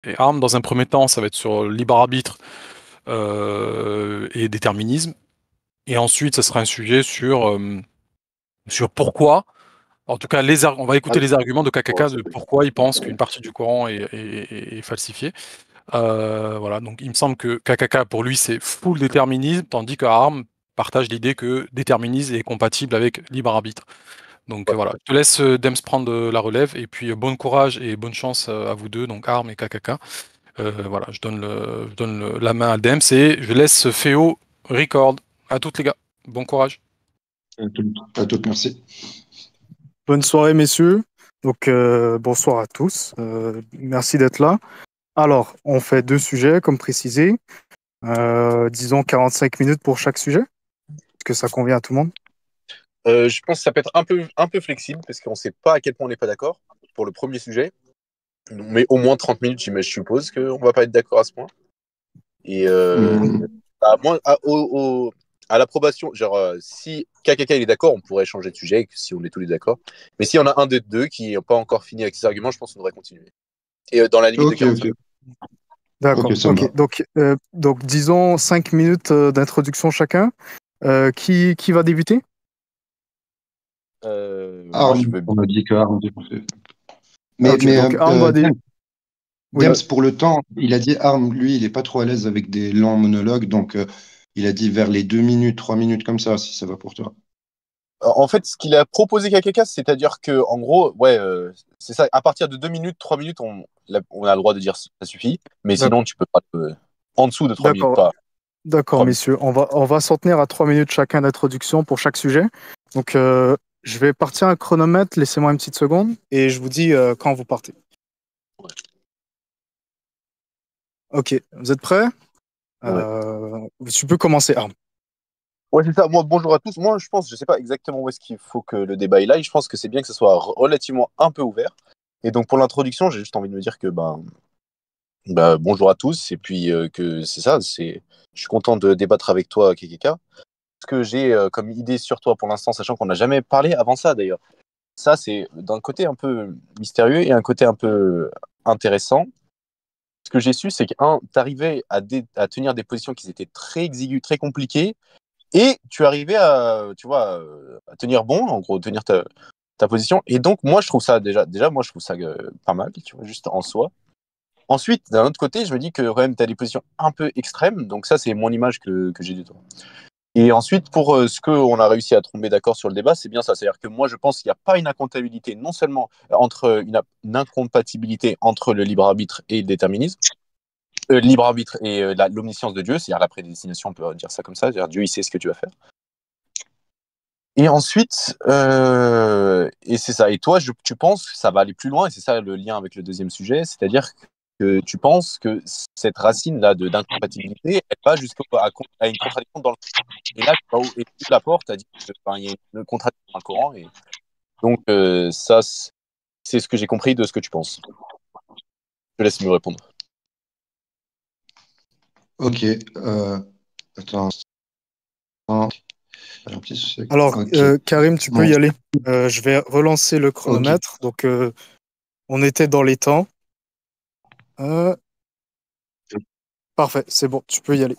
Et armes, dans un premier temps, ça va être sur libre arbitre et déterminisme. Et ensuite, ça sera un sujet sur pourquoi. En tout cas, on va Ah écouter oui. les arguments de Ouais, KKK de pourquoi il pense qu'une partie du Coran est falsifiée. Voilà, donc il me semble que KKK, pour lui, c'est full déterminisme, tandis que ARM partage l'idée que déterminisme est compatible avec libre arbitre. Donc ouais. voilà, je te laisse Dems prendre la relève, et puis bon courage et bonne chance à vous deux, donc ARM et KKK. Voilà, je donne la main à Dems et je laisse Féo record. À toutes les gars, bon courage. À toutes, merci. Bonne soirée, messieurs. Donc, bonsoir à tous. Merci d'être là. Alors, on fait 2 sujets, comme précisé. Disons 45 minutes pour chaque sujet. Est-ce que ça convient à tout le monde? Je pense que ça peut être un peu flexible parce qu'on ne sait pas à quel point on n'est pas d'accord pour le premier sujet. Mais au moins 30 minutes, je suppose qu'on ne va pas être d'accord à ce point. Et à l'approbation, genre, si KKK il est d'accord, on pourrait changer de sujet si on est tous les d'accord. Mais s'il y en a un des deux qui n'a pas encore fini avec ses arguments, je pense qu'on devrait continuer. Et dans la limite de 40 minutes. D'accord. Ok, ça me va. Donc, disons 5 minutes d'introduction chacun. Qui va débuter? Moi, je veux... On a dit que Arm. Mais, Ok, donc Arm va débuter. Oui. Dems, pour le temps, il a dit Arm, lui, il n'est pas trop à l'aise avec des longs monologues, donc il a dit vers les 2 minutes, 3 minutes comme ça, si ça va pour toi. En fait, ce qu'il a proposé KKK, c'est-à-dire que, en gros, ouais, c'est ça. À partir de 2 minutes, 3 minutes, on a le droit de dire ça suffit. Mais sinon, tu peux pas en dessous de 3 minutes, D'accord. pas. D'accord, 3 minutes. messieurs. On va s'en tenir à 3 minutes chacun d'introduction pour chaque sujet. Donc, je vais partir un chronomètre. Laissez-moi une petite seconde et je vous dis quand vous partez. Ok, vous êtes prêts? Tu peux commencer, Arm. Ouais, c'est ça. Moi, bonjour à tous. Moi, je sais pas exactement où est-ce qu'il faut que le débat il aille. Je pense que c'est bien que ce soit relativement un peu ouvert. Et donc, pour l'introduction, j'ai juste envie de me dire que, bonjour à tous. Et puis, que c'est ça. Je suis content de débattre avec toi, KKK. Ce que j'ai comme idée sur toi pour l'instant, sachant qu'on n'a jamais parlé avant ça, d'ailleurs. Ça, c'est d'un côté un peu mystérieux et un côté un peu intéressant. Ce que j'ai su, c'est que, tu arrivais à tenir des positions qui étaient très exiguës, très compliquées. Et tu arrivais tu vois, à tenir bon, en gros, tenir ta position. Et donc, moi, je trouve ça moi, je trouve ça pas mal, tu vois, juste en soi. Ensuite, d'un autre côté, je me dis que quand même, tu as des positions un peu extrêmes. Donc ça, c'est mon image que j'ai de toi. Et ensuite, pour ce qu'on a réussi à tomber d'accord sur le débat, c'est bien ça. C'est-à-dire que moi, je pense qu'il n'y a pas une incompatibilité, non seulement entre une incompatibilité entre le libre arbitre et le déterminisme, libre arbitre et l'omniscience de Dieu, c'est-à-dire la prédestination, on peut dire ça comme ça, c'est-à-dire Dieu, il sait ce que tu vas faire. Et ensuite, et c'est ça. Et toi, tu penses que ça va aller plus loin, et c'est ça le lien avec le deuxième sujet, c'est-à-dire que tu penses que cette racine-là d'incompatibilité, elle va à une contradiction dans le Coran. Et là, tu ouvres la porte à dire qu'il y a une contradiction dans le Coran. Et donc, ça, c'est ce que j'ai compris de ce que tu penses. Je te laisse me répondre. Ok. Attends. Alors, Ok. Karim, tu peux Bon. y aller. Je vais relancer le chronomètre. Donc, on était dans les temps. Parfait, c'est bon, tu peux y aller.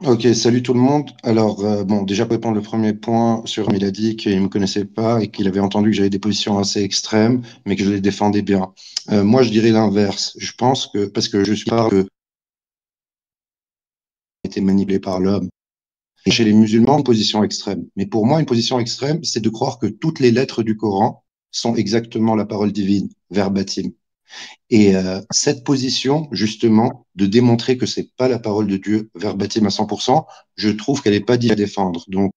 Ok, salut tout le monde. Alors, déjà pour répondre le premier point sur il a dit qu'il ne me connaissait pas et qu'il avait entendu que j'avais des positions assez extrêmes, mais que je les défendais bien. Moi, je dirais l'inverse. Je pense que, parce que je suis pas que été manipulé par l'homme. Et chez les musulmans, une position extrême. Mais pour moi, une position extrême, c'est de croire que toutes les lettres du Coran sont exactement la parole divine, verbatim. Et cette position, justement, de démontrer que c'est pas la parole de Dieu verbatim à 100%, je trouve qu'elle n'est pas difficile à défendre. Donc,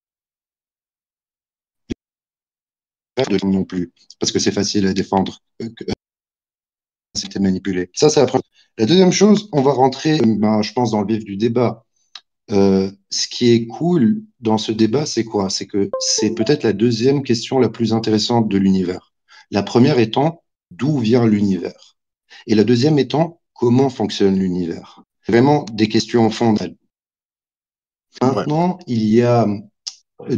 non plus, parce que c'est facile à défendre que c'était manipulé. Ça, c'est la première. La deuxième chose, on va rentrer, je pense, dans le vif du débat. Ce qui est cool dans ce débat, c'est quoi? C'est que c'est peut-être la deuxième question la plus intéressante de l'univers. La première étant, d'où vient l'univers? Et la deuxième étant, comment fonctionne l'univers? Vraiment des questions fondamentales. Maintenant, il y a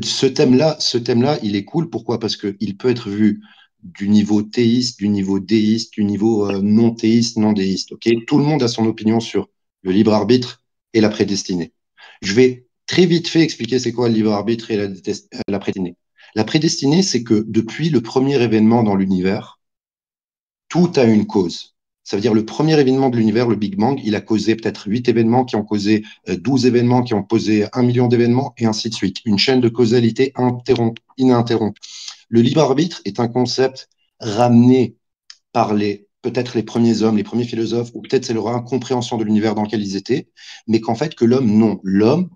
ce thème-là, il est cool. Pourquoi? Parce qu'il peut être vu du niveau théiste, du niveau déiste, du niveau non théiste, non déiste. Ok, tout le monde a son opinion sur le libre arbitre et la prédestinée. Je vais très vite fait expliquer c'est quoi le libre arbitre et la prédestinée. La prédestinée, c'est que depuis le premier événement dans l'univers, tout a une cause. Ça veut dire le premier événement de l'univers, le Big Bang, il a causé peut-être 8 événements qui ont causé 12 événements qui ont causé 1 million d'événements et ainsi de suite. Une chaîne de causalité ininterrompue. Le libre arbitre est un concept ramené par peut-être les premiers hommes, les premiers philosophes, ou peut-être c'est leur incompréhension de l'univers dans lequel ils étaient, mais qu'en fait que l'homme, non, l'homme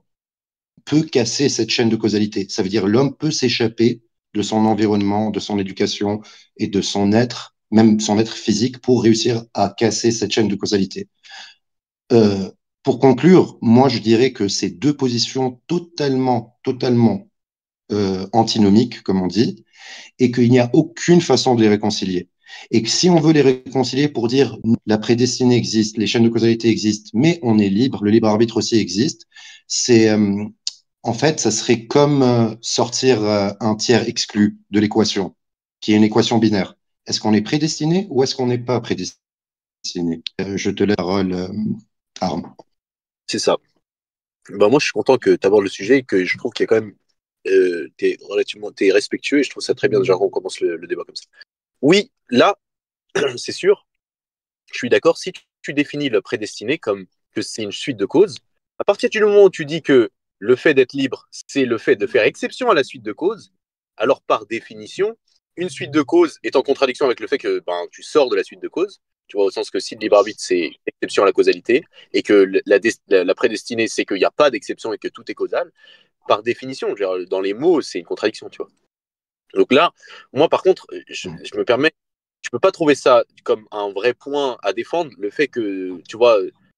peut casser cette chaîne de causalité. Ça veut dire l'homme peut s'échapper de son environnement, de son éducation et de son être, même son être physique, pour réussir à casser cette chaîne de causalité. Pour conclure, moi je dirais que ces deux positions totalement antinomiques, comme on dit, et qu'il n'y a aucune façon de les réconcilier. Et que si on veut les réconcilier pour dire la prédestinée existe, les chaînes de causalité existent, mais on est libre, le libre arbitre aussi existe, c'est en fait, ça serait comme sortir un tiers exclu de l'équation, qui est une équation binaire. Est-ce qu'on est prédestiné ou est-ce qu'on n'est pas prédestiné? Je te laisse la parole, Arm. C'est ça. Bah, moi, je suis content que tu abordes le sujet et que je trouve qu'il y a quand même. T'es respectueux et je trouve ça très bien déjà qu'on commence le débat comme ça. Oui, là, c'est sûr, je suis d'accord. Si tu définis le prédestiné comme que c'est une suite de causes, à partir du moment où tu dis que le fait d'être libre, c'est le fait de faire exception à la suite de causes, alors par définition, une suite de causes est en contradiction avec le fait que tu sors de la suite de causes. Tu vois, au sens que si le libre arbitre, c'est exception à la causalité, et que la prédestinée, c'est qu'il n'y a pas d'exception et que tout est causal, par définition, dans les mots, c'est une contradiction, tu vois. Donc là, moi, par contre, je me permets, je peux pas trouver ça comme un vrai point à défendre, le fait que, tu vois,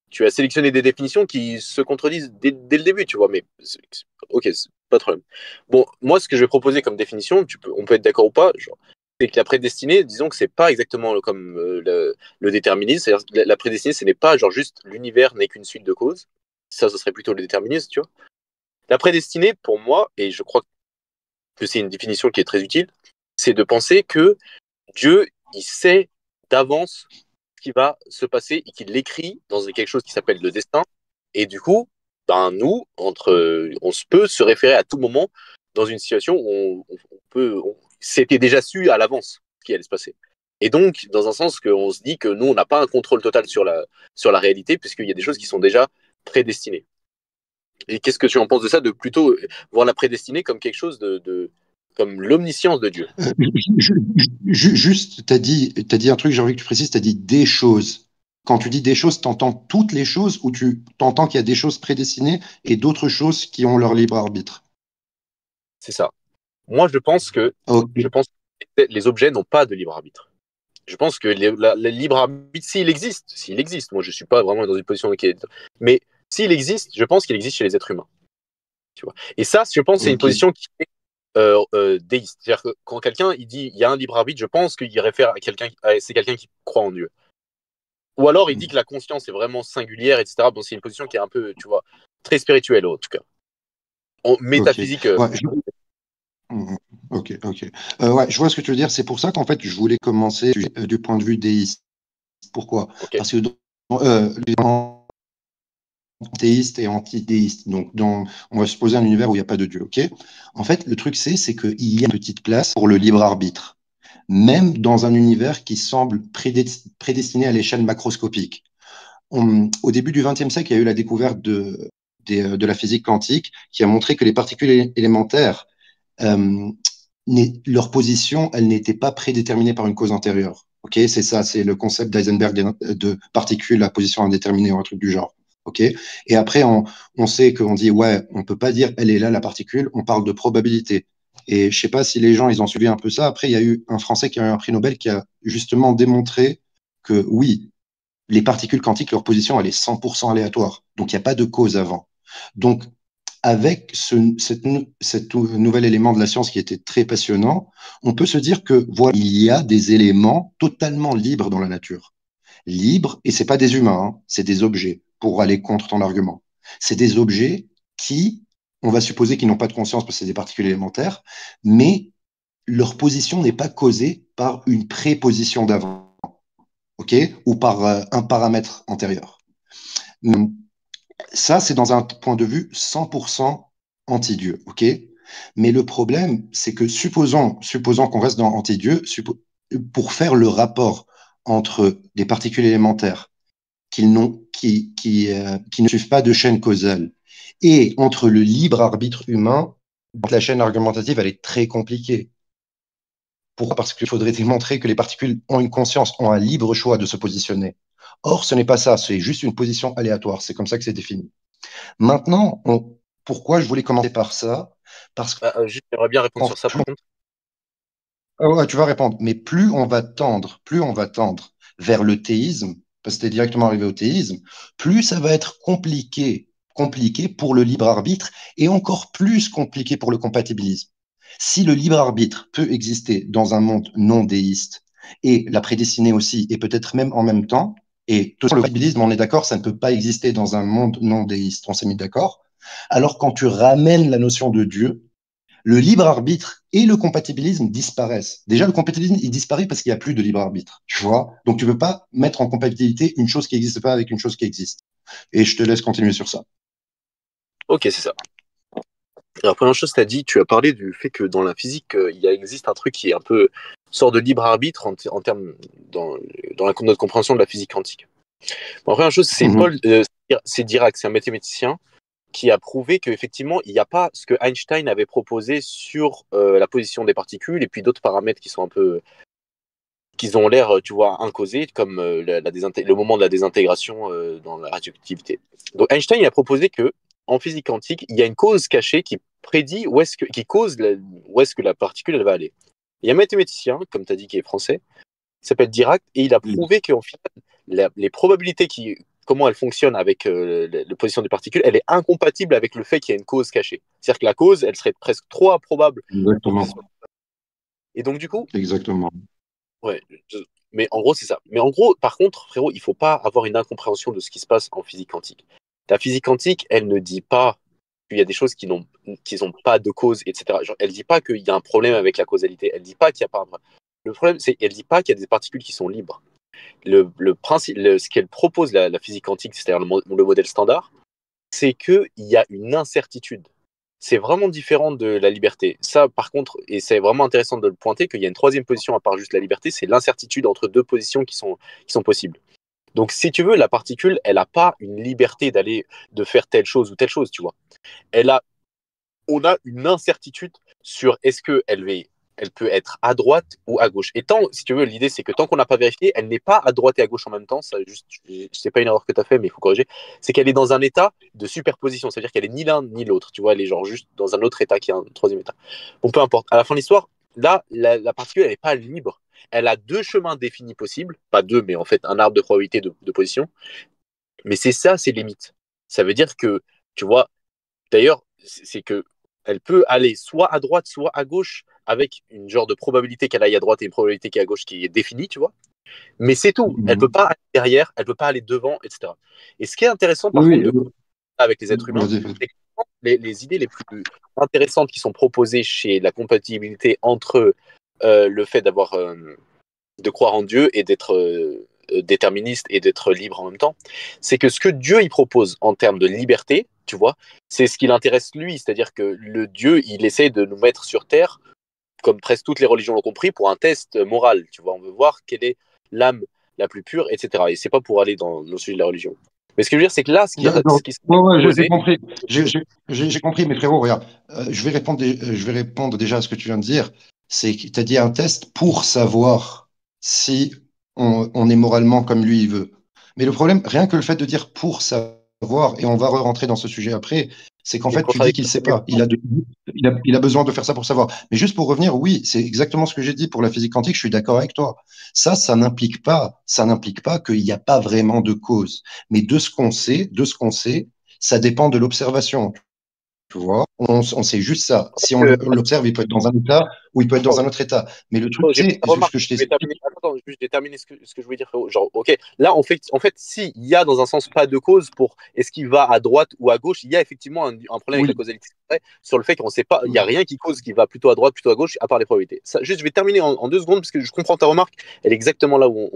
tu as sélectionné des définitions qui se contredisent dès le début, tu vois, mais ok, c'est pas de problème. Bon, moi, ce que je vais proposer comme définition, on peut être d'accord ou pas, c'est que la prédestinée, disons que c'est pas exactement comme le déterminisme, c'est-à-dire la prédestinée, ce n'est pas genre juste l'univers n'est qu'une suite de causes, ça, ce serait plutôt le déterminisme, tu vois. La prédestinée, pour moi, et je crois que c'est une définition qui est très utile, c'est de penser que Dieu, il sait d'avance ce qui va se passer et qu'il l'écrit dans quelque chose qui s'appelle le destin. Et du coup, nous, on peut se référer à tout moment dans une situation où c'était déjà su à l'avance ce qui allait se passer. Et donc, dans un sens, on se dit que nous, on n'a pas un contrôle total sur la réalité, puisqu'il y a des choses qui sont déjà prédestinées. Et qu'est-ce que tu en penses de ça, de plutôt voir la prédestinée comme quelque chose comme l'omniscience de Dieu? Juste, tu as dit un truc, j'ai envie que tu précises, tu as dit des choses. Quand tu dis des choses, tu entends toutes les choses ou tu entends qu'il y a des choses prédestinées et d'autres choses qui ont leur libre arbitre? C'est ça. Moi, je pense que les objets n'ont pas de libre arbitre. Je pense que le libre arbitre, s'il existe, moi je ne suis pas vraiment dans une position mais s'il existe, je pense qu'il existe chez les êtres humains. Tu vois. Et ça, je pense, c'est une position qui est déiste. C'est-à-dire que quand quelqu'un il dit il y a un libre arbitre, je pense qu'il réfère c'est quelqu'un qui croit en Dieu. Ou alors il dit que la conscience est vraiment singulière, etc. Bon, c'est une position qui est un peu, tu vois, très spirituelle en tout cas. Métaphysique. Ok. Ouais, je vois ce que tu veux dire. C'est pour ça qu'en fait, je voulais commencer du point de vue déiste. Pourquoi? Parce que théiste et antidéiste. Donc, on va supposer un univers où il n'y a pas de Dieu. Ok. En fait, le truc, c'est qu'il y a une petite place pour le libre arbitre, même dans un univers qui semble prédestiné à l'échelle macroscopique. Au début du XXe siècle, il y a eu la découverte de la physique quantique qui a montré que les particules élémentaires, leur position, elle n'était pas prédéterminée par une cause antérieure. Ok, c'est ça, c'est le concept d'Heisenberg de particules à position indéterminée ou un truc du genre. Ok, et après on sait qu'on dit ouais, on peut pas dire elle est là la particule, on parle de probabilité. Et je sais pas si les gens ils ont suivi un peu ça. Après, il y a eu un Français qui a eu un prix Nobel qui a justement démontré que oui, les particules quantiques, leur position, elle est 100% aléatoire. Donc, il n'y a pas de cause avant. Donc, avec cet nouvel élément de la science qui était très passionnant, on peut se dire que voilà, il y a des éléments totalement libres dans la nature. Libres, et c'est pas des humains, hein, c'est des objets, pour aller contre ton argument. C'est des objets qui, on va supposer qu'ils n'ont pas de conscience parce que c'est des particules élémentaires, mais leur position n'est pas causée par une préposition d'avant, ok, ou par un paramètre antérieur. Ça, c'est dans un point de vue 100% anti-Dieu, ok? Mais le problème, c'est que supposons qu'on reste dans anti-Dieu, pour faire le rapport entre des particules élémentaires qui ne suivent pas de chaîne causale et entre le libre arbitre humain, la chaîne argumentative, elle est très compliquée. Pourquoi? Parce qu'il faudrait démontrer que les particules ont une conscience, ont un libre choix de se positionner. Or, ce n'est pas ça, c'est juste une position aléatoire. C'est comme ça que c'est défini. Maintenant, pourquoi je voulais commencer par ça? Parce que J'aimerais bien répondre sur ça, par contre. ouais, tu vas répondre, mais plus on va tendre vers le théisme, parce que tu es directement arrivé au théisme, plus ça va être compliqué pour le libre arbitre et encore plus compliqué pour le compatibilisme. Si le libre arbitre peut exister dans un monde non déiste et la prédestinée aussi, et peut-être même en même temps, et tout le compatibilisme, on est d'accord, ça ne peut pas exister dans un monde non déiste, on s'est mis d'accord. Alors quand tu ramènes la notion de Dieu, le libre arbitre et le compatibilisme disparaissent. Déjà, le compatibilisme, il disparaît parce qu'il n'y a plus de libre arbitre, tu vois. Donc, tu ne peux pas mettre en compatibilité une chose qui n'existe pas avec une chose qui existe. Et je te laisse continuer sur ça. Ok, c'est ça. La première chose que tu as parlé du fait que dans la physique, il existe un truc qui est un peu sort de libre arbitre en termes dans notre compréhension de la physique quantique. Bon, la première chose, c'est c'est Dirac, c'est un mathématicien qui a prouvé qu'effectivement, il n'y a pas ce que Einstein avait proposé sur la position des particules et puis d'autres paramètres qui sont un peu qui ont l'air, tu vois, incausés, comme le moment de la désintégration dans la radioactivité. Donc Einstein il a proposé que en physique quantique, il y a une cause cachée qui prédit où est-ce que la particule elle va aller. Il y a un mathématicien, comme tu as dit, qui est français, qui s'appelle Dirac, et il a prouvé qu'en final, les probabilités comment elle fonctionne avec la position des particules, elle est incompatible avec le fait qu'il y a une cause cachée. C'est-à-dire que la cause, elle serait presque trop improbable. Exactement. Et donc, du coup, Exactement. ouais, mais en gros, c'est ça. Mais en gros, par contre, frérot, il ne faut pas avoir une incompréhension de ce qui se passe en physique quantique. La physique quantique, elle ne dit pas qu'il y a des choses qui n'ont pas de cause, etc. Genre, elle ne dit pas qu'il y a un problème avec la causalité. Elle ne dit pas qu'il n'y a pas un... Le problème, c'est qu'elle ne dit pas qu'il y a des particules qui sont libres. Le principe, ce qu'elle propose, la physique quantique, c'est-à-dire le modèle standard, c'est qu'il y a une incertitude. C'est vraiment différent de la liberté. Ça, par contre, et c'est vraiment intéressant de le pointer, qu'il y a une troisième position à part juste la liberté, c'est l'incertitude entre deux positions qui sont possibles. Donc, si tu veux, la particule, elle n'a pas une liberté de faire telle chose ou telle chose, tu vois. On a une incertitude sur est-ce elle peut être à droite ou à gauche. Et si tu veux, l'idée, c'est que tant qu'on n'a pas vérifié, elle n'est pas à droite et à gauche en même temps. Ça, c'est pas une erreur que tu as fait, mais il faut corriger. C'est qu'elle est dans un état de superposition. C'est-à-dire qu'elle est ni l'un ni l'autre. Tu vois, elle est genre juste dans un autre état qui est un troisième état. Bon, peu importe. À la fin de l'histoire, là, la particule, elle n'est pas libre. Elle a deux chemins définis possibles. Pas deux, mais en fait, un arbre de probabilité de position. Mais c'est ça, ses limites. Ça veut dire que, tu vois, d'ailleurs, c'est que elle peut aller soit à droite, soit à gauche, avec une genre de probabilité qu'elle aille à droite et une probabilité qu'elle aille à gauche qui est définie, tu vois. Mais c'est tout. Elle peut pas aller derrière, elle peut pas aller devant, etc. Et ce qui est intéressant, par contre, avec les êtres humains, c'est que les idées les plus intéressantes qui sont proposées chez la compatibilité entre le fait de croire en Dieu et d'être déterministe et d'être libre en même temps, c'est que ce que Dieu il propose en termes de liberté, tu vois, c'est ce qui l'intéresse lui, c'est-à-dire que le Dieu, il essaie de nous mettre sur terre, comme presque toutes les religions l'ont compris, pour un test moral, tu vois, on veut voir quelle est l'âme la plus pure, etc. Et c'est pas pour aller dans le sujet de la religion. Mais ce que je veux dire, c'est que là, ce qui j'ai compris. J'ai compris, mais frérot, regarde, je vais répondre déjà à ce que tu viens de dire. C'est que tu as dit un test pour savoir si on est moralement comme lui il veut. Mais le problème, rien que le fait de dire pour savoir, et on va rentrer dans ce sujet après, c'est qu'en fait, tu dis qu'il ne sait pas. Il a besoin de faire ça pour savoir. Mais juste pour revenir, oui, c'est exactement ce que j'ai dit pour la physique quantique, je suis d'accord avec toi. Ça n'implique pas qu'il n'y a pas vraiment de cause. Mais de ce qu'on sait, ça dépend de l'observation. Tu vois, on sait juste ça. Si on Euh, l'observe, il peut être dans un état ou il peut être dans un autre état. Mais le truc, J'ai pas c'est de ce remarque. que je Je vais t'explique. terminer. Attends, juste, je vais terminer ce que je voulais dire, frérot. Genre, ok, là, en fait, s'il y a dans un sens pas de cause pour est-ce qu'il va à droite ou à gauche, il y a effectivement un problème avec la Oui. causalité sur le fait qu'on sait pas, il y a rien qui cause qu'il va plutôt à droite, plutôt à gauche, à part les probabilités. Ça, juste, je vais terminer en 2 secondes parce que je comprends ta remarque. Elle est exactement là où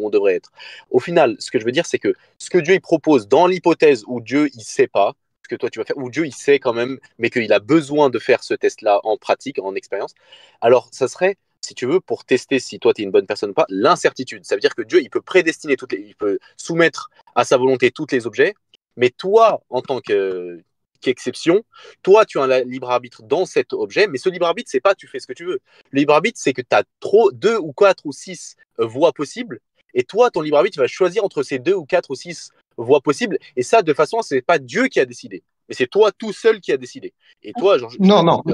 on devrait être. Au final, ce que je veux dire, c'est que ce que Dieu il propose dans l'hypothèse où Dieu il sait pas ce que toi tu vas faire, où Dieu il sait quand même, mais qu'il a besoin de faire ce test-là en pratique, en expérience. Alors, ça serait, si tu veux, pour tester si toi tu es une bonne personne ou pas, l'incertitude. Ça veut dire que Dieu, il peut prédestiner il peut soumettre à sa volonté tous les objets, mais toi, en tant qu'exception, toi, tu as un libre arbitre dans cet objet, mais ce libre arbitre, c'est pas tu fais ce que tu veux. Le libre arbitre, c'est que tu as trop 2 ou 4 ou 6 voies possibles, et toi, ton libre arbitre, tu vas choisir entre ces 2 ou 4 ou 6 voies possibles, et ça, de façon, c'est pas Dieu qui a décidé, mais c'est toi tout seul qui a décidé. Et toi, genre, je te Non, non, dis,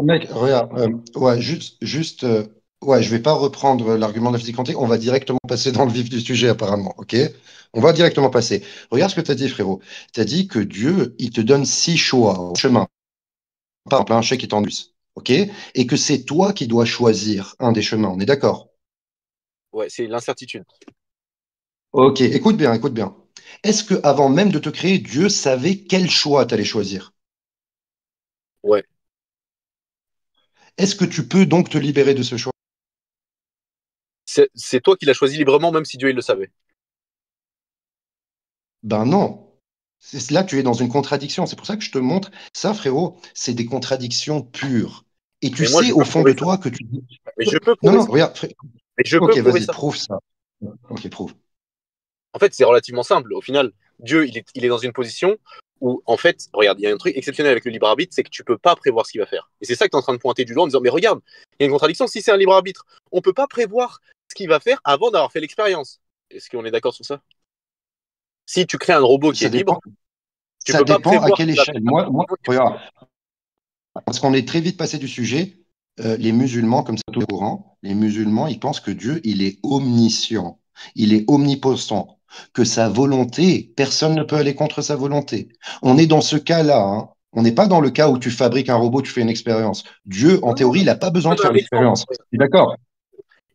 mec, regarde, ouais, ouais, je vais pas reprendre l'argument de la physique quantique, on va directement passer dans le vif du sujet apparemment, ok? On va directement passer. Regarde ce que tu as dit, frérot. Tu as dit que Dieu, il te donne 6 choix au chemin, par exemple un chèque est en bus, ok? Et que c'est toi qui dois choisir un des chemins, on est d'accord? ouais, c'est l'incertitude. Ok, écoute bien, écoute bien. Est-ce que avant même de te créer, Dieu savait quel choix tu allais choisir? Ouais. Est-ce que tu peux donc te libérer de ce choix? C'est toi qui l'as choisi librement, même si Dieu il le savait. Ben non. Là, tu es dans une contradiction. C'est pour ça que je te montre ça, frérot. C'est des contradictions pures. Et tu Mais moi, sais je au peux fond prouver de ça. toi que tu. Mais je peux Non, prouver non, ça. regarde. Mais je Ok, peux prouver vas-y, ça. prouve ça. Ok, prouve. En fait, c'est relativement simple. Au final, Dieu, il est dans une position où, en fait, regarde, il y a un truc exceptionnel avec le libre arbitre, c'est que tu peux pas prévoir ce qu'il va faire. Et c'est ça que tu es en train de pointer du doigt en disant, mais regarde, il y a une contradiction. Si c'est un libre arbitre, on peut pas prévoir ce qu'il va faire avant d'avoir fait l'expérience. Est-ce qu'on est d'accord sur ça? Si tu crées un robot qui est Ça dépend. libre, tu Ça peux pas dépend à prévoir ce quelle qu'il va échelle. Moi, faire. regarde, parce qu'on est très vite passé du sujet. Les musulmans, comme ça tout au courant, les musulmans, ils pensent que Dieu, il est omniscient, il est omnipotent, que sa volonté, personne ne peut aller contre sa volonté. On est dans ce cas-là, hein. On n'est pas dans le cas où tu fabriques un robot, tu fais une expérience. Dieu, en Non, non, théorie, il n'a pas besoin je de donne faire un exemple. l'expérience. Tu es d'accord?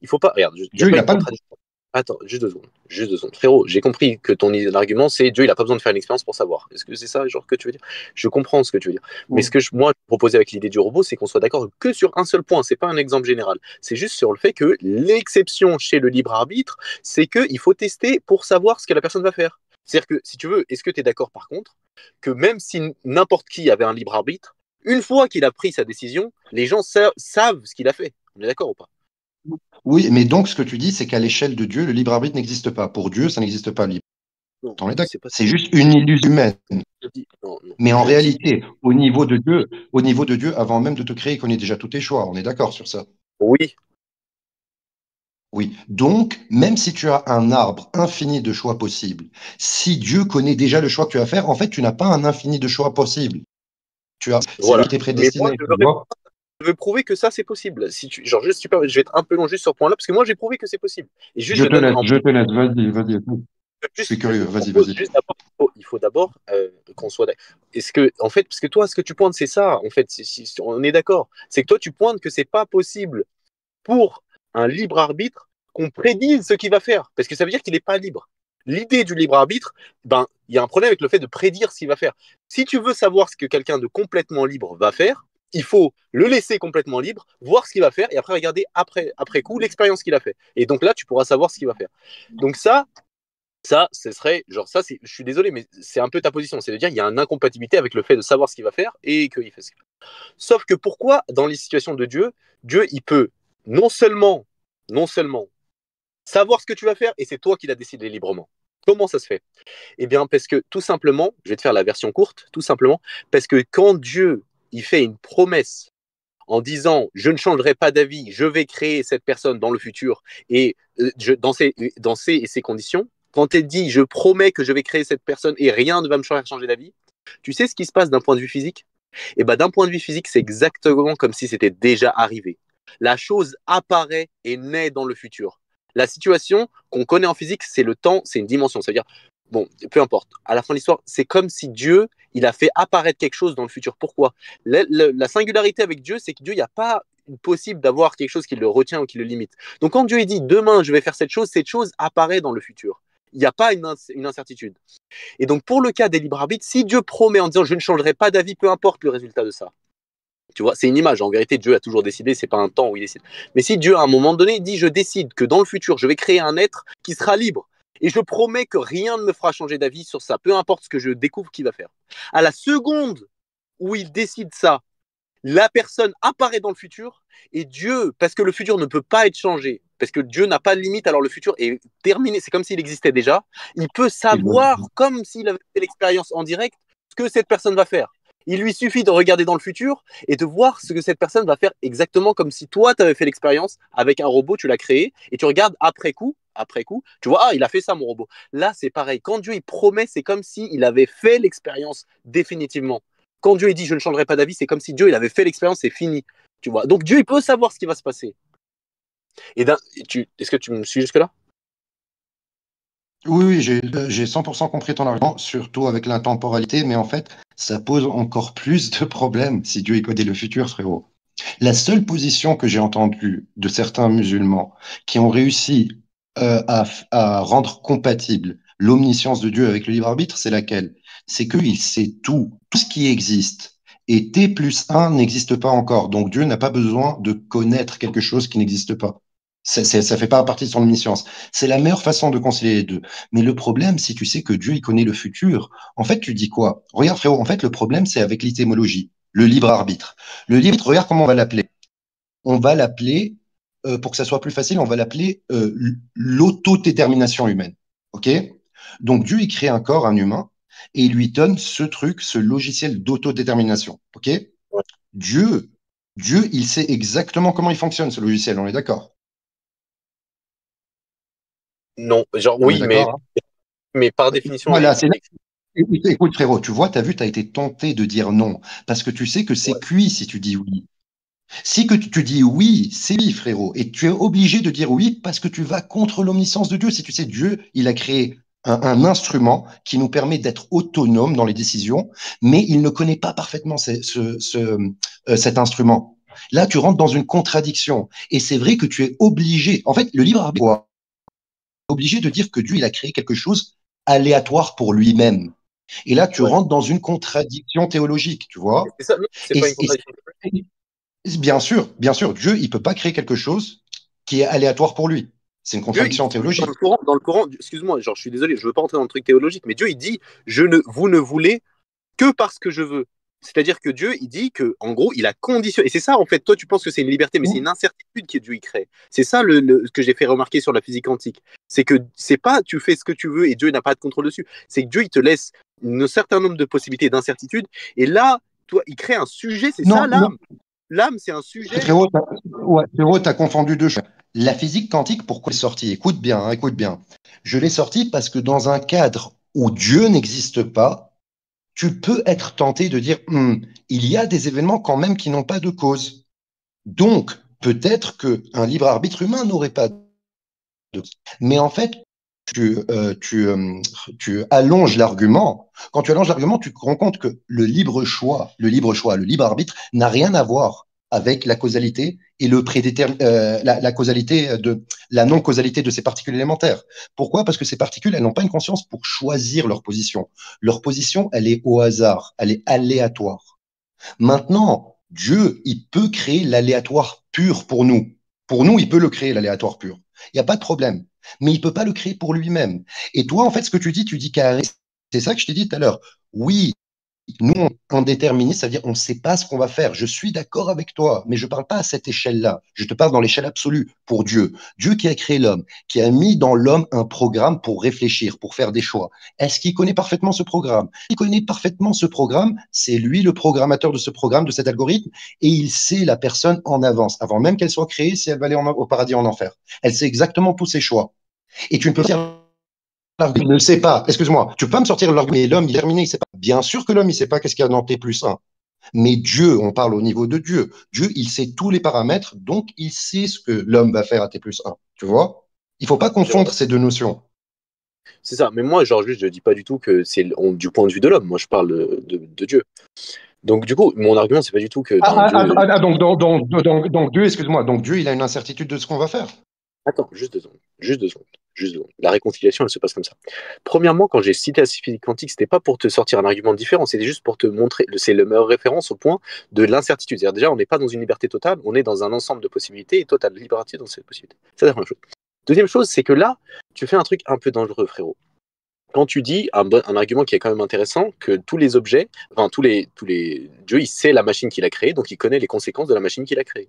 Il faut pas. Regarde, il n'y a Dieu, il pas n'a une pas. contradiction. Attends, juste 2 secondes. Juste 2 secondes. Frérot, j'ai compris que ton argument, c'est Dieu, il n'a pas besoin de faire une expérience pour savoir. Est-ce que c'est ça, genre, que tu veux dire? Je comprends ce que tu veux dire. Mais ce que moi, je proposais avec l'idée du robot, c'est qu'on soit d'accord que sur un seul point. C'est pas un exemple général. C'est juste sur le fait que l'exception chez le libre arbitre, c'est qu'il faut tester pour savoir ce que la personne va faire. C'est-à-dire que, si tu veux, est-ce que tu es d'accord par contre, que même si n'importe qui avait un libre arbitre, une fois qu'il a pris sa décision, les gens savent ce qu'il a fait. On est d'accord ou pas? Oui, mais donc ce que tu dis, c'est qu'à l'échelle de Dieu, le libre arbitre n'existe pas. Pour Dieu, ça n'existe pas, le libre. Non, On est d'accord? c'est pas C'est juste une illusion humaine. non, non. Mais en Je dis réalité, au niveau de Dieu, avant même de te créer, il connaît déjà tous tes choix. On est d'accord sur ça? oui. Oui. Donc, même si tu as un arbre infini de choix possibles, si Dieu connaît déjà le choix que tu vas faire, en fait, tu n'as pas un infini de choix possibles. C'est Voilà. lui qui est Mais moi, prédestiné, tu vois? je veux prouver que ça, c'est possible. Si tu, genre, juste, je vais être un peu long juste sur ce point-là, parce que moi, j'ai prouvé que c'est possible. Et juste, je donne Je te laisse, vas-y, vas-y. Je suis curieux, je vas-y, propose vas-y. juste d'abord, il faut d'abord qu'on soit d'accord. Est-ce que, en fait, parce que toi, ce que tu pointes, c'est ça, en fait, si on est d'accord. C'est que toi, tu pointes que c'est pas possible pour un libre arbitre qu'on prédise ce qu'il va faire, parce que ça veut dire qu'il n'est pas libre. L'idée du libre arbitre, ben, il y a un problème avec le fait de prédire ce qu'il va faire. Si tu veux savoir ce que quelqu'un de complètement libre va faire, il faut le laisser complètement libre, voir ce qu'il va faire, et après regarder après coup l'expérience qu'il a fait. Et donc là, tu pourras savoir ce qu'il va faire. Donc ça, ce serait, genre ça, je suis désolé, mais c'est un peu ta position. C'est de dire qu'il y a une incompatibilité avec le fait de savoir ce qu'il va faire et qu'il fait ce qu'il fait. Sauf que pourquoi, dans les situations de Dieu, Dieu, il peut non seulement, non seulement savoir ce que tu vas faire et c'est toi qui l'as décidé librement. Comment ça se fait? Eh bien, parce que tout simplement, je vais te faire la version courte, tout simplement, parce que quand Dieu, il fait une promesse en disant je ne changerai pas d'avis, je vais créer cette personne dans le futur et dans ces et ces conditions, quand elle dit je promets que je vais créer cette personne et rien ne va me faire changer d'avis, tu sais ce qui se passe d'un point de vue physique? Et ben, d'un point de vue physique, c'est exactement comme si c'était déjà arrivé. La chose apparaît et naît dans le futur. La situation qu'on connaît en physique, c'est le temps, c'est une dimension. C'est-à-dire, bon, peu importe. À la fin de l'histoire, c'est comme si Dieu, Il a fait apparaître quelque chose dans le futur. Pourquoi? La singularité avec Dieu, c'est que Dieu, il n'y a pas possible d'avoir quelque chose qui le retient ou qui le limite. Donc quand Dieu dit demain je vais faire cette chose apparaît dans le futur. Il n'y a pas une incertitude. Et donc pour le cas des libres arbitres, si Dieu promet en disant je ne changerai pas d'avis, peu importe le résultat de ça. Tu vois, c'est une image. En vérité, Dieu a toujours décidé, c'est pas un temps où il décide. Mais si Dieu, à un moment donné, dit je décide que dans le futur, je vais créer un être qui sera libre, et je promets que rien ne me fera changer d'avis sur ça, peu importe ce que je découvre qu'il va faire. À la seconde où il décide ça, la personne apparaît dans le futur, et Dieu, parce que le futur ne peut pas être changé, parce que Dieu n'a pas de limite, alors le futur est terminé, c'est comme s'il existait déjà, il peut savoir, comme s'il avait fait l'expérience en direct, ce que cette personne va faire. Il lui suffit de regarder dans le futur et de voir ce que cette personne va faire exactement comme si toi, tu avais fait l'expérience avec un robot, tu l'as créé, et tu regardes après coup, tu vois, ah, il a fait ça, mon robot. Là, c'est pareil. Quand Dieu, il promet, c'est comme s'il avait fait l'expérience définitivement. Quand Dieu, il dit, je ne changerai pas d'avis, c'est comme si Dieu, il avait fait l'expérience, c'est fini. Tu vois. Donc, Dieu, il peut savoir ce qui va se passer. Est-ce que tu me suis jusque-là? Oui, j'ai 100% compris ton argument, surtout avec l'intemporalité, mais en fait, ça pose encore plus de problèmes si Dieu y connaît le futur, frérot. La seule position que j'ai entendue de certains musulmans qui ont réussi à rendre compatible l'omniscience de Dieu avec le libre arbitre, c'est laquelle? C'est qu'il sait tout, tout ce qui existe. Et T plus 1 n'existe pas encore. Donc Dieu n'a pas besoin de connaître quelque chose qui n'existe pas. Ça fait pas partie de son omniscience. C'est la meilleure façon de concilier les deux. Mais le problème, si tu sais que Dieu, il connaît le futur, en fait, tu dis quoi? Regarde, frérot, en fait, le problème, c'est avec l'étymologie, le libre arbitre. Le libre arbitre, regarde comment on va l'appeler. On va l'appeler, pour que ça soit plus facile, on va l'appeler l'autodétermination humaine. OK? Donc, Dieu, il crée un corps, un humain, et il lui donne ce truc, ce logiciel d'autodétermination. OK? Ouais. Dieu, il sait exactement comment il fonctionne, ce logiciel, on est d'accord? Non, genre On est oui, d'accord, hein? mais par définition, Voilà, c'est écoute, frérot, tu vois, tu as vu, tu as été tenté de dire non, parce que tu sais que c'est ouais. cuit si tu dis oui. Si que tu dis oui, c'est oui, frérot, et tu es obligé de dire oui parce que tu vas contre l'omniscience de Dieu. Si tu sais, Dieu, il a créé un instrument qui nous permet d'être autonome dans les décisions, mais il ne connaît pas parfaitement cet instrument. Là, tu rentres dans une contradiction, et c'est vrai que tu es obligé. En fait, le libre arbitre est obligé de dire que Dieu, il a créé quelque chose aléatoire pour lui-même. Et là, tu Ouais. rentres dans une contradiction théologique, tu vois. C'est ça, non, c'est Et, pas une contradiction. bien sûr, Dieu, il peut pas créer quelque chose qui est aléatoire pour lui. C'est une Dieu, contradiction théologique. Dans le Coran, excuse-moi, genre, je suis désolé, je veux pas rentrer dans le truc théologique, mais Dieu, il dit, vous ne voulez que parce que je veux. C'est-à-dire que Dieu, il dit que, en gros, il a conditionné. Et c'est ça, en fait, toi, tu penses que c'est une liberté, mais c'est une incertitude que Dieu, il crée. C'est ça ce que j'ai fait remarquer sur la physique quantique. C'est que c'est pas tu fais ce que tu veux et Dieu n'a pas de contrôle dessus. C'est que Dieu, il te laisse un certain nombre de possibilités d'incertitude. Et là, toi, il crée un sujet, c'est ça Non, non, l'âme. L'âme, c'est un sujet. frérot, t'as confondu deux choses. La physique quantique, pourquoi elle est sortie? Écoute bien, hein, écoute bien. Je l'ai sortie parce que dans un cadre où Dieu n'existe pas, tu peux être tenté de dire, il y a des événements quand même qui n'ont pas de cause. Donc, peut-être qu'un libre arbitre humain n'aurait pas de cause. Mais en fait, tu allonges l'argument. Quand tu allonges l'argument, tu te rends compte que le libre arbitre n'a rien à voir avec la causalité et la causalité la non-causalité de ces particules élémentaires. Pourquoi? Parce que ces particules, elles n'ont pas une conscience pour choisir leur position. Leur position, elle est au hasard, elle est aléatoire. Maintenant, Dieu, il peut créer l'aléatoire pur pour nous. Pour nous, il peut le créer, l'aléatoire pur. Il n'y a pas de problème. Mais il ne peut pas le créer pour lui-même. Et toi, en fait, ce que tu dis carré, c'est ça que je t'ai dit tout à l'heure. Oui, nous, en déterminé, ça veut dire on ne sait pas ce qu'on va faire. Je suis d'accord avec toi, mais je ne parle pas à cette échelle-là. Je te parle dans l'échelle absolue pour Dieu. Dieu qui a créé l'homme, qui a mis dans l'homme un programme pour réfléchir, pour faire des choix. Est-ce qu'il connaît parfaitement ce programme? Il connaît parfaitement ce programme. C'est lui le programmateur de ce programme, de cet algorithme, et il sait la personne en avance, avant même qu'elle soit créée, si elle va aller au paradis ou en enfer. Elle sait exactement tous ses choix. Et tu ne peux faire il ne sait pas. Excuse-moi. Tu peux pas me sortir l'argument. Mais l'homme, il est terminé, il sait pas. Bien sûr que l'homme, il sait pas qu'est-ce qu'il y a dans T plus 1. Mais Dieu, on parle au niveau de Dieu. Dieu, il sait tous les paramètres, donc il sait ce que l'homme va faire à T plus 1. Tu vois? Il faut pas confondre ces deux notions. C'est ça. Mais moi, genre, juste, je dis pas du tout que c'est du point de vue de l'homme. Moi, je parle de Dieu. Donc, du coup, mon argument, c'est pas du tout que Dieu. Donc Dieu, excuse-moi, donc Dieu, il a une incertitude de ce qu'on va faire. Attends, juste 2 secondes. Juste 2 secondes. Juste 2 secondes. La réconciliation, elle se passe comme ça. Premièrement, quand j'ai cité la physique quantique, c'était pas pour te sortir un argument différent, c'était juste pour te montrer, c'est la meilleure référence au point de l'incertitude. C'est-à-dire, déjà, on n'est pas dans une liberté totale, on est dans un ensemble de possibilités et totale liberté dans cette possibilité. C'est la première chose. Deuxième chose, c'est que là, tu fais un truc un peu dangereux, frérot. Quand tu dis un argument qui est quand même intéressant, que tous les objets, enfin tous les Dieu, il sait la machine qu'il a créée, donc il connaît les conséquences de la machine qu'il a créée.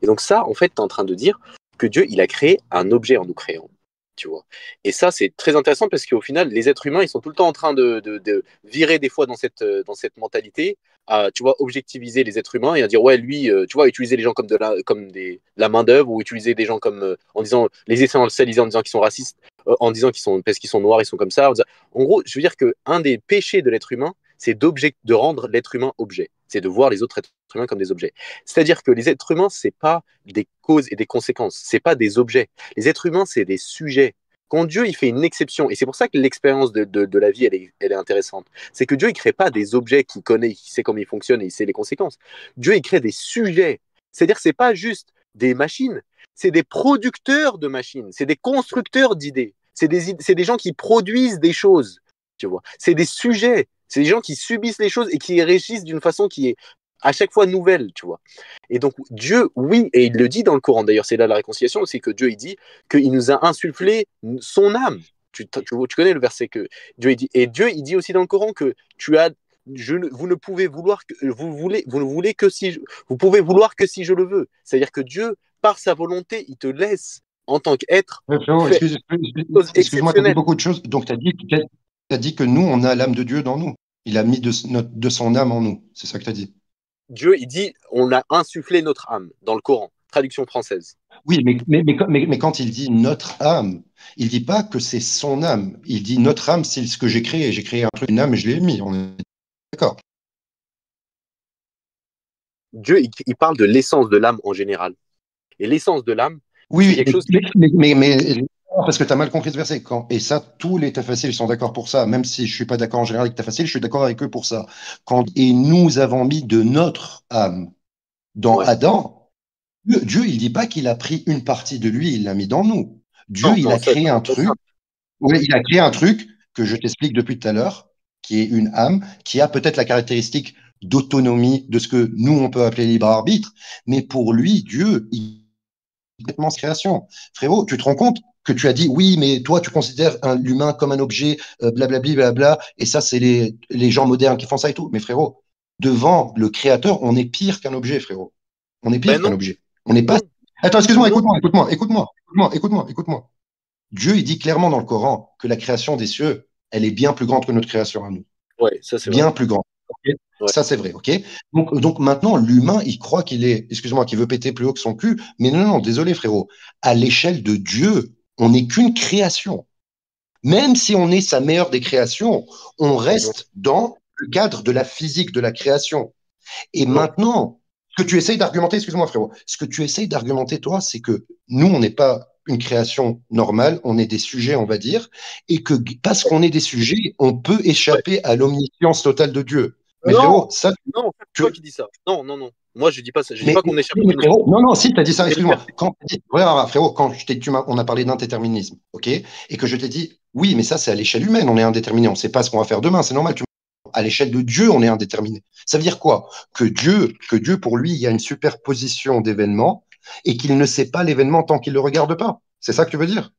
Et donc ça, en fait, tu es en train de dire que Dieu, il a créé un objet en nous créant. Tu vois. Et ça, c'est très intéressant parce qu'au final, les êtres humains, ils sont tout le temps en train de virer des fois dans cette mentalité, à, tu vois, objectiviser les êtres humains et à dire, ouais, lui, tu vois, utiliser les gens comme de la main-d'œuvre ou utiliser des gens comme, en disant, les essentialiser en disant qu'ils sont racistes, en disant parce qu'ils sont noirs, ils sont comme ça. En gros, je veux dire qu'un des péchés de l'être humain, c'est de rendre l'être humain objet. C'est de voir les autres êtres humains comme des objets. C'est-à-dire que les êtres humains, c'est pas des causes et des conséquences, c'est pas des objets. Les êtres humains, c'est des sujets. Quand Dieu, il fait une exception, et c'est pour ça que l'expérience de la vie, elle est intéressante, c'est que Dieu, il crée pas des objets qu'il connaît, qu'il sait comment ils fonctionnent et il sait les conséquences. Dieu, il crée des sujets. C'est-à-dire que c'est pas juste des machines, c'est des producteurs de machines, c'est des constructeurs d'idées, c'est des gens qui produisent des choses, tu vois. C'est des sujets, c'est des gens qui subissent les choses et qui régissent d'une façon qui est à chaque fois nouvelle, tu vois. Et donc Dieu, oui, et il le dit dans le Coran, d'ailleurs, c'est là la réconciliation, c'est que Dieu, il dit qu'il nous a insufflé son âme. Tu connais le verset que Dieu il dit. Et Dieu, il dit aussi dans le Coran que vous ne pouvez vouloir que vous ne voulez que si vous pouvez vouloir que si je le veux. C'est-à-dire que Dieu, par sa volonté, il te laisse en tant qu'être faire Excuse-moi, tu as dit beaucoup de choses. Donc, tu as dit que nous, on a l'âme de Dieu dans nous. Il a mis de son âme en nous. C'est ça que tu as dit. Dieu, il dit, on a insufflé notre âme dans le Coran, traduction française. Oui, mais quand il dit notre âme, il dit pas que c'est son âme. Il dit notre âme, c'est ce que j'ai créé. J'ai créé un truc, une âme, et je l'ai mis. On est d'accord. Dieu, il parle de l'essence de l'âme en général. Et l'essence de l'âme, oui, c'est quelque chose qui... mais parce que tu as mal compris ce verset. Et ça, tous les Tafassirs sont d'accord pour ça. Même si je suis pas d'accord en général avec Tafassirs, je suis d'accord avec eux pour ça. Et nous avons mis de notre âme dans Adam, Dieu, il dit pas qu'il a pris une partie de lui, il l'a mis dans nous. Dieu, il a créé un truc. Oui, il a créé un truc que je t'explique depuis tout à l'heure, qui est une âme, qui a peut-être la caractéristique d'autonomie de ce que nous, on peut appeler libre arbitre. Mais pour lui, Dieu, il est complètement création. Frérot, tu te rends compte que tu as dit, oui, mais toi, tu considères l'humain comme un objet, blablabli, blabla, et ça, c'est les gens modernes qui font ça et tout. Mais frérot, devant le créateur, on est pire qu'un objet, frérot. On est pire qu'un objet. On n'est pas. Attends, excuse-moi, écoute-moi. Dieu, il dit clairement dans le Coran que la création des cieux, elle est bien plus grande que notre création à nous. Ouais, ça c'est bien vrai. Plus grande. Okay, ouais. Ça, c'est vrai, ok. Donc maintenant, l'humain, il croit qu'il est, excuse-moi, qu'il veut péter plus haut que son cul. Mais non, désolé, frérot. À l'échelle de Dieu, on n'est qu'une création. Même si on est sa meilleure des créations, on reste dans le cadre de la physique de la création. Et maintenant, ce que tu essayes d'argumenter, excuse-moi frérot, ce que tu essayes d'argumenter toi, c'est que nous, on n'est pas une création normale, on est des sujets, on va dire, et que parce qu'on est des sujets, on peut échapper à l'omniscience totale de Dieu. Mais non, frérot, ça... Non, c'est toi qui dis ça. Non. Moi, je dis pas ça. Je dis pas qu'on échappe. Mais frérot, non, si, tu as dit ça, excuse-moi. Frérot, quand on a parlé d'indéterminisme, ok, et que je t'ai dit, oui, mais ça, c'est à l'échelle humaine, on est indéterminé, on ne sait pas ce qu'on va faire demain, c'est normal, à l'échelle de Dieu, on est indéterminé. Ça veut dire quoi? Que Dieu, pour lui, il y a une superposition d'événements et qu'il ne sait pas l'événement tant qu'il ne le regarde pas. C'est ça que tu veux dire?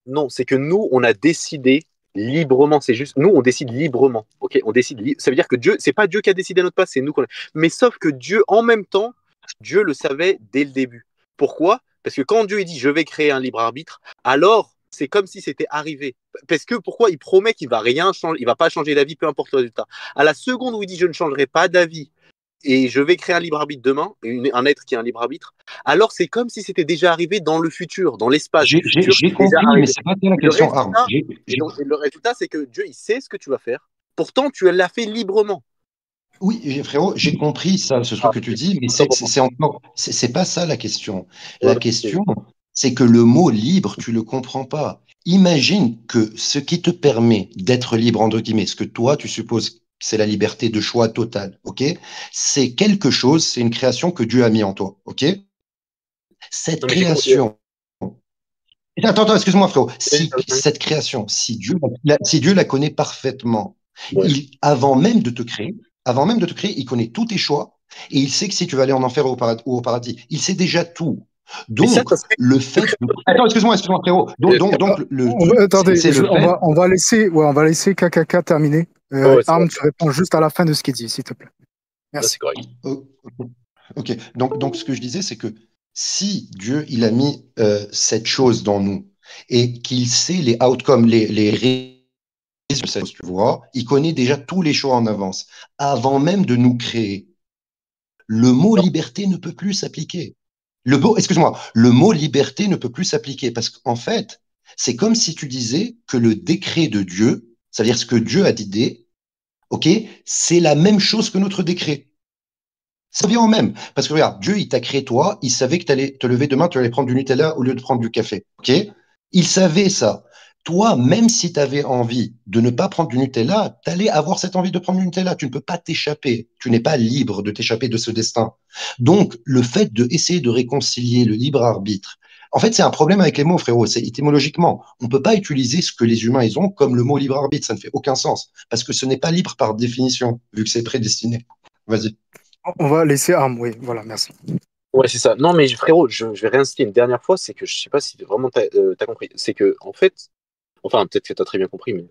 Non, c'est que nous, on a décidé librement. C'est juste, nous, on décide librement. Ok, on décide. Ça veut dire que Dieu, c'est pas Dieu qui a décidé à notre place, c'est nous. Mais sauf que Dieu, en même temps, Dieu le savait dès le début. Pourquoi? Parce que quand Dieu il dit, je vais créer un libre arbitre, alors c'est comme si c'était arrivé. Parce que pourquoi il promet qu'il va rien changer, il va pas changer d'avis, peu importe le résultat. À la seconde où il dit, je ne changerai pas d'avis et je vais créer un libre arbitre demain, un être qui a un libre arbitre, alors c'est comme si c'était déjà arrivé dans le futur, dans l'espace. J'ai compris, mais c'est pas la question, Arm. Et le résultat, c'est que Dieu, il sait ce que tu vas faire. Pourtant, tu l'as fait librement. Oui, frérot, j'ai compris ça, ce truc que tu dis, mais c'est pas ça la question. La question, c'est que le mot libre, tu le comprends pas. imagine que ce qui te permet d'être libre, entre guillemets, ce que toi, tu supposes, c'est la liberté de choix totale, ok? C'est quelque chose, c'est une création que Dieu a mis en toi, ok? Cette Non, mais j'ai compris. création, attends, excuse-moi, frérot. Oui, Si cette création, si Dieu la connaît parfaitement, ouais. avant même de te créer, il connaît tous tes choix et il sait que si tu vas aller en enfer ou ou au paradis, il sait déjà tout. Mais ça, Donc, ça se fait. le fait attends, excuse-moi, frérot. Donc, le truc, Attendez, c'est le fait. on va laisser KKK terminer. Ouais, c'est Arm, vrai. tu réponds juste à la fin de ce qu'il dit, s'il te plaît. Là, Merci. c'est correct. Oh, ok. Donc, ce que je disais, c'est que si Dieu, il a mis cette chose dans nous et qu'il sait les outcomes, les résultats, tu vois, il connaît déjà tous les choix en avance, avant même de nous créer. Le mot Non, liberté ne peut plus s'appliquer. Excuse-moi, le mot liberté ne peut plus s'appliquer parce qu'en fait, c'est comme si tu disais que le décret de Dieu, c'est-à-dire ce que Dieu a dit, ok, c'est la même chose que notre décret. Ça revient au même. Parce que regarde, Dieu, il t'a créé toi, il savait que tu allais te lever demain, tu allais prendre du Nutella au lieu de prendre du café. OK? Il savait ça. Toi, même si tu avais envie de ne pas prendre du Nutella, tu allais avoir cette envie de prendre du Nutella. Tu ne peux pas t'échapper. Tu n'es pas libre de t'échapper de ce destin. Donc, le fait d'essayer de réconcilier le libre arbitre, en fait, c'est un problème avec les mots, frérot. C'est étymologiquement. On ne peut pas utiliser ce que les humains ils ont comme le mot libre arbitre. Ça ne fait aucun sens. Parce que ce n'est pas libre par définition, vu que c'est prédestiné. Vas-y. On va laisser Arm, oui, voilà, merci. ouais, c'est ça. Non, mais frérot, je vais réinsister une dernière fois, c'est que je sais pas si vraiment t'as compris. C'est que, en fait, enfin, peut-être que t'as très bien compris, mais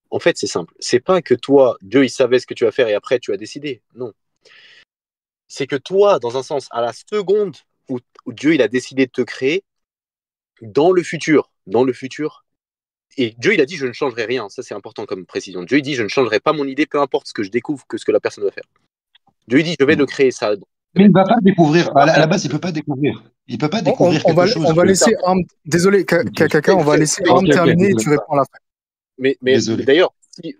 en fait, c'est simple. C'est pas que toi, Dieu, il savait ce que tu vas faire et après, tu as décidé. Non. C'est que toi, dans un sens, à la seconde où Dieu, il a décidé de te créer, dans le futur, et Dieu, il a dit, je ne changerai rien. Ça, c'est important comme précision. Dieu, il dit, je ne changerai pas mon idée, peu importe ce que je découvre que ce que la personne va faire. Dieu, il dit, je vais le créer ça. Mais il ne va pas découvrir. À la base, il ne peut pas découvrir. Il ne peut pas découvrir quelque chose On va que. laisser Arm, désolé, KKK, on va laisser Arm terminer et tu réponds à la fin. Mais Désolé. d'ailleurs,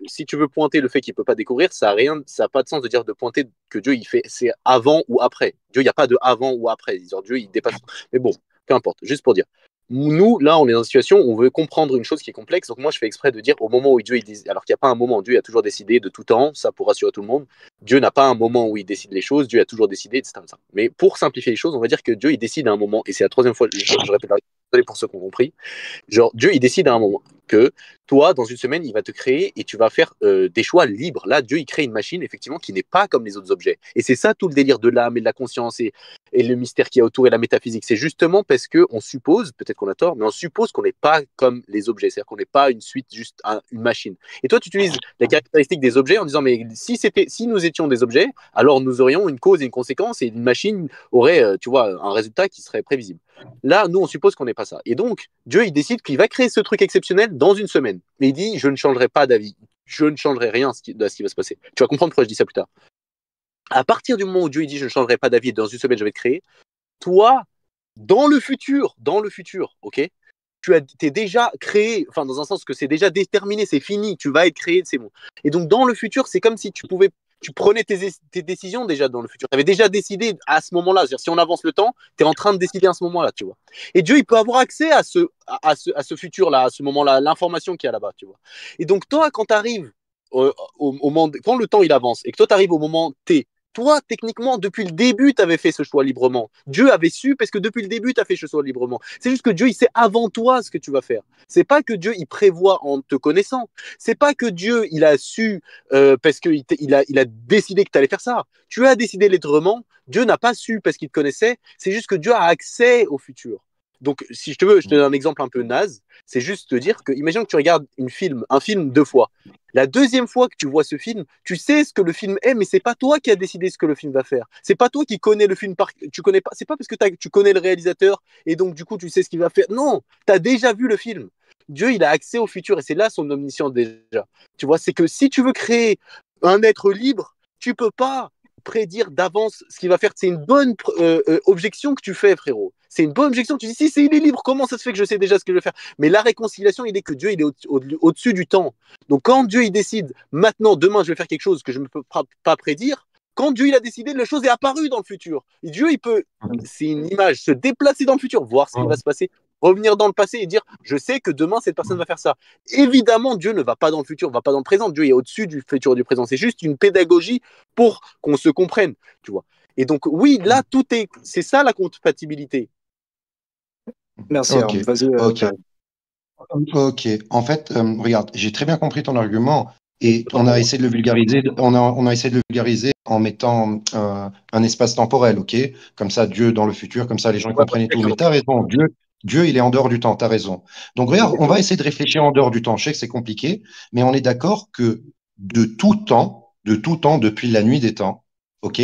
si tu veux pointer le fait qu'il ne peut pas découvrir, ça n'a pas de sens de dire de pointer que Dieu, il fait, c'est avant ou après. Dieu, il n'y a pas de avant ou après. Dieu, il dépasse. Mais bon, peu importe, juste pour dire. Nous, là, on est dans une situation où on veut comprendre une chose qui est complexe. Donc, moi, je fais exprès de dire au moment où Dieu, alors qu'il n'y a pas un moment, Dieu a toujours décidé de tout temps, ça pour rassurer tout le monde. Dieu n'a pas un moment où il décide les choses, Dieu a toujours décidé, etc. Mais pour simplifier les choses, on va dire que Dieu, il décide à un moment, et c'est la troisième fois, je répète, désolé pour ceux qui ont compris. Genre, Dieu, il décide à un moment que toi, dans une semaine, il va te créer et tu vas faire des choix libres. Là, Dieu, il crée une machine, effectivement, qui n'est pas comme les autres objets. Et c'est ça tout le délire de l'âme et de la conscience et le mystère qui y a autour et la métaphysique. C'est justement parce qu'on suppose, peut-être qu'on a tort, mais on suppose qu'on n'est pas comme les objets. C'est-à-dire qu'on n'est pas une suite, juste une machine. Et toi, tu utilises les caractéristiques des objets en disant, mais si nous étions des objets, alors nous aurions une cause et une conséquence et une machine aurait, tu vois, un résultat qui serait prévisible. Là, nous, on suppose qu'on n'est pas ça. Et donc, Dieu, il décide qu'il va créer ce truc exceptionnel dans une semaine. Mais il dit, je ne changerai pas d'avis. Je ne changerai rien de ce qui va se passer. Tu vas comprendre pourquoi je dis ça plus tard. À partir du moment où Dieu il dit, je ne changerai pas d'avis, dans une semaine, je vais te créer, toi, dans le futur, ok, t'es déjà créé, enfin, dans un sens que c'est déjà déterminé, c'est fini, tu vas être créé, c'est bon. Et donc, dans le futur, c'est comme si tu prenais tes décisions déjà dans le futur. Tu avais déjà décidé à ce moment-là. C'est-à-dire, si on avance le temps, tu es en train de décider à ce moment-là, tu vois. Et Dieu, il peut avoir accès à ce futur-là, à ce moment-là, l'information qu'il y a là-bas, tu vois. Et donc, toi, quand tu arrives au moment, quand le temps il avance et que toi, tu arrives au moment T, toi, techniquement, depuis le début, tu avais fait ce choix librement. Dieu avait su parce que depuis le début, tu as fait ce choix librement. C'est juste que Dieu, il sait avant toi ce que tu vas faire. C'est pas que Dieu, il prévoit en te connaissant. C'est pas que Dieu, il a su parce qu'il il a décidé que tu allais faire ça. Tu as décidé librement. Dieu n'a pas su parce qu'il te connaissait. C'est juste que Dieu a accès au futur. Donc, si je te veux, je te donne un exemple un peu naze. C'est juste te dire que, imagine que tu regardes un film 2 fois. La deuxième fois que tu vois ce film, tu sais ce que le film est, mais c'est pas toi qui as décidé ce que le film va faire. C'est pas toi qui connais le film tu connais pas. C'est pas parce que tu connais le réalisateur et donc du coup tu sais ce qu'il va faire. Non, tu as déjà vu le film. Dieu, il a accès au futur et c'est là son omniscience déjà. Tu vois, c'est que si tu veux créer un être libre, tu peux pas prédire d'avance ce qu'il va faire. C'est une bonne objection que tu fais, frérot. C'est une bonne objection. Tu dis, si il est libre, comment ça se fait que je sais déjà ce que je vais faire? Mais la réconciliation, il est que Dieu, il est au-dessus du temps. Donc quand Dieu, il décide, maintenant, demain, je vais faire quelque chose que je ne peux pas prédire, quand Dieu, il a décidé, la chose est apparue dans le futur. Et Dieu, il peut, c'est une image, se déplacer dans le futur, voir ce qui va se passer revenir dans le passé et dire je sais que demain cette personne va faire ça. Évidemment, Dieu ne va pas dans le futur, va pas dans le présent. Dieu est au-dessus du futur et du présent. C'est juste une pédagogie pour qu'on se comprenne, tu vois. Et donc oui, là c'est ça la compatibilité. Merci. Ok, Vas-y. ok. Ok, en fait, regarde, j'ai très bien compris ton argument et on a essayé de le vulgariser, on a essayé de le vulgariser en mettant un espace temporel, ok? Comme ça, Dieu dans le futur, comme ça les gens comprennent et tout. Mais t'as raison, Dieu, il est en dehors du temps, t'as raison. Donc regarde, on va essayer de réfléchir en dehors du temps. Je sais que c'est compliqué, mais on est d'accord que de tout temps, depuis la nuit des temps, ok?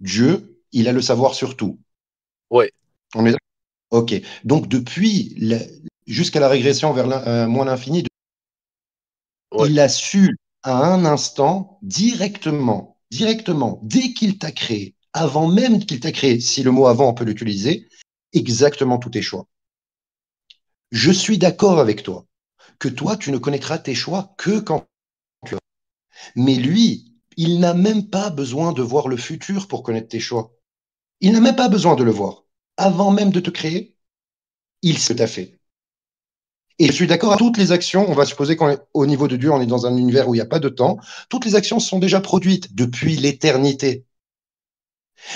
Dieu, il a le savoir sur tout. Ouais. On est d'accord. Ok, donc jusqu'à la régression vers moins l'infini, Ouais. il a su à un instant directement, dès qu'il t'a créé, avant même qu'il t'a créé, si le mot avant on peut l'utiliser, exactement tous tes choix. Je suis d'accord avec toi que toi, tu ne connaîtras tes choix que quand tu as. Mais lui, il n'a même pas besoin de voir le futur pour connaître tes choix. Il n'a même pas besoin de le voir. Avant même de te créer, il sait ce que tu as fait. Et je suis d'accord, toutes les actions, on va supposer qu'au niveau de Dieu, on est dans un univers où il n'y a pas de temps, toutes les actions sont déjà produites depuis l'éternité.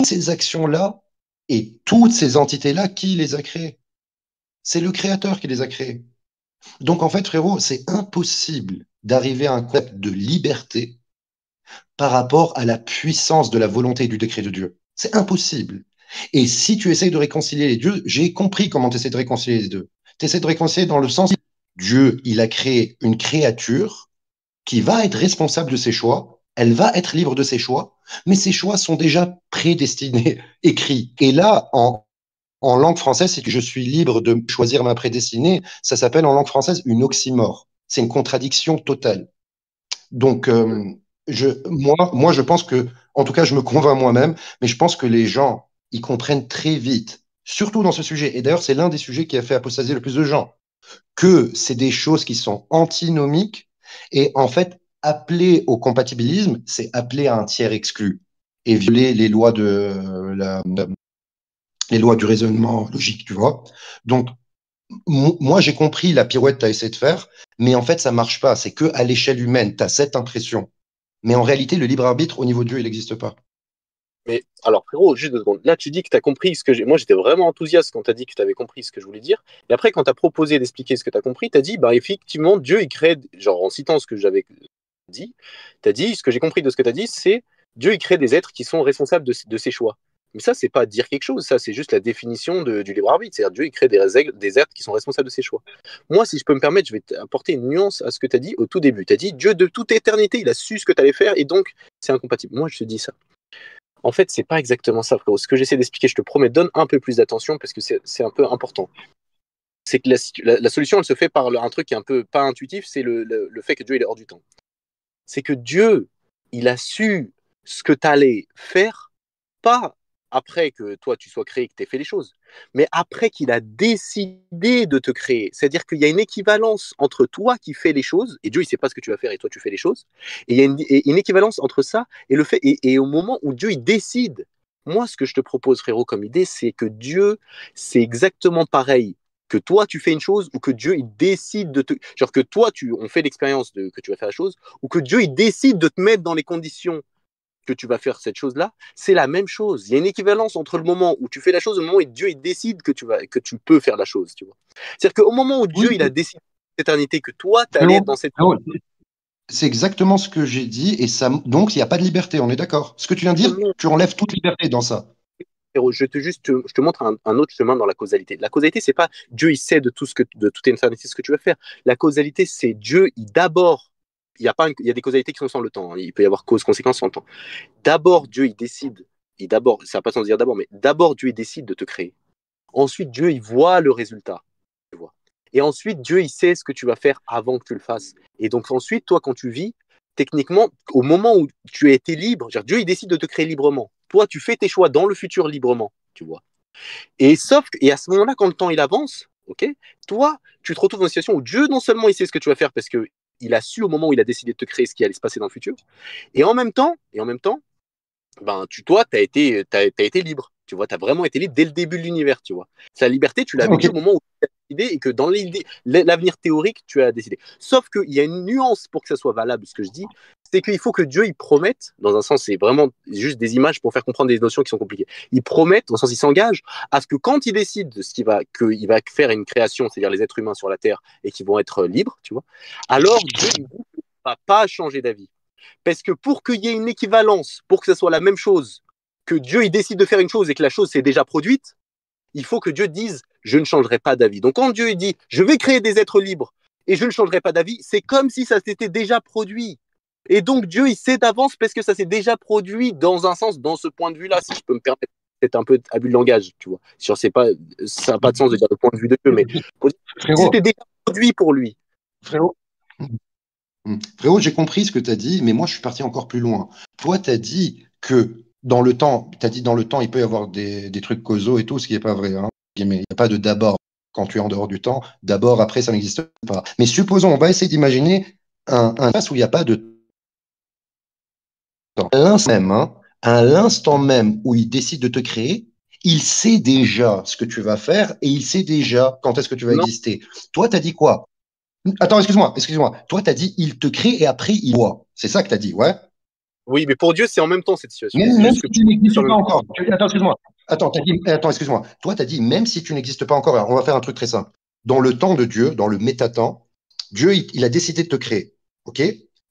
Ces actions-là et toutes ces entités-là, qui les a créées? C'est le Créateur qui les a créées. Donc en fait, frérot, c'est impossible d'arriver à un concept de liberté par rapport à la puissance de la volonté et du décret de Dieu. C'est impossible. Et si tu essayes de réconcilier les deux, j'ai compris comment tu essaies de réconcilier les deux. Tu essaies de réconcilier dans le sens où Dieu, il a créé une créature qui va être responsable de ses choix, elle va être libre de ses choix, mais ses choix sont déjà prédestinés, écrits. Et là, en langue française, c'est que je suis libre de choisir ma prédestinée. Ça s'appelle en langue française une oxymore. C'est une contradiction totale. Donc, moi, je pense que, en tout cas, je me convainc moi-même, mais je pense que les gens, ils comprennent très vite, surtout dans ce sujet. Et d'ailleurs, c'est l'un des sujets qui a fait apostasier le plus de gens, que c'est des choses qui sont antinomiques et en fait, appeler au compatibilisme, c'est appeler à un tiers exclu et violer les lois les lois du raisonnement logique, tu vois. Donc, moi, j'ai compris la pirouette que tu as essayé de faire, mais en fait, ça marche pas. C'est que à l'échelle humaine, tu as cette impression. Mais en réalité, le libre arbitre au niveau de Dieu, il n'existe pas. Mais alors, frérot, juste 2 secondes. Là, tu dis que tu as compris ce que j'ai. Moi, j'étais vraiment enthousiaste quand tu as dit que tu avais compris ce que je voulais dire. Et après, quand tu as proposé d'expliquer ce que tu as compris, tu as dit, bah, effectivement, Dieu, il crée, genre en citant ce que j'avais dit, tu as dit, ce que j'ai compris de ce que tu as dit, c'est Dieu, il crée des êtres qui sont responsables de ses choix. Mais ça, c'est pas dire quelque chose, ça, c'est juste la définition du libre arbitre. C'est-à-dire, Dieu, il crée des êtres qui sont responsables de ses choix. Moi, si je peux me permettre, je vais apporter une nuance à ce que tu as dit au tout début. Tu as dit, Dieu, de toute éternité, il a su ce que tu allais faire et donc, c'est incompatible. Moi, je te dis ça. En fait, c'est pas exactement ça, frérot. Ce que j'essaie d'expliquer, je te promets, donne un peu plus d'attention parce que c'est un peu important. C'est que la solution, elle se fait par un truc qui est un peu pas intuitif, c'est le fait que Dieu il est hors du temps. C'est que Dieu, il a su ce que tu allais faire, pas après que toi tu sois créé et que tu aies fait les choses, mais après qu'il a décidé de te créer. C'est-à-dire qu'il y a une équivalence entre toi qui fais les choses, et Dieu il sait pas ce que tu vas faire et toi tu fais les choses, et il y a une équivalence entre ça et le fait, et au moment où Dieu il décide. Moi, ce que je te propose, frérot, comme idée, c'est que Dieu, c'est exactement pareil que toi tu fais une chose ou que Dieu il décide de te, genre que toi on fait l'expérience de que tu vas faire la chose ou que Dieu il décide de te mettre dans les conditions que tu vas faire cette chose-là, c'est la même chose. Il y a une équivalence entre le moment où tu fais la chose et le moment où Dieu il décide que tu peux faire la chose, tu vois. C'est-à-dire qu'au moment où Dieu Oui, il a décidé l'éternité que toi tu allais être frérot, dans cette frérot, c'est exactement ce que j'ai dit et ça, donc il n'y a pas de liberté, on est d'accord. Ce que tu viens de dire, tu enlèves toute liberté dans ça. je te montre un autre chemin dans la causalité. La causalité, c'est pas Dieu, il sait de toute éternité ce que tu vas faire. La causalité, c'est Dieu, il y a des causalités qui sont sans le temps. Hein. Il peut y avoir cause-conséquence sans le temps. D'abord, Dieu, il décide. Ça va pas sans dire d'abord, mais d'abord, Dieu, il décide de te créer. Ensuite, Dieu, il voit le résultat. Tu vois. Et ensuite, Dieu, il sait ce que tu vas faire avant que tu le fasses. Et donc, ensuite, toi, quand tu vis, techniquement, au moment où tu as été libre, Dieu, il décide de te créer librement. Toi, tu fais tes choix dans le futur librement, tu vois. Et à ce moment-là, quand le temps il avance, ok, toi, tu te retrouves dans une situation où Dieu, non seulement il sait ce que tu vas faire parce que il a su au moment où il a décidé de te créer ce qui allait se passer dans le futur, et en même temps, ben, toi, t'as été libre. Tu vois, tu as vraiment été libre dès le début de l'univers, tu vois. Sa liberté, tu l'as Ok, vécu au moment où tu as et que dans l'avenir théorique, tu as décidé. Sauf qu'il y a une nuance pour que ça soit valable, ce que je dis, c'est qu'il faut que Dieu il promette, dans un sens, c'est vraiment juste des images pour faire comprendre des notions qui sont compliquées. Il promette, dans le sens, il s'engage à ce que quand il décide de ce qu'il va faire une création, c'est-à-dire les êtres humains sur la Terre et qui vont être libres, tu vois, alors Dieu ne va pas changer d'avis. Parce que pour qu'il y ait une équivalence, pour que ce soit la même chose, que Dieu il décide de faire une chose et que la chose s'est déjà produite, il faut que Dieu dise « je ne changerai pas d'avis ». Donc quand Dieu dit « je vais créer des êtres libres et je ne changerai pas d'avis », c'est comme si ça s'était déjà produit. Et donc Dieu, il sait d'avance parce que ça s'est déjà produit dans un sens, dans ce point de vue-là, si je peux me permettre. C'est un peu abus de langage, tu vois. Ça n'a pas de sens de dire le point de vue de Dieu, mais c'était déjà produit pour lui. Frérot, Frérot, j'ai compris ce que tu as dit, mais moi, je suis parti encore plus loin. Toi, tu as dit que dans le temps, il peut y avoir des trucs causaux et tout, ce qui n'est pas vrai. Hein. Il n'y a pas de d'abord quand tu es en dehors du temps. D'abord, après, ça n'existe pas. Mais supposons, on va essayer d'imaginer un espace où il n'y a pas de temps. À l'instant même où il décide de te créer, il sait déjà ce que tu vas faire et il sait déjà quand est-ce que tu vas exister. Toi, tu as dit quoi? Attends, excuse-moi. Toi, tu as dit il te crée et après il voit. C'est ça que tu as dit, ouais? Oui, mais pour Dieu, c'est en même temps cette situation. Même si tu n'existes pas encore. Attends, excuse-moi. Attends, excuse-moi. Toi, tu as dit même si tu n'existes pas encore. Alors, on va faire un truc très simple. Dans le temps de Dieu, dans le métatemps, Dieu, il a décidé de te créer. OK?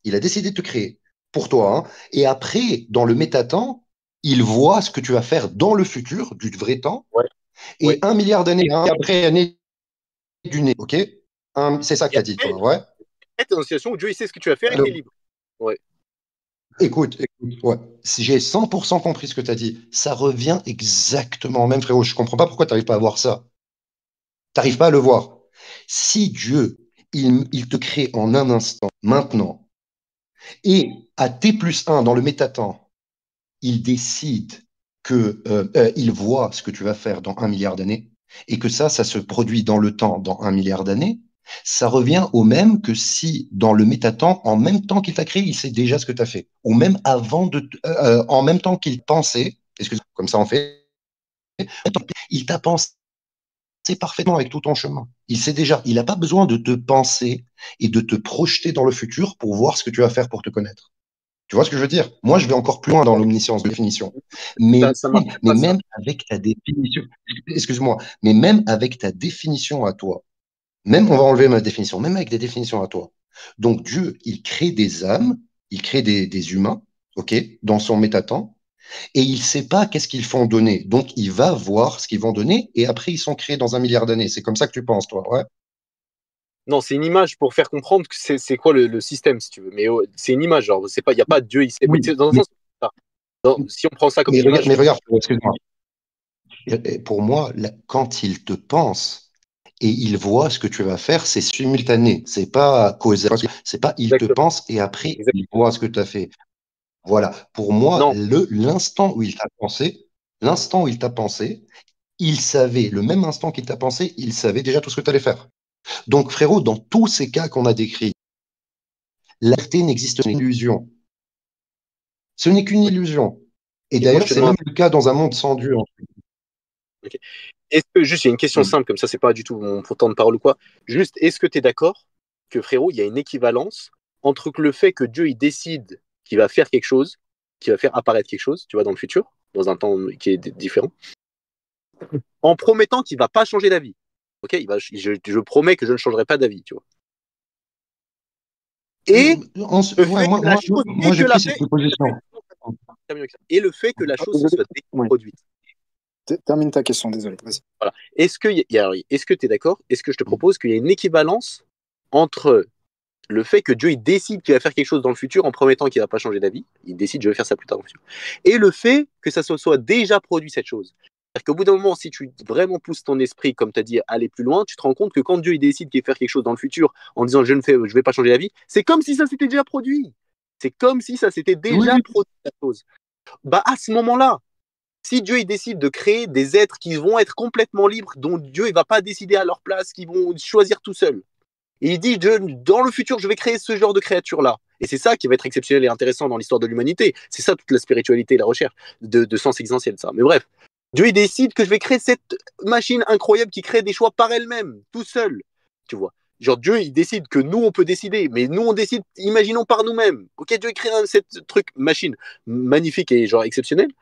Il a décidé de te créer pour toi. Hein. Et après, dans le métatemps, il voit ce que tu vas faire dans le futur, du vrai temps. Ouais. Et ouais. 1 milliard d'années après année du nez. OK? C'est ça que tu as dit, toi. Ouais. Dans une situation où Dieu il sait ce que tu vas faire et tu es libre. Ouais. Écoute, ouais. Si j'ai 100% compris ce que tu as dit, ça revient exactement au même, frérot. Je comprends pas pourquoi tu n'arrives pas à voir ça. Tu n'arrives pas à le voir. Si Dieu, il te crée en un instant, maintenant, et à T+1 dans le métatemps, il décide que il voit ce que tu vas faire dans 1 milliard d'années, et que ça se produit dans le temps, dans 1 milliard d'années, ça revient au même que si, dans le métatemps, en même temps qu'il t'a créé, il sait déjà ce que tu as fait. Ou même en même temps qu'il pensait, comme ça on fait, il t'a pensé parfaitement avec tout ton chemin. Il sait déjà. Il n'a pas besoin de te penser et de te projeter dans le futur pour voir ce que tu vas faire pour te connaître. Tu vois ce que je veux dire? Moi, je vais encore plus loin dans l'omniscience de définition. Mais même avec ta définition, excuse-moi, mais même avec ta définition à toi, même, on va enlever ma définition, même avec des définitions à toi. Donc, Dieu, il crée des âmes, il crée des humains, OK, dans son métatemps, et il ne sait pas qu'est-ce qu'ils font donner. Donc, il va voir ce qu'ils vont donner, et après, ils sont créés dans 1 milliard d'années. C'est comme ça que tu penses, toi, ouais? Non, c'est une image pour faire comprendre que c'est quoi le système, si tu veux. Mais c'est une image, genre, il n'y a pas de Dieu, il sait. Oui, dans un sens, si on prend ça comme une image. Mais regarde, excuse-moi. Pour moi, quand il te pense et il voit ce que tu vas faire, c'est simultané. C'est pas causal. C'est pas il te pense et après il voit ce que tu as fait. Voilà. Pour moi, l'instant où il t'a pensé, il savait, le même instant qu'il t'a pensé, il savait déjà tout ce que tu allais faire. Donc, frérot, dans tous ces cas qu'on a décrits, la vérité n'existe qu'une illusion. Ce n'est qu'une illusion. Et d'ailleurs, c'est même le cas dans un monde sans Dieu. Okay. Est-ce que, juste, il y a une question simple, comme ça, c'est pas du tout mon temps de parole ou quoi. Juste, est-ce que tu es d'accord que, frérot, il y a une équivalence entre le fait que Dieu, il décide qu'il va faire quelque chose, qu'il va faire apparaître quelque chose, tu vois, dans le futur, dans un temps qui est différent, en promettant qu'il va pas changer d'avis. Ok, je promets que je ne changerai pas d'avis, tu vois. Et le fait que la chose se soit produite. Termine ta question, désolé. Vas-y. Voilà. Est-ce que tu es d'accord? Est-ce que je te propose qu'il y a une équivalence entre le fait que Dieu il décide qu'il va faire quelque chose dans le futur en promettant qu'il ne va pas changer d'avis, il décide je vais faire ça plus tard dans le futur, et le fait que ça soit déjà produit cette chose? C'est-à-dire qu'au bout d'un moment, si tu vraiment pousses ton esprit, comme tu as dit, à aller plus loin, tu te rends compte que quand Dieu il décide qu'il va faire quelque chose dans le futur en disant je vais pas changer d'avis, c'est comme si ça s'était déjà produit. C'est comme si ça s'était déjà produit la chose. Bah à ce moment-là, si Dieu il décide de créer des êtres qui vont être complètement libres, dont Dieu il va pas décider à leur place, qui vont choisir tout seuls, et il dit dans le futur je vais créer ce genre de créature-là. Et c'est ça qui va être exceptionnel et intéressant dans l'histoire de l'humanité. C'est ça toute la spiritualité et la recherche de sens existentiel, ça. Mais bref, Dieu, il décide que je vais créer cette machine incroyable qui crée des choix par elle-même, tout seul, tu vois. Genre, Dieu, il décide que nous, on peut décider, mais nous, on décide, imaginons par nous-mêmes. Ok, Dieu, il crée cette truc, machine magnifique et genre exceptionnelle.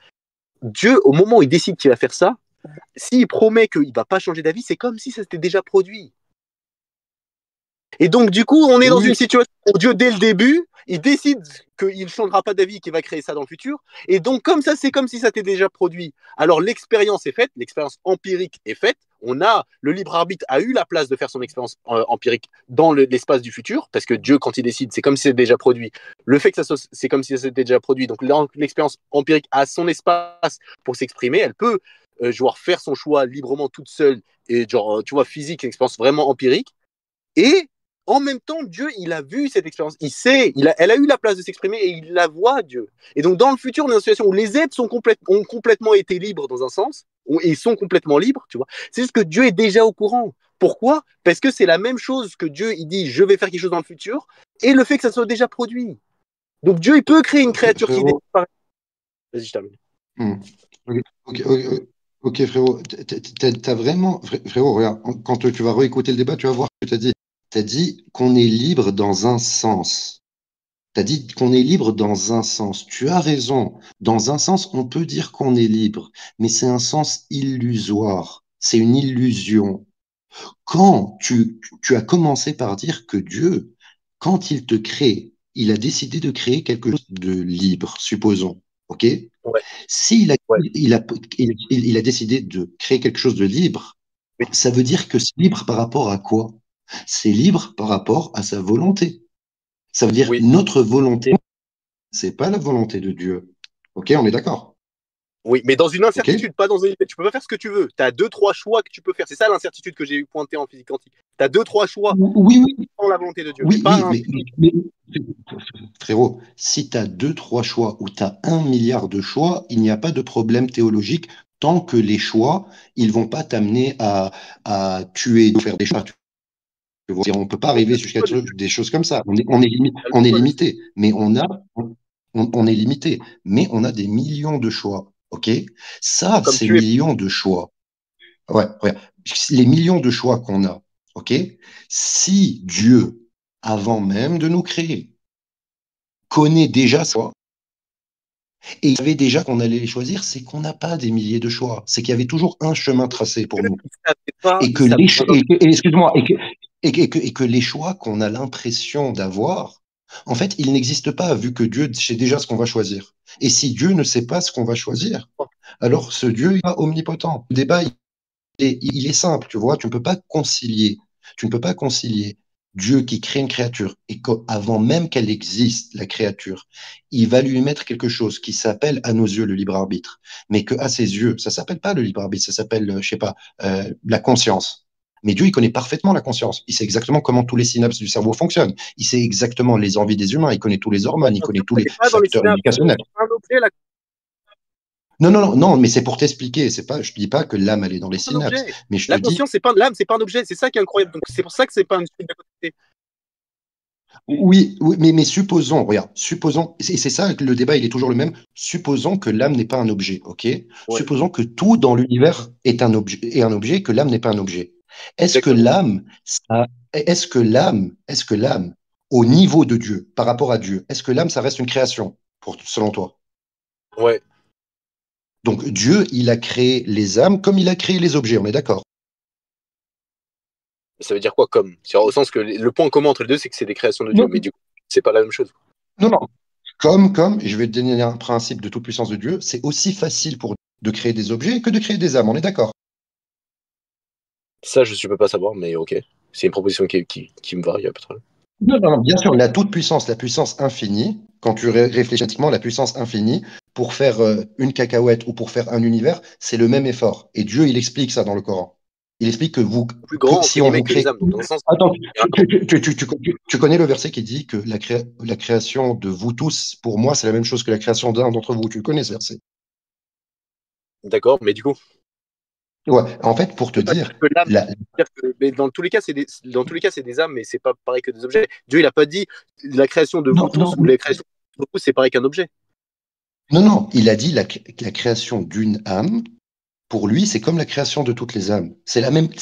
Dieu, au moment où il décide qu'il va faire ça, s'il promet qu'il ne va pas changer d'avis, c'est comme si ça s'était déjà produit. Et donc, du coup, on est dans une situation où Dieu, dès le début, il décide qu'il ne changera pas d'avis, qu'il va créer ça dans le futur. Et donc, comme ça, c'est comme si ça s'était déjà produit. Alors, l'expérience est faite, l'expérience empirique est faite. Le libre arbitre a eu la place de faire son expérience empirique dans l'espace du futur, parce que Dieu, quand il décide, c'est comme si c'était déjà produit. Le fait que c'est comme si ça s'était déjà produit. Donc, l'expérience empirique a son espace pour s'exprimer. Elle peut genre faire son choix librement toute seule et genre, tu vois, physique, une expérience vraiment empirique. Et en même temps, Dieu, il a vu cette expérience, il sait, elle a eu la place de s'exprimer et il la voit, Dieu. Et donc, dans le futur, on est dans une situation où les êtres ont complètement été libres dans un sens, et sont complètement libres, tu vois. C'est juste que Dieu est déjà au courant. Pourquoi? Parce que c'est la même chose que Dieu, il dit, je vais faire quelque chose dans le futur, et le fait que ça soit déjà produit. Donc, Dieu, il peut créer une créature qui disparaît. Vas-y, je termine. Ok, frérot, t'as vraiment, frérot, regarde, quand tu vas réécouter le débat, tu vas voir ce que tu as dit. Tu as dit qu'on est libre dans un sens. Tu as dit qu'on est libre dans un sens. Tu as raison. Dans un sens, on peut dire qu'on est libre, mais c'est un sens illusoire. C'est une illusion. Quand tu as commencé par dire que Dieu, quand il te crée, il a décidé de créer quelque chose de libre, supposons. OK? Ouais. S'il a, Ouais. il a décidé de créer quelque chose de libre, Oui. ça veut dire que c'est libre par rapport à quoi? C'est libre par rapport à sa volonté. Ça veut dire Oui. notre volonté, c'est pas la volonté de Dieu. OK, on est d'accord? Oui, mais dans une incertitude, OK? pas dans une. Tu peux pas faire ce que tu veux. Tu as 2-3 choix que tu peux faire. C'est ça l'incertitude que j'ai eu pointé en physique quantique. Tu as 2-3 choix Oui, oui, dans la volonté de Dieu. oui, Mais pas oui, frérot, si tu as deux, trois choix ou tu as 1 milliard de choix, il n'y a pas de problème théologique tant que les choix, ils vont pas t'amener à tuer, faire des choix. On ne peut pas arriver jusqu'à des choses comme ça. On est limité, mais on est limité, mais on a des millions de choix. OK? Ça, comme ces tu es. millions de choix, ouais, les millions de choix qu'on a, OK? Si Dieu, avant même de nous créer, connaît déjà ça, et il savait déjà qu'on allait les choisir, c'est qu'on n'a pas des milliers de choix. C'est qu'il y avait toujours un chemin tracé pour nous. Et que les excuse-moi, et que les choix qu'on a l'impression d'avoir, en fait, ils n'existent pas, vu que Dieu sait déjà ce qu'on va choisir. Et si Dieu ne sait pas ce qu'on va choisir, alors ce Dieu est omnipotent. Le débat, il est simple, tu vois, tu ne peux pas concilier. Tu ne peux pas concilier Dieu qui crée une créature et qu'avant même qu'elle existe, la créature, il va lui mettre quelque chose qui s'appelle à nos yeux le libre arbitre, mais que à ses yeux, ça s'appelle pas le libre arbitre, ça s'appelle, je sais pas, la conscience. Mais Dieu, il connaît parfaitement la conscience. Il sait exactement comment tous les synapses du cerveau fonctionnent. Il sait exactement les envies des humains. Il connaît tous les hormones. Il connaît tous les facteurs éducationnels. Non, non, non, non, mais c'est pour t'expliquer. C'est pas, je dis pas que l'âme, elle est dans les synapses. Mais je te La dis. conscience, c'est pas l'âme, c'est pas un objet. C'est ça qui est incroyable. Donc c'est pour ça que c'est pas une suite d'à côté. Oui, oui, mais supposons, regarde, supposons, et c'est ça que le débat, il est toujours le même. Supposons que l'âme n'est pas un objet, ok? Ouais. Supposons que tout dans l'univers est un objet, et que l'âme n'est pas un objet. Est-ce que l'âme, est-ce que l'âme, au niveau de Dieu, par rapport à Dieu, est-ce que l'âme, ça reste une création, selon toi? Ouais. Donc Dieu, il a créé les âmes comme il a créé les objets, on est d'accord? Ça veut dire quoi comme? C'est au sens que le point commun entre les deux, c'est que c'est des créations de Dieu, mais du coup, c'est pas la même chose. Non, non. Et je vais te donner un principe de toute puissance de Dieu, c'est aussi facile pour de créer des objets que de créer des âmes, on est d'accord? Ça, je peux pas savoir, mais ok. C'est une proposition qui me varie, pas de problème. Non, non, non, bien sûr, la toute puissance, la puissance infinie, quand tu réfléchis pratiquement, la puissance infinie, pour faire une cacahuète ou pour faire un univers, c'est le même effort. Et Dieu, il explique ça dans le Coran. Il explique que plus grand, si on vous que les crée. âmes, donc dans le sens. Attends, tu connais le verset qui dit que la création de vous tous, pour moi, c'est la même chose que la création d'un d'entre vous. Tu le connais ce verset? D'accord, mais du coup. Ouais, en fait, pour te dire. Mais dans tous les cas, c'est des âmes, mais c'est pas pareil que des objets. Dieu, il a pas dit la création de vous tous ou la création de vous, c'est pareil qu'un objet. Non, non, il a dit la création d'une âme pour lui, c'est comme la création de toutes les âmes. C'est la Oui, même tu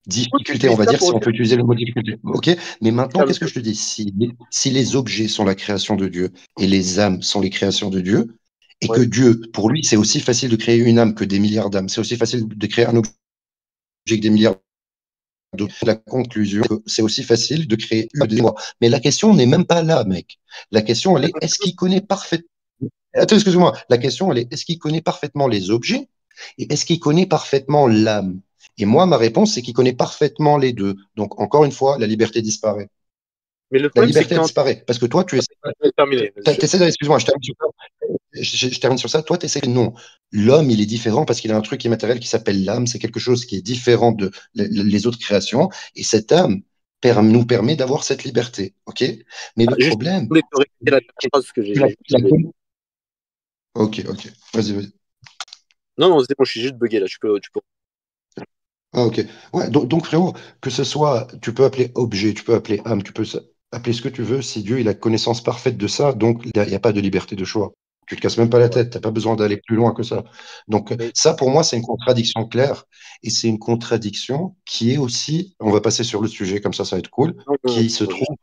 difficulté, on utilises va ça dire, pour si on dire peut utiliser le mot difficulté. OK? Mais maintenant, ça. qu'est-ce que je te dis? Si les objets sont la création de Dieu et les âmes sont les créations de Dieu, et que Ouais. Dieu, pour lui, c'est aussi facile de créer une âme que des milliards d'âmes. C'est aussi facile de créer un objet que des milliards d'autres. La conclusion, c'est aussi facile de créer une des moi. Mais la question n'est même pas là, mec. La question, elle est, est-ce qu'il connaît parfaitement... Attends, excuse-moi. La question, elle est, est-ce qu'il connaît parfaitement les objets et est-ce qu'il connaît parfaitement l'âme? Et moi, ma réponse, c'est qu'il connaît parfaitement les deux. Donc, encore une fois, la liberté disparaît. Mais le La problème, c'est que liberté disparaît. Parce que toi, tu terminé. essaies, excuse-moi, je termine sur ça. Je termine sur ça. Toi, tu essaies, non. L'homme, il est différent parce qu'il a un truc immatériel qui s'appelle l'âme. C'est quelque chose qui est différent de les autres créations. Et cette âme nous permet d'avoir cette liberté. OK? Mais le Juste, problème, je voulais te répéter la dernière phrase que la- j'ai la- bugué. OK, OK. Vas-y, vas-y. Non, non, c'est bon, je suis juste bugué là. Tu peux. Ah, ok. Ouais, donc, frérot, que ce soit, tu peux appeler objet, tu peux appeler âme, tu peux appeler ce que tu veux, si Dieu il a connaissance parfaite de ça, donc il n'y a pas de liberté de choix. Tu te casses même pas la Ouais. tête, tu n'as pas besoin d'aller plus loin que ça. Donc Mais ça, pour moi, c'est une contradiction claire, et c'est une contradiction qui est aussi, on va passer sur le sujet, comme ça va être cool, non, non, qui se non, juste trouve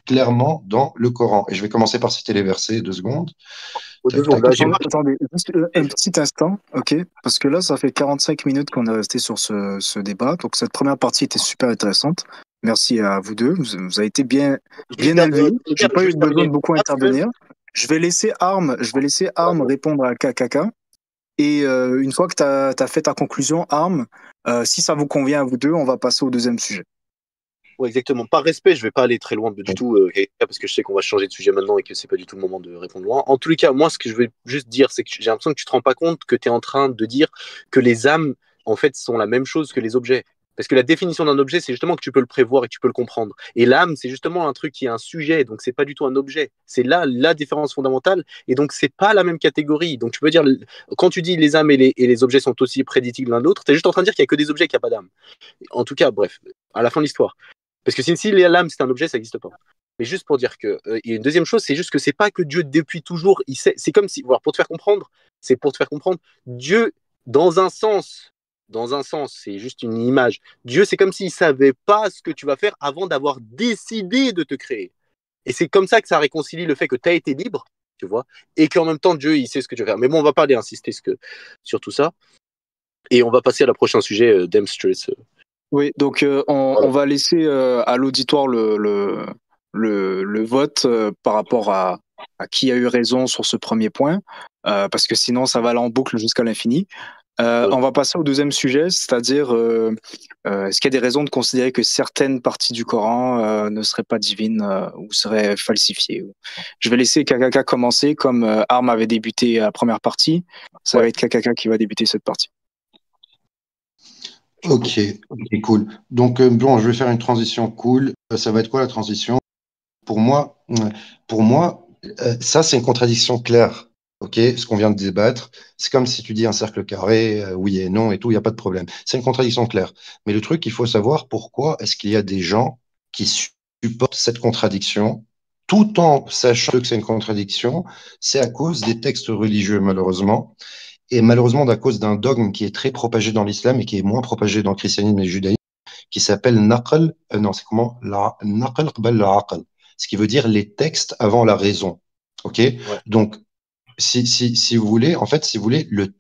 clairement dans le Coran. Et je vais commencer par citer les versets, 2 secondes. deux Tac, secondes. tac. Là, j'ai pas. Attendez, juste un petit instant, ok? Parce que là, ça fait 45 minutes qu'on est resté sur ce débat. Donc, cette première partie était super intéressante. Merci à vous deux. Vous avez été bien élevés. J'ai pas Je eu vais besoin terminer. de beaucoup intervenir. Je vais laisser Arm répondre à KKK. Et une fois que tu as fait ta conclusion, Arm, si ça vous convient à vous deux, on va passer au deuxième sujet. Ouais, exactement. Par respect, je vais pas aller très loin du tout, parce que je sais qu'on va changer de sujet maintenant et que c'est pas du tout le moment de répondre loin. En tous les cas, moi, ce que je veux juste dire, c'est que j'ai l'impression que tu te rends pas compte que tu es en train de dire que les âmes, en fait, sont la même chose que les objets. Parce que la définition d'un objet, c'est justement que tu peux le prévoir et que tu peux le comprendre. Et l'âme, c'est justement un truc qui est un sujet, donc c'est pas du tout un objet. C'est là la différence fondamentale, et donc c'est pas la même catégorie. Donc tu peux dire, quand tu dis les âmes et les objets sont aussi prédictibles l'un de l'autre, tu es juste en train de dire qu'il y a que des objets, qu'il n'y a pas d'âme. En tout cas, bref, à la fin de l'histoire. Parce que si l'âme c'est un objet, ça n'existe pas. Mais juste pour dire que, il y a une deuxième chose, c'est juste que c'est pas que Dieu depuis toujours, il sait, c'est comme si, voilà, pour te faire comprendre, c'est pour te faire comprendre, Dieu, dans un sens, c'est juste une image. Dieu, c'est comme s'il savait pas ce que tu vas faire avant d'avoir décidé de te créer. Et c'est comme ça que ça réconcilie le fait que tu as été libre, tu vois, et qu'en même temps, Dieu, il sait ce que tu vas faire. Mais bon, on va pas aller insister sur tout ça. Et on va passer à la prochain sujet, Dempstress. Oui, donc on, Voilà. on va laisser à l'auditoire le vote par rapport à qui a eu raison sur ce premier point, parce que sinon ça va aller en boucle jusqu'à l'infini. Oui. On va passer au deuxième sujet, c'est-à-dire est-ce qu'il y a des raisons de considérer que certaines parties du Coran ne seraient pas divines ou seraient falsifiées. Je vais laisser KKK commencer, comme Arm avait débuté la première partie, ça va Ouais. être KKK qui va débuter cette partie. Ok, ok, cool. Donc, bon, je vais faire une transition cool. Ça va être quoi la transition? Pour moi, ça, c'est une contradiction claire. Ok, ce qu'on vient de débattre, c'est comme si tu dis un cercle carré, oui et non et tout, il n'y a pas de problème. C'est une contradiction claire. Mais le truc, il faut savoir pourquoi est-ce qu'il y a des gens qui supportent cette contradiction, tout en sachant que c'est une contradiction, c'est à cause des textes religieux, malheureusement. Et malheureusement, à cause d'un dogme qui est très propagé dans l'islam et qui est moins propagé dans le christianisme et le judaïsme, qui s'appelle naql, non, c'est comment? Naql qbal al-aql, ce qui veut dire les textes avant la raison. OK? Ouais. Donc, si vous voulez, en fait, si vous voulez, le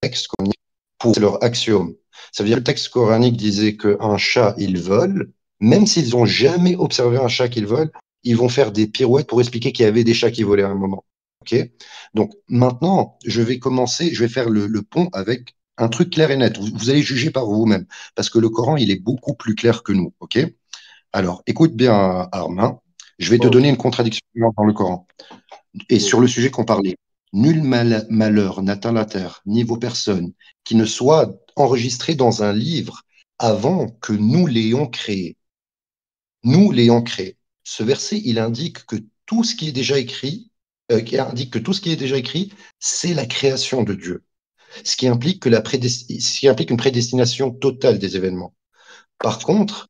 texte coranique, c'est leur axiome. Ça veut dire que le texte coranique disait qu'un chat, il vole, même s'ils n'ont jamais observé un chat qui vole, ils vont faire des pirouettes pour expliquer qu'il y avait des chats qui volaient à un moment. OK? Donc maintenant, je vais faire le pont avec un truc clair et net. Vous allez juger par vous-même, parce que le Coran, il est beaucoup plus clair que nous. OK? Alors, écoute bien, Armin. Je vais te Oh, donner une contradiction dans le Coran. Et oui. sur le sujet qu'on parlait, nul malheur n'atteint la terre, ni vos personnes, qui ne soit enregistré dans un livre avant que nous l'ayons créé. Nous l'ayons créé. Ce verset, il indique que tout ce qui est déjà écrit, c'est la création de Dieu. Ce qui implique une prédestination totale des événements. Par contre,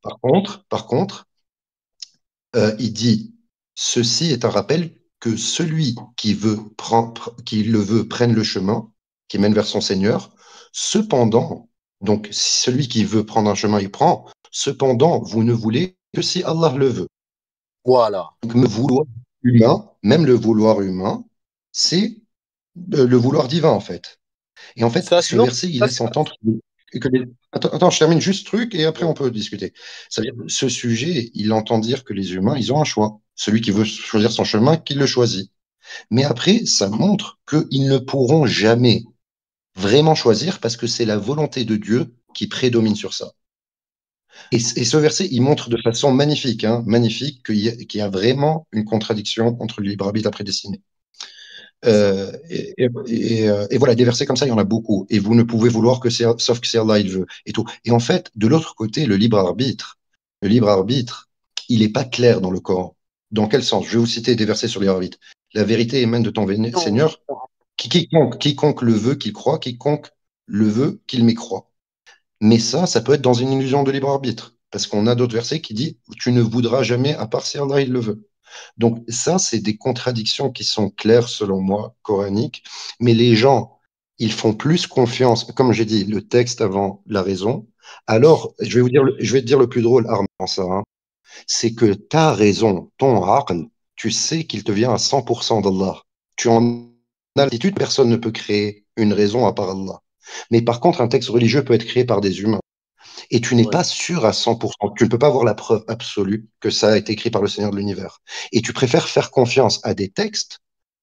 il dit, ceci est un rappel que celui qui le veut prenne le chemin, qui mène vers son Seigneur. Cependant, donc celui qui veut prendre un chemin, il prend. Cependant, vous ne voulez que si Allah le veut. Voilà. Donc, le vouloir humain, même le vouloir humain, c'est le vouloir divin, en fait. Et en fait, Ça, ce sinon, verset, il ça, laisse entendre que Attends, je termine juste ce truc et après on peut discuter. Ça veut dire, ce sujet, il entend dire que les humains, ils ont un choix. Celui qui veut choisir son chemin, qu'il le choisit. Mais après, ça montre qu'ils ne pourront jamais vraiment choisir parce que c'est la volonté de Dieu qui prédomine sur ça. Et ce verset, il montre de façon magnifique, hein, magnifique, qu'il y a vraiment une contradiction entre le libre arbitre et la prédestinée. Et voilà, des versets comme ça, il y en a beaucoup. Et vous ne pouvez vouloir sauf que c'est Allah, il veut. Et tout. Et en fait, de l'autre côté, le libre arbitre, il n'est pas clair dans le Coran. Dans quel sens? Je vais vous citer des versets sur le libre arbitre. La vérité émane de ton Seigneur. Quiconque le veut, qu'il croit. Quiconque le veut, qu'il mécroit. Mais ça peut être dans une illusion de libre arbitre. Parce qu'on a d'autres versets qui disent tu ne voudras jamais à part si Allah il le veut. Donc ça, c'est des contradictions qui sont claires selon moi, coraniques, mais les gens, ils font plus confiance, comme j'ai dit, le texte avant la raison. Alors, je vais te dire le plus drôle, Armand, ça, hein, c'est que ta raison, ton aql, tu sais qu'il te vient à 100% d'Allah. Tu en as l'attitude, personne ne peut créer une raison à part Allah. Mais par contre, un texte religieux peut être créé par des humains. Et tu n'es ouais. pas sûr à 100%. Tu ne peux pas avoir la preuve absolue que ça a été écrit par le Seigneur de l'univers. Et tu préfères faire confiance à des textes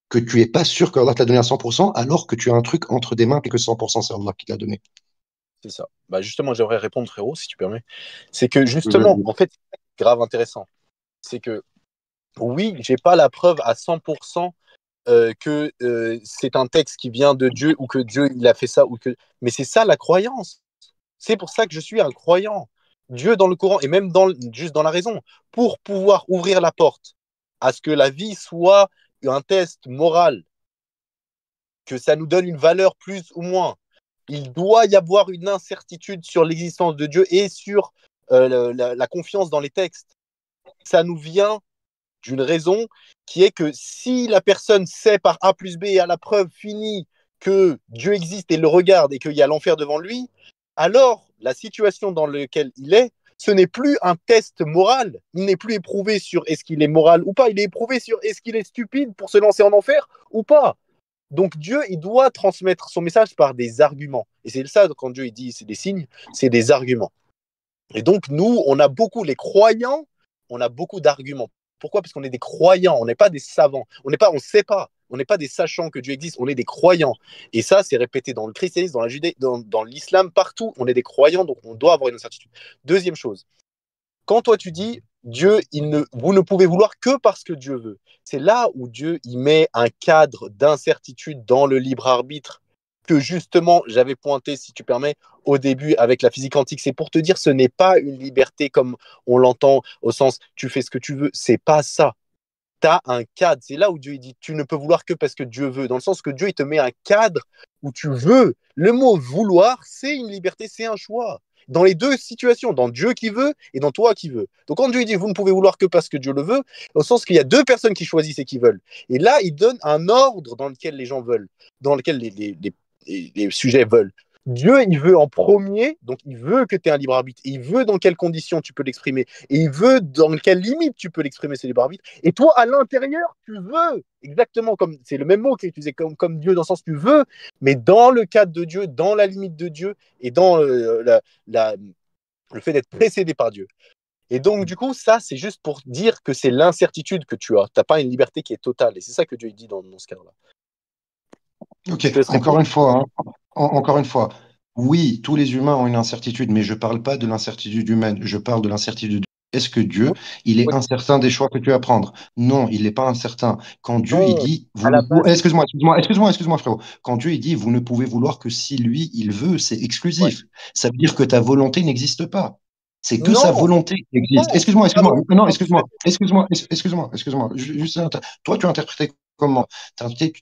que tu n'es pas sûr qu'Allah te l'a donné à 100%, alors que tu as un truc entre des mains et que 100% c'est Allah qui te l'a donné. C'est ça. Bah justement, j'aimerais répondre, frérot, si tu permets. C'est que justement, Vas-y. en fait, c'est grave intéressant. C'est que oui, j'ai pas la preuve à 100% que c'est un texte qui vient de Dieu ou que Dieu il a fait ça ou que. Mais c'est ça la croyance. C'est pour ça que je suis un croyant. Dieu dans le Coran et même juste dans la raison, pour pouvoir ouvrir la porte à ce que la vie soit un test moral, que ça nous donne une valeur plus ou moins. Il doit y avoir une incertitude sur l'existence de Dieu et sur la confiance dans les textes. Ça nous vient d'une raison qui est que si la personne sait par A plus B et a la preuve finie que Dieu existe et le regarde et qu'il y a l'enfer devant lui, alors la situation dans laquelle il est, ce n'est plus un test moral. Il n'est plus éprouvé sur est-ce qu'il est moral ou pas. Il est éprouvé sur est-ce qu'il est stupide pour se lancer en enfer ou pas. Donc Dieu, il doit transmettre son message par des arguments. Et c'est ça, quand Dieu il dit c'est des signes, c'est des arguments. Et donc nous, on a beaucoup, les croyants, on a beaucoup d'arguments. Pourquoi? Parce qu'on est des croyants, on n'est pas des savants. On ne sait pas. On n'est pas des sachants que Dieu existe, on est des croyants. Et ça, c'est répété dans le christianisme, dans la Judée, dans l'islam, partout. On est des croyants, donc on doit avoir une incertitude. Deuxième chose, quand toi tu dis Dieu, vous ne pouvez vouloir que parce que Dieu veut. C'est là où Dieu il met un cadre d'incertitude dans le libre arbitre que justement j'avais pointé, si tu permets, au début avec la physique quantique. C'est pour te dire ce n'est pas une liberté comme on l'entend au sens tu fais ce que tu veux. C'est pas ça. Tu as un cadre. C'est là où Dieu il dit tu ne peux vouloir que parce que Dieu veut. Dans le sens que Dieu il te met un cadre où tu veux. Le mot vouloir, c'est une liberté, c'est un choix. Dans les deux situations, dans Dieu qui veut et dans toi qui veux. Donc quand Dieu dit vous ne pouvez vouloir que parce que Dieu le veut, au sens qu'il y a deux personnes qui choisissent et qui veulent. Et là, il donne un ordre dans lequel les gens veulent, dans lequel les sujets veulent. Dieu, il veut en premier, donc il veut que tu aies un libre arbitre. Il veut dans quelles conditions tu peux l'exprimer. Et il veut dans quelles limites tu peux l'exprimer, ce libre arbitre. Et toi, à l'intérieur, tu veux, exactement comme, c'est le même mot qui est utilisé comme Dieu, dans le sens tu veux, mais dans le cadre de Dieu, dans la limite de Dieu, et dans le fait d'être précédé par Dieu. Et donc, du coup, ça, c'est juste pour dire que c'est l'incertitude que tu as. Tu n'as pas une liberté qui est totale. Et c'est ça que Dieu dit dans ce cadre-là. Ok, encore une fois, hein, encore une fois, oui, tous les humains ont une incertitude, mais je ne parle pas de l'incertitude humaine, je parle de l'incertitude. Est-ce que Dieu, il est incertain des choix que tu vas prendre? Non, il n'est pas incertain. Quand Dieu, il dit, excuse-moi, frérot. Quand Dieu, il dit, vous ne pouvez vouloir que si lui, il veut, c'est exclusif. Ouais. Ça veut dire que ta volonté n'existe pas. C'est que sa volonté qui existe. Excuse-moi. Non, excuse-moi. Juste, toi, tu as interprété comment? Tu as interprété,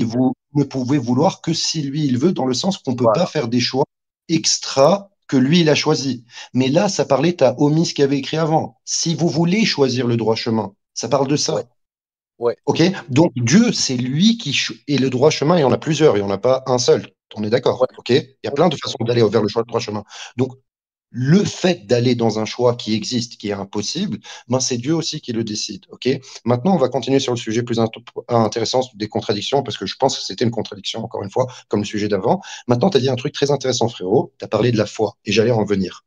vous ne pouvez vouloir que si lui, il veut, dans le sens qu'on ne peut pas faire des choix extra que lui, il a choisi. Mais là, ça parlait, tu as omis ce qu'il avait écrit avant. Si vous voulez choisir le droit chemin, ça parle de ça. Ouais. Ouais. Ok? Donc Dieu, c'est lui qui est le droit chemin, et il y en a plusieurs, il n'y en a pas un seul. On est d'accord, Ouais. ok? Il y a plein de façons d'aller vers le choix de droit chemin. Donc, le fait d'aller dans un choix qui existe, qui est impossible, ben c'est Dieu aussi qui le décide, ok? Maintenant, on va continuer sur le sujet plus intéressant des contradictions, parce que je pense que c'était une contradiction, encore une fois, comme le sujet d'avant. Maintenant, tu as dit un truc très intéressant, frérot. Tu as parlé de la foi, et j'allais en venir.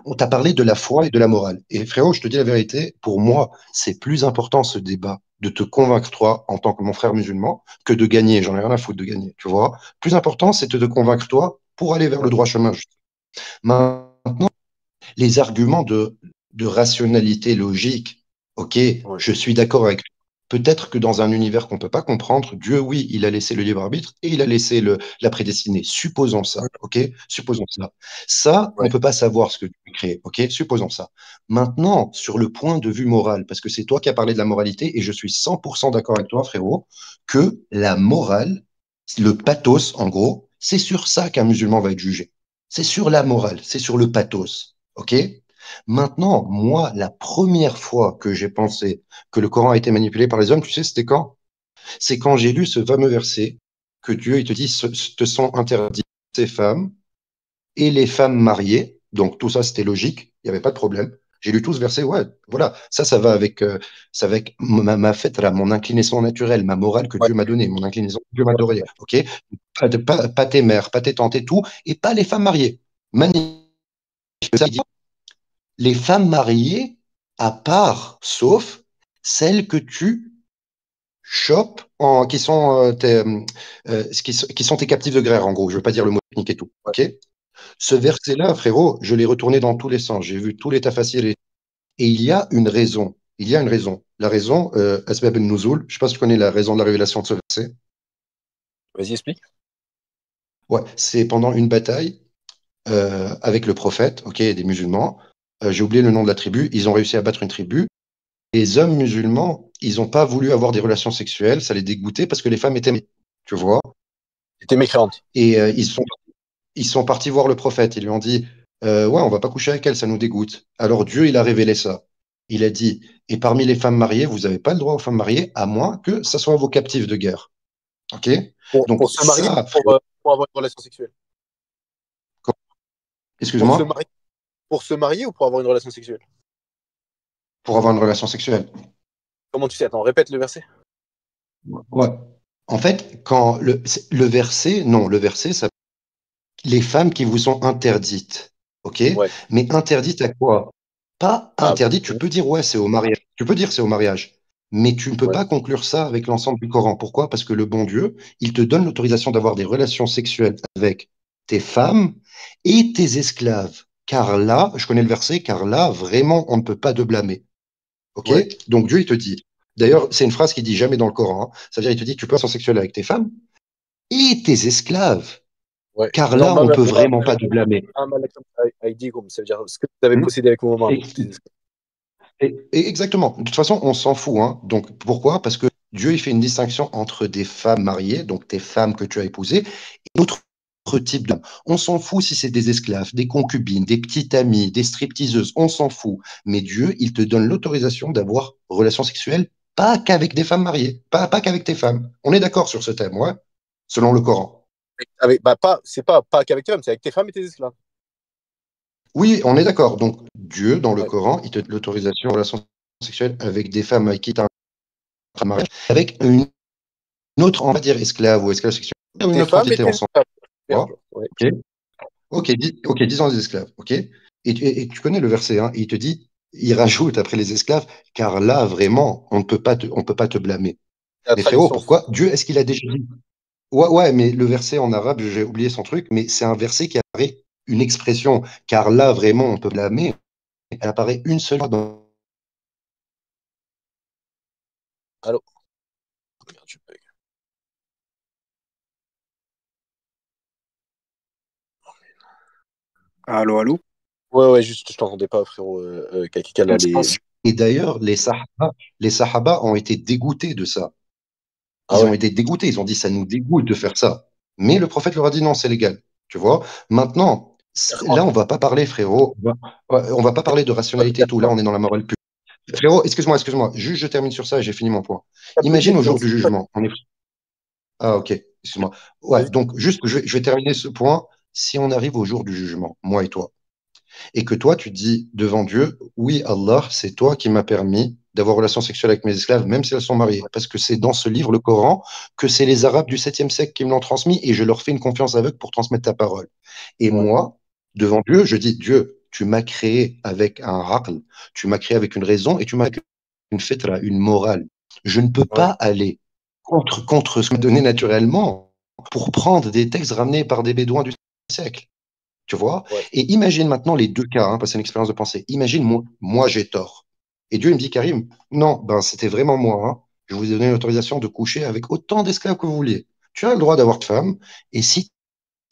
On t'a parlé de la foi et de la morale. Et frérot, je te dis la vérité, pour moi, c'est plus important ce débat de te convaincre, toi, en tant que mon frère musulman, que de gagner. J'en ai rien à foutre de gagner, tu vois. Plus important, c'est de te convaincre, toi, pour aller vers le droit chemin. Maintenant, les arguments de rationalité logique, ok, Ouais. je suis d'accord avec toi. Peut-être que dans un univers qu'on ne peut pas comprendre, Dieu, oui, il a laissé le libre arbitre et il a laissé la prédestinée. Supposons ça, ok? Supposons ça. Ça, on Ouais. ne peut pas savoir ce que Dieu a créé, ok? Supposons ça. Maintenant, sur le point de vue moral, parce que c'est toi qui as parlé de la moralité et je suis 100% d'accord avec toi, frérot, que la morale, le pathos, en gros, c'est sur ça qu'un musulman va être jugé. C'est sur la morale, c'est sur le pathos. OK? Maintenant, moi, la première fois que j'ai pensé que le Coran a été manipulé par les hommes, tu sais, c'était quand? C'est quand j'ai lu ce fameux verset que Dieu, il te dit, te sont interdites ces femmes et les femmes mariées. Donc, tout ça, c'était logique, il n'y avait pas de problème. J'ai lu tout ce verset, ouais, voilà, ça va avec, ça va avec ma fête, là, mon inclinaison naturelle, ma morale que Ouais. Dieu m'a donnée, mon inclinaison que Dieu m'a donnée, ok? Pas tes mères, pas tes tantes et tout, et pas les femmes mariées. Magnifique. Ça dit, les femmes mariées, à part, sauf celles que tu chopes, qui sont, qui sont tes captifs de guerre, en gros. Je ne veux pas dire le mot technique et tout. Ouais. Ok? Ce verset-là, frérot, je l'ai retourné dans tous les sens. J'ai vu tous les tafassirs. Et il y a une raison. Il y a une raison. La raison, Asbab al-Nuzul, je ne sais pas si tu connais la raison de la révélation de ce verset. Vas-y, explique. Ouais, c'est pendant une bataille avec le prophète, ok, et des musulmans. J'ai oublié le nom de la tribu. Ils ont réussi à battre une tribu. Les hommes musulmans, ils n'ont pas voulu avoir des relations sexuelles, ça les dégoûtait parce que les femmes étaient, tu vois. C'était mécréante. Et ils sont partis voir le prophète. Ils lui ont dit, ouais, on va pas coucher avec elle, ça nous dégoûte. Alors Dieu, il a révélé ça. Il a dit, et parmi les femmes mariées, vous n'avez pas le droit aux femmes mariées, à moins que ça soit vos captifs de guerre. Ok? Donc Pour se marier, ça, pour avoir une relation sexuelle. Pour se excuse-moi, marier, pour se marier ou pour avoir une relation sexuelle? pour avoir une relation sexuelle. Comment tu sais? Attends, répète le verset. Ouais. En fait, quand le verset, non, le verset, ça, les femmes qui vous sont interdites, ok? Ouais. Mais interdites à quoi? Pas Ah, interdites, tu peux dire ouais, c'est au mariage. Tu peux dire c'est au mariage. Mais tu ne peux ouais. pas conclure ça avec l'ensemble du Coran. Pourquoi? Parce que le bon Dieu, il te donne l'autorisation d'avoir des relations sexuelles avec tes femmes et tes esclaves. Car là, je connais le verset, car là, vraiment, on ne peut pas te blâmer. Ok? Ouais. Donc Dieu, il te dit. D'ailleurs, c'est une phrase qu'il dit jamais dans le Coran, hein. C'est-à-dire, il te dit, tu peux avoir une relation sexuelle avec tes femmes et tes esclaves. Ouais. Car Non, là, on peut vraiment pas te blâmer. ça veut dire ce que tu avais Hmm? possédé avec mon maman. Et, et exactement. De toute façon, on s'en fout, hein. Donc, pourquoi? Parce que Dieu, il fait une distinction entre des femmes mariées, donc tes femmes que tu as épousées, et d'autres types d'hommes. On s'en fout si c'est des esclaves, des concubines, des petites amies, des stripteaseuses, on s'en fout. Mais Dieu, il te donne l'autorisation d'avoir relations sexuelles, pas qu'avec des femmes mariées, pas qu'avec tes femmes. On est d'accord sur ce thème, ouais, selon le Coran. C'est pas qu'avec tes femmes, c'est avec tes femmes et tes esclaves. Oui, on est d'accord. Donc, Dieu, dans le Ouais. Coran, il te donne l'autorisation aux relations sexuelles avec des femmes avec qui tu as un mariage, avec une autre, on va dire, esclave ou esclave sexuelle, une Tes autre femmes et entité tes ensemble. esclaves. Ouais. Ok, ok, ok, disons les esclaves. Ok, et tu connais le verset, hein, il te dit, il rajoute après les esclaves, car là, vraiment, on ne peut pas te blâmer. La Mais frérot, traduction. pourquoi Dieu, est-ce qu'il a déjà dit? Ouais, ouais, mais le verset en arabe, j'ai oublié son truc, mais c'est un verset qui apparaît une expression, car là, vraiment, on peut blâmer. Elle apparaît une seule fois dans. Allô? Merde, je bug. Allô, allô? Ouais, juste, je t'entendais pas, frérot. Quelqu'un là, Et d'ailleurs, les Sahaba ont été dégoûtés de ça. Ah Ils ont ouais. été dégoûtés. Ils ont dit, ça nous dégoûte de faire ça. Mais le prophète leur a dit, non, c'est légal. Tu vois? Maintenant, là, on va pas parler, frérot. On va pas parler de rationalité et tout. Là, on est dans la morale pure. Frérot, excuse-moi. Juste, je termine sur ça et j'ai fini mon point. Imagine au jour du jugement. Ah, ok, excuse-moi. Ouais, Vas-y. donc, juste, je vais terminer ce point. Si on arrive au jour du jugement, moi et toi, et que toi, tu dis devant Dieu, oui, Allah, c'est toi qui m'as permis d'avoir relation sexuelle avec mes esclaves, même si elles sont mariées. Parce que c'est dans ce livre, le Coran, que c'est les Arabes du 7e siècle qui me l'ont transmis et je leur fais une confiance aveugle pour transmettre ta parole. Et Ouais. moi, devant Dieu, je dis, Dieu, tu m'as créé avec un aql, tu m'as créé avec une raison et tu m'as créé avec une fitra, une morale. Je ne peux Ouais. pas aller contre ce que me donnait naturellement pour prendre des textes ramenés par des bédouins du siècle. Tu vois? Ouais. Et imagine maintenant les deux cas, hein, parce que c'est une expérience de pensée. Imagine moi j'ai tort. Et Dieu il me dit, Karim, non, ben c'était vraiment moi, hein. Je vous ai donné l'autorisation de coucher avec autant d'esclaves que vous vouliez. Tu as le droit d'avoir de femmes. Et si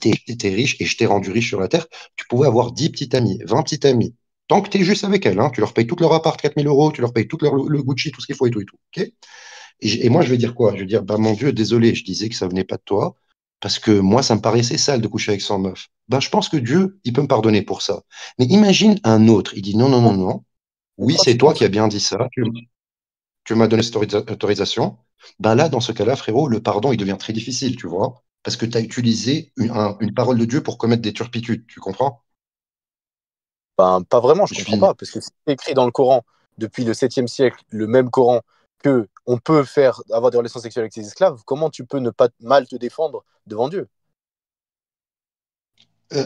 tu étais riche et je t'ai rendu riche sur la terre, tu pouvais avoir 10 petites amies, 20 petites amies. Tant que tu es juste avec elles, hein, tu leur payes tout leur appart, 4 000 euros, tu leur payes tout le Gucci, tout ce qu'il faut et tout et tout. Ok. Et moi, je vais dire quoi? Je vais dire, bah, mon Dieu, désolé, je disais que ça venait pas de toi, parce que moi, ça me paraissait sale de coucher avec 100 meufs. Ben, je pense que Dieu, il peut me pardonner pour ça. Mais imagine un autre, il dit, non, non, non, non, oui, Pourquoi c'est tu toi qui contre... as bien dit ça, tu m'as donné cette autorisation. Ben là, dans ce cas-là, frérot, le pardon, il devient très difficile, tu vois, parce que tu as utilisé une parole de Dieu pour commettre des turpitudes, tu comprends? Ben, pas vraiment, je Je comprends finis. pas. Parce que c'est écrit dans le Coran, depuis le 7e siècle, le même Coran, que on peut avoir des relations sexuelles avec ses esclaves, comment tu peux ne pas mal te défendre devant Dieu?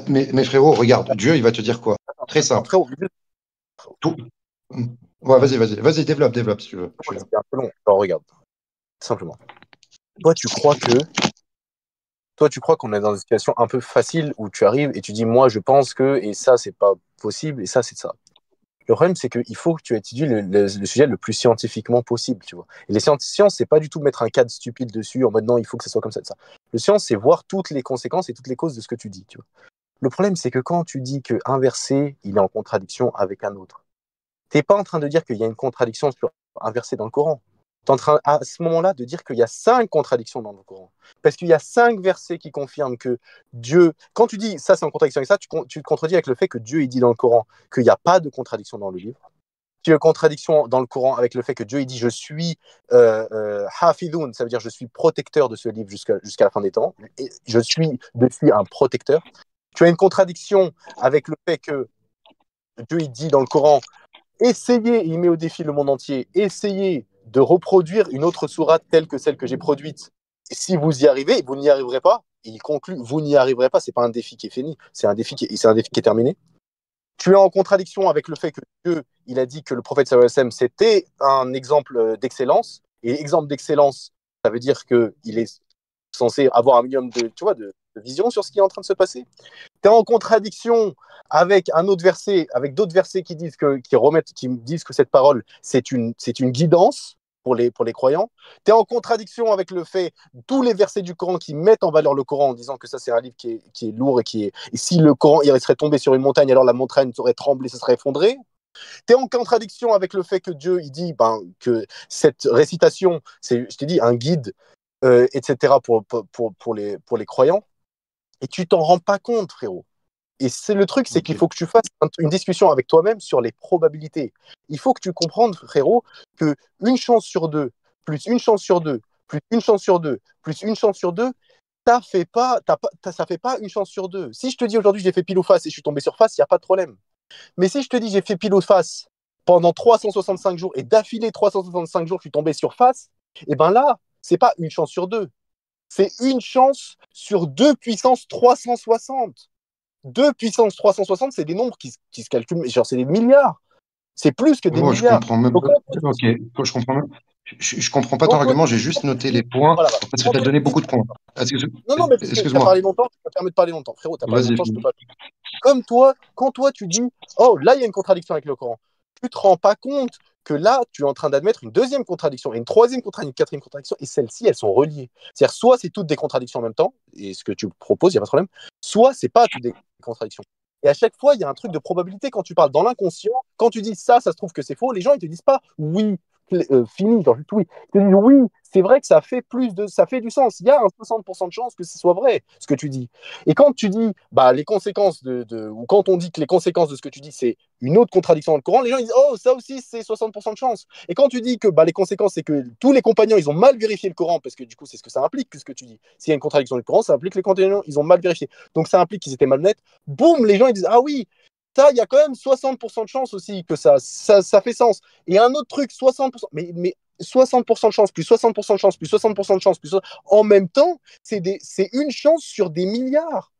Mais frérot, regarde, Dieu, il va te dire quoi? Très Attends, simple. frérot, Tout... Ouais, vas-y, développe si tu veux. Je suis là. c'est un peu long. Alors, regarde, simplement. Toi, tu crois que Toi, tu crois qu'on est dans une situation un peu facile où tu arrives et tu dis, moi, je pense que, et ça, c'est pas possible, et ça, c'est ça. Le problème, c'est qu'il faut que tu étudies le sujet le plus scientifiquement possible, tu vois. Et les sciences, c'est pas du tout mettre un cadre stupide dessus en mode non, il faut que ça soit comme ça. Le science, c'est voir toutes les conséquences et toutes les causes de ce que tu dis, tu vois. Le problème, c'est que quand tu dis qu'un verset, il est en contradiction avec un autre, t'es pas en train de dire qu'il y a une contradiction sur un verset dans le Coran. Tu es en train, à ce moment-là, de dire qu'il y a 5 contradictions dans le Coran. Parce qu'il y a 5 versets qui confirment que Dieu. Quand tu dis ça, c'est en contradiction avec ça, tu te contredis avec le fait que Dieu, il dit dans le Coran qu'il n'y a pas de contradiction dans le livre. Tu as une contradiction dans le Coran avec le fait que Dieu, il dit je suis hafidun, ça veut dire je suis protecteur de ce livre jusqu'à la fin des temps. Et je suis dessus un protecteur. Tu as une contradiction avec le fait que Dieu, il dit dans le Coran essayez, il met au défi le monde entier, essayez de reproduire une autre sourate telle que celle que j'ai produite. Et si vous y arrivez, vous n'y arriverez pas. Et il conclut, vous n'y arriverez pas, c'est pas un défi qui est fini, c'est un défi qui est terminé. Tu es en contradiction avec le fait que Dieu, il a dit que le prophète sallallahu alayhi wa sallam, c'était un exemple d'excellence. Et exemple d'excellence, ça veut dire qu'il est censé avoir un minimum de vision sur ce qui est en train de se passer. Tu es en contradiction avec un autre verset, avec d'autres versets qui disent que cette parole, c'est une guidance pour les croyants. Tu es en contradiction avec le fait, tous les versets du Coran qui mettent en valeur le Coran en disant que ça, c'est un livre qui est lourd et si le Coran il serait tombé sur une montagne, alors la montagne serait tremblée, ça serait effondré. Tu es en contradiction avec le fait que Dieu, il dit que cette récitation, c'est, je t'ai dit, un guide, etc., pour les croyants. Et tu t'en rends pas compte, frérot. Et c'est le truc, c'est qu'il Ok. faut que tu fasses une discussion avec toi-même sur les probabilités. Il faut que tu comprennes, frérot, que une chance sur deux, plus une chance sur deux, plus une chance sur deux, plus une chance sur deux, ça fait pas une chance sur deux. Si je te dis aujourd'hui j'ai fait pile ou face et je suis tombé sur face, il n'y a pas de problème. Mais si je te dis j'ai fait pile ou face pendant 365 jours et d'affilée 365 jours je suis tombé sur face, et ben là, c'est pas une chance sur deux. C'est une chance sur 2 puissance 360. 2 puissance 360, c'est des nombres qui se calculent, genre c'est des milliards. C'est plus que des Oh, je milliards. comprends même Donc, pas. Ok, je comprends même. Je comprends pas ton quand toi, argument, tu j'ai dis, juste noté les points voilà, parce que quand tu as toi, donné tu dis, beaucoup de points. non, non, mais parce que tu as Excuse-moi. parlé longtemps, je te permets de parler longtemps. Frérot, tu as parlé Vas-y, longtemps, je peux finis. pas. Comme toi, quand toi, tu dis, oh, là, il y a une contradiction avec le Coran, tu te rends pas compte que là, tu es en train d'admettre une deuxième contradiction, et une troisième contradiction, une quatrième contradiction, et celles-ci, elles sont reliées. C'est-à-dire, soit c'est toutes des contradictions en même temps, et ce que tu proposes, il n'y a pas de problème, soit c'est pas toutes des contradictions. Et à chaque fois, il y a un truc de probabilité quand tu parles dans l'inconscient. Quand tu dis ça, ça se trouve que c'est faux, les gens, ils te disent pas oui, fini, genre juste oui. Ils te disent oui, c'est vrai que ça fait du sens. Il y a un 60% de chance que ce soit vrai, ce que tu dis. Et quand tu dis, bah, les conséquences ou quand on dit que les conséquences de ce que tu dis, c'est une autre contradiction dans le Coran, les gens ils disent, oh, ça aussi, c'est 60% de chance. Et quand tu dis que bah, les conséquences, c'est que tous les compagnons, ils ont mal vérifié le Coran, parce que du coup, c'est ce que ça implique, ce que tu dis. S'il y a une contradiction dans le Coran, ça implique que les compagnons, ils ont mal vérifié. Donc ça implique qu'ils étaient malhonnêtes. Boum, les gens, ils disent, ah oui, ça, il y a quand même 60% de chance aussi que ça fait sens. Et un autre truc, 60%, mais 60% de chance, plus 60% de chance, plus 60% de chance, plus 60%, en même temps, c'est une chance sur des milliards.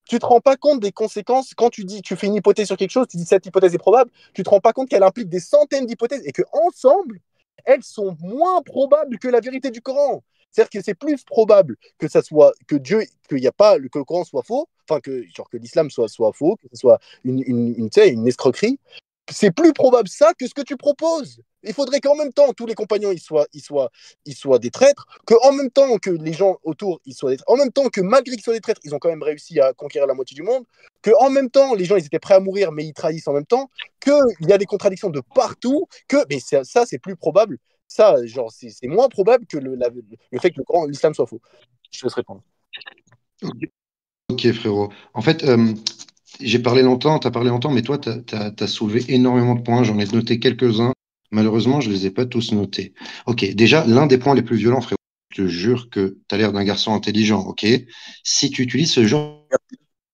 Tu te rends pas compte des conséquences quand tu fais une hypothèse sur quelque chose, tu dis cette hypothèse est probable, tu te rends pas compte qu'elle implique des centaines d'hypothèses et que ensemble, elles sont moins probables que la vérité du Coran. C'est-à-dire que c'est plus probable que ça soit que Dieu, qu'il y a pas que le Coran soit faux, enfin que genre que l'islam soit faux, que ce soit une escroquerie. C'est plus probable ça que ce que tu proposes. Il faudrait qu'en même temps, tous les compagnons ils soient des traîtres, qu'en même temps que les gens autour ils soient des traîtres, en même temps que malgré qu'ils soient des traîtres, ils ont quand même réussi à conquérir la moitié du monde, qu'en même temps, les gens ils étaient prêts à mourir, mais ils trahissent en même temps, qu'il y a des contradictions de partout, mais ça c'est plus probable. Ça, genre, c'est moins probable que le fait que l'islam soit faux. Je te laisse répondre. Ok, frérot. En fait, j'ai parlé longtemps, tu as parlé longtemps, mais toi, tu as soulevé énormément de points. J'en ai noté quelques-uns. Malheureusement, je ne les ai pas tous notés. Ok, déjà, l'un des points les plus violents, frérot, je te jure que tu as l'air d'un garçon intelligent, ok? Si tu utilises ce genre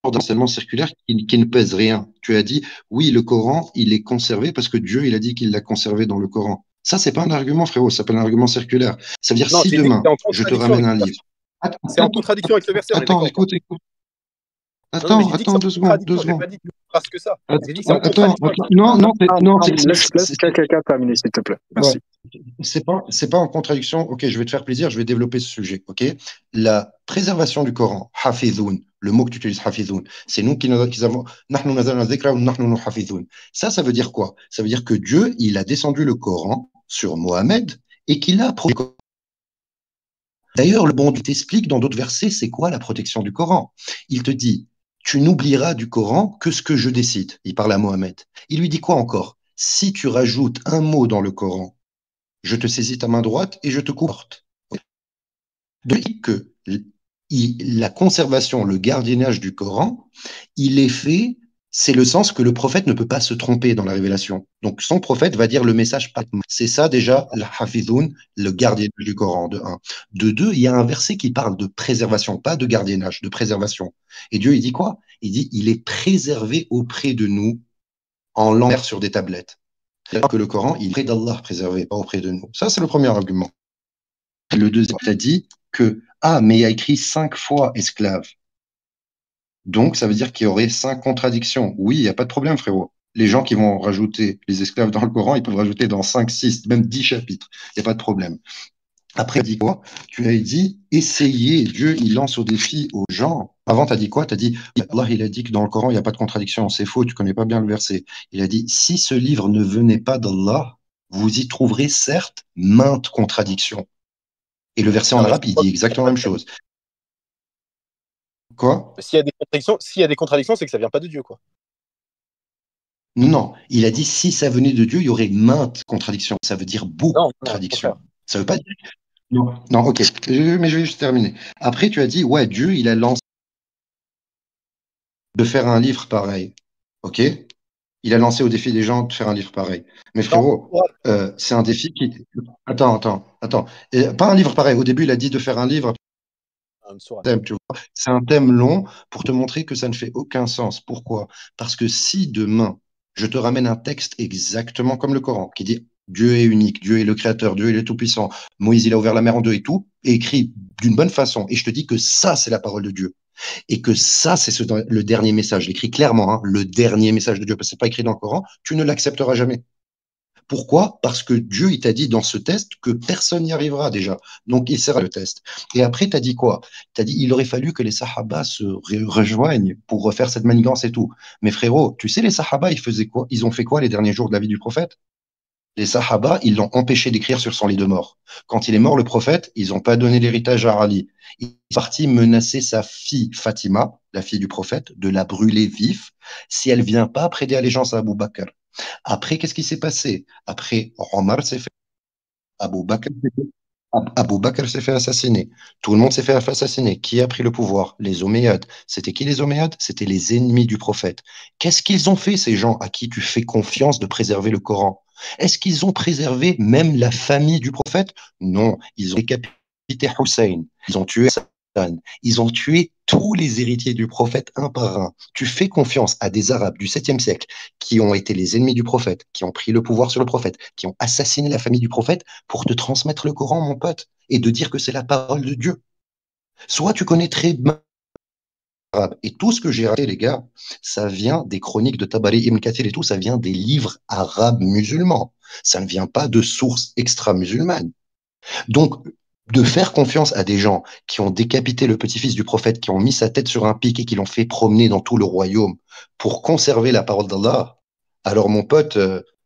d'enseignement circulaire qui ne pèse rien, tu as dit, oui, le Coran, il est conservé parce que Dieu, il a dit qu'il l'a conservé dans le Coran. Ça, c'est pas un argument, frérot, ça s'appelle un argument circulaire. Ça veut dire, Non, si j'ai dit que demain, c'est en je te contradiction ramène avec un le livre. verset. C'est en contradiction avec le verset, on est Attends, d'accord. écoute. Non, mais j'ai dit que c'est Attends, en 2 secondes, 2 contradiction, j'ai secondes. pas dit parce que ça. J'ai dit que c'est en Attends, contradiction avec le non, non, non, Laisse quelqu'un terminer, s'il te plaît. Merci. c'est pas en contradiction. Ok, je vais te faire plaisir, je vais développer ce sujet. Ok, la préservation du Coran, hafidhoun, le mot que tu utilises, hafidhoun, c'est nous qui avons. Nahnu nazalna dhikra wa nahnu hafidhoun. Ça veut dire quoi? Ça veut dire que Dieu, il a descendu le Coran sur Mohammed et qu'il a protégé. D'ailleurs, le bon Dieu t'explique dans d'autres versets, c'est quoi la protection du Coran? Il te dit, tu n'oublieras du Coran que ce que je décide. Il parle à Mohammed. Il lui dit quoi encore? Si tu rajoutes un mot dans le Coran, je te saisis ta main droite et je te coupe. Donc, que la conservation, le gardiennage du Coran, il est fait, c'est le sens que le prophète ne peut pas se tromper dans la révélation. Donc, son prophète va dire le message. C'est ça déjà, le hafidhoun, le gardiennage du Coran, de un. De deux, il y a un verset qui parle de préservation, pas de gardiennage, de préservation. Et Dieu, il dit quoi? Il dit, il est préservé auprès de nous en l'envers sur des tablettes. C'est-à-dire que le Coran, il est près d'Allah préservé, pas auprès de nous. Ça, c'est le premier argument. Le deuxième, tu as dit que, mais il y a écrit 5 fois esclave. Donc, ça veut dire qu'il y aurait 5 contradictions. Oui, il n'y a pas de problème, frérot. Les gens qui vont rajouter les esclaves dans le Coran, ils peuvent rajouter dans 5, 6, même 10 chapitres. Il n'y a pas de problème. Après, tu as dit quoi? Tu as dit, essayez. Dieu, il lance au défi aux gens. Avant, tu as dit quoi? Tu as dit, Allah, il a dit que dans le Coran, il n'y a pas de contradiction. C'est faux, tu connais pas bien le verset. Il a dit, si ce livre ne venait pas d'Allah, vous y trouverez certes maintes contradictions. Et le verset en arabe, il dit exactement la même chose. Quoi? S'il y a des contradictions, c'est que ça vient pas de Dieu, quoi. Non, il a dit si ça venait de Dieu, il y aurait maintes contradictions. Ça veut dire beaucoup de contradictions. Ça veut pas dire. Non, non, ok. Mais je vais juste terminer. Après, tu as dit, ouais, Dieu, il a lancé de faire un livre pareil. Ok? Il a lancé au défi des gens de faire un livre pareil. Mais frérot, c'est un défi qui. Attends. Pas un livre pareil. Au début, il a dit de faire un livre. Thème, tu vois. C'est un thème long pour te montrer que ça ne fait aucun sens. Pourquoi? Parce que si demain, je te ramène un texte exactement comme le Coran, qui dit Dieu est unique, Dieu est le créateur, Dieu est le tout-puissant, Moïse il a ouvert la mer en deux et tout, et écrit d'une bonne façon, et je te dis que ça c'est la parole de Dieu, et que ça c'est le dernier message, j'écris clairement, hein, le dernier message de Dieu, parce que c'est pas écrit dans le Coran, tu ne l'accepteras jamais. Pourquoi? Parce que Dieu, il t'a dit dans ce test que personne n'y arrivera déjà. Donc, il sera le test. Et après, tu as dit quoi? Tu as dit il aurait fallu que les Sahaba se rejoignent pour refaire cette manigance et tout. Mais frérot, tu sais, les Sahaba, ils faisaient quoi? Ils ont fait quoi les derniers jours de la vie du prophète? Les Sahaba, ils l'ont empêché d'écrire sur son lit de mort. Quand il est mort, le prophète, ils n'ont pas donné l'héritage à Ali. Il est parti menacer sa fille Fatima, la fille du prophète, de la brûler vif si elle vient pas prêter allégeance à Abu Bakr. Après, qu'est-ce qui s'est passé? Après, Omar s'est fait Abou Bakr, Abou Bakr s'est fait assassiner. Tout le monde s'est fait assassiner. Qui a pris le pouvoir? Les Omeyyades. C'était qui les Omeyyades? C'était les ennemis du prophète. Qu'est-ce qu'ils ont fait, ces gens à qui tu fais confiance de préserver le Coran? Est-ce qu'ils ont préservé même la famille du prophète? Non, ils ont décapité Hussein. Ils ont tué Hassan. Ils ont tué tous les héritiers du prophète un par un. Tu fais confiance à des Arabes du 7e siècle qui ont été les ennemis du prophète, qui ont pris le pouvoir sur le prophète, qui ont assassiné la famille du prophète pour te transmettre le Coran, mon pote, et de dire que c'est la parole de Dieu. Soit tu connais très bien l'arabe, et tout ce que j'ai raté, les gars, ça vient des chroniques de Tabari Ibn Kathir et tout, ça vient des livres arabes musulmans. Ça ne vient pas de sources extra-musulmanes. Donc, de faire confiance à des gens qui ont décapité le petit-fils du prophète, qui ont mis sa tête sur un pic et qui l'ont fait promener dans tout le royaume pour conserver la parole d'Allah, alors mon pote,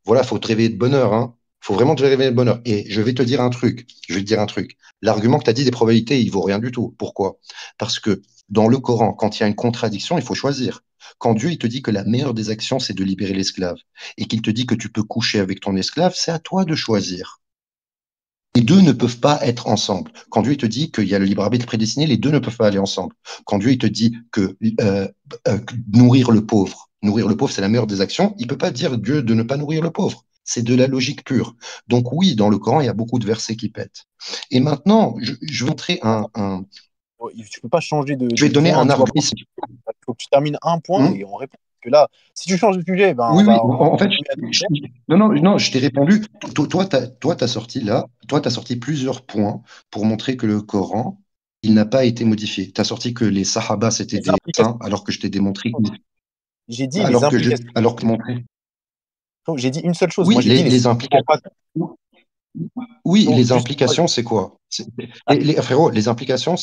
voilà, faut te réveiller de bonne heure, hein. Faut vraiment te réveiller de bonne heure. Et je vais te dire un truc. Je vais te dire un truc. L'argument que tu as dit des probabilités, il vaut rien du tout. Pourquoi? Parce que dans le Coran, quand il y a une contradiction, il faut choisir. Quand Dieu il te dit que la meilleure des actions, c'est de libérer l'esclave, et qu'il te dit que tu peux coucher avec ton esclave, c'est à toi de choisir. Les deux ne peuvent pas être ensemble. Quand Dieu il te dit qu'il y a le libre arbitre prédestiné, les deux ne peuvent pas aller ensemble. Quand Dieu il te dit que nourrir le pauvre, c'est la meilleure des actions, il peut pas dire Dieu de ne pas nourrir le pauvre. C'est de la logique pure. Donc oui, dans le Coran, il y a beaucoup de versets qui pètent. Et maintenant, je vais montrer Tu peux pas changer je vais de donner point, un tu vois. argument. Il faut que tu termines un point et on répond. Parce que là, si tu changes de sujet, ben Oui, on oui. va En fait, continuer à discuter. non, je t'ai répondu. T'as sorti là, t'as sorti plusieurs points pour montrer que le Coran, il n'a pas été modifié. T'as sorti que les Sahaba, c'était Les des implications. saints, alors que je t'ai démontré J'ai dit les implications. alors que montré. J'ai dit une seule chose. Oui, Moi, j'ai dit les implications. Oui, Donc, les juste, implications, c'est quoi? Frérot, les implications,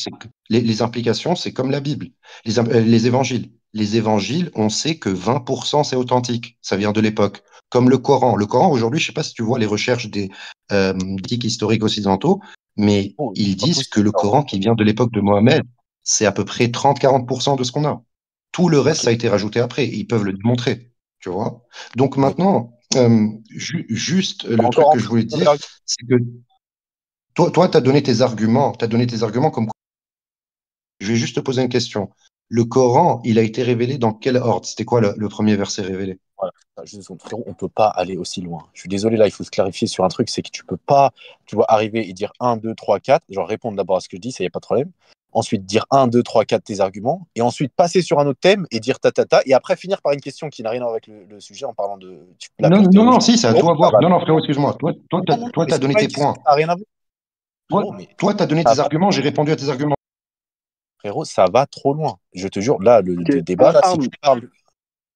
les implications, c'est comme la Bible, les évangiles. Les évangiles, on sait que 20% c'est authentique. Ça vient de l'époque. Comme le Coran. Le Coran, aujourd'hui, je sais pas si tu vois les recherches des critiques historiques occidentaux, mais oh, ils c'est pas disent que possible. le Coran qui vient de l'époque de Mohammed, c'est à peu près 30-40% de ce qu'on a. Tout le reste, Ok. ça a été rajouté après. Ils peuvent le démontrer. Tu vois? Donc Mais maintenant, juste t'as le truc encore que je voulais amplifié dire, c'est que toi, tu as donné tes arguments. Tu as donné tes arguments comme. Je vais juste te poser une question. Le Coran, il a été révélé dans quel ordre? C'était quoi le premier verset révélé? voilà. Frérot, on peut pas aller aussi loin. Je suis désolé, là, il faut se clarifier sur un truc, c'est que tu peux pas, tu vois, arriver et dire un, 2, 3, 4, genre répondre d'abord à ce que je dis, ça y a pas de problème. Ensuite, dire un, 2, 3, 4 tes arguments, et ensuite passer sur un autre thème et dire ta ta ta, et après finir par une question qui n'a rien à voir avec le sujet en parlant de la Non, pure non, non, théologie. si, c'est à Frérot, toi de ça voir. va. Non, non, frérot, excuse-moi. Non, non, non, mais T'as c'est donné pas tes une question points. qui n'a rien à voir. Toi, Frérot, mais t'as donné ça tes va, arguments, j'ai répondu à tes arguments. frérot, ça va trop loin. Je te jure, là, le Ok. débat, là, si Arme. tu parles.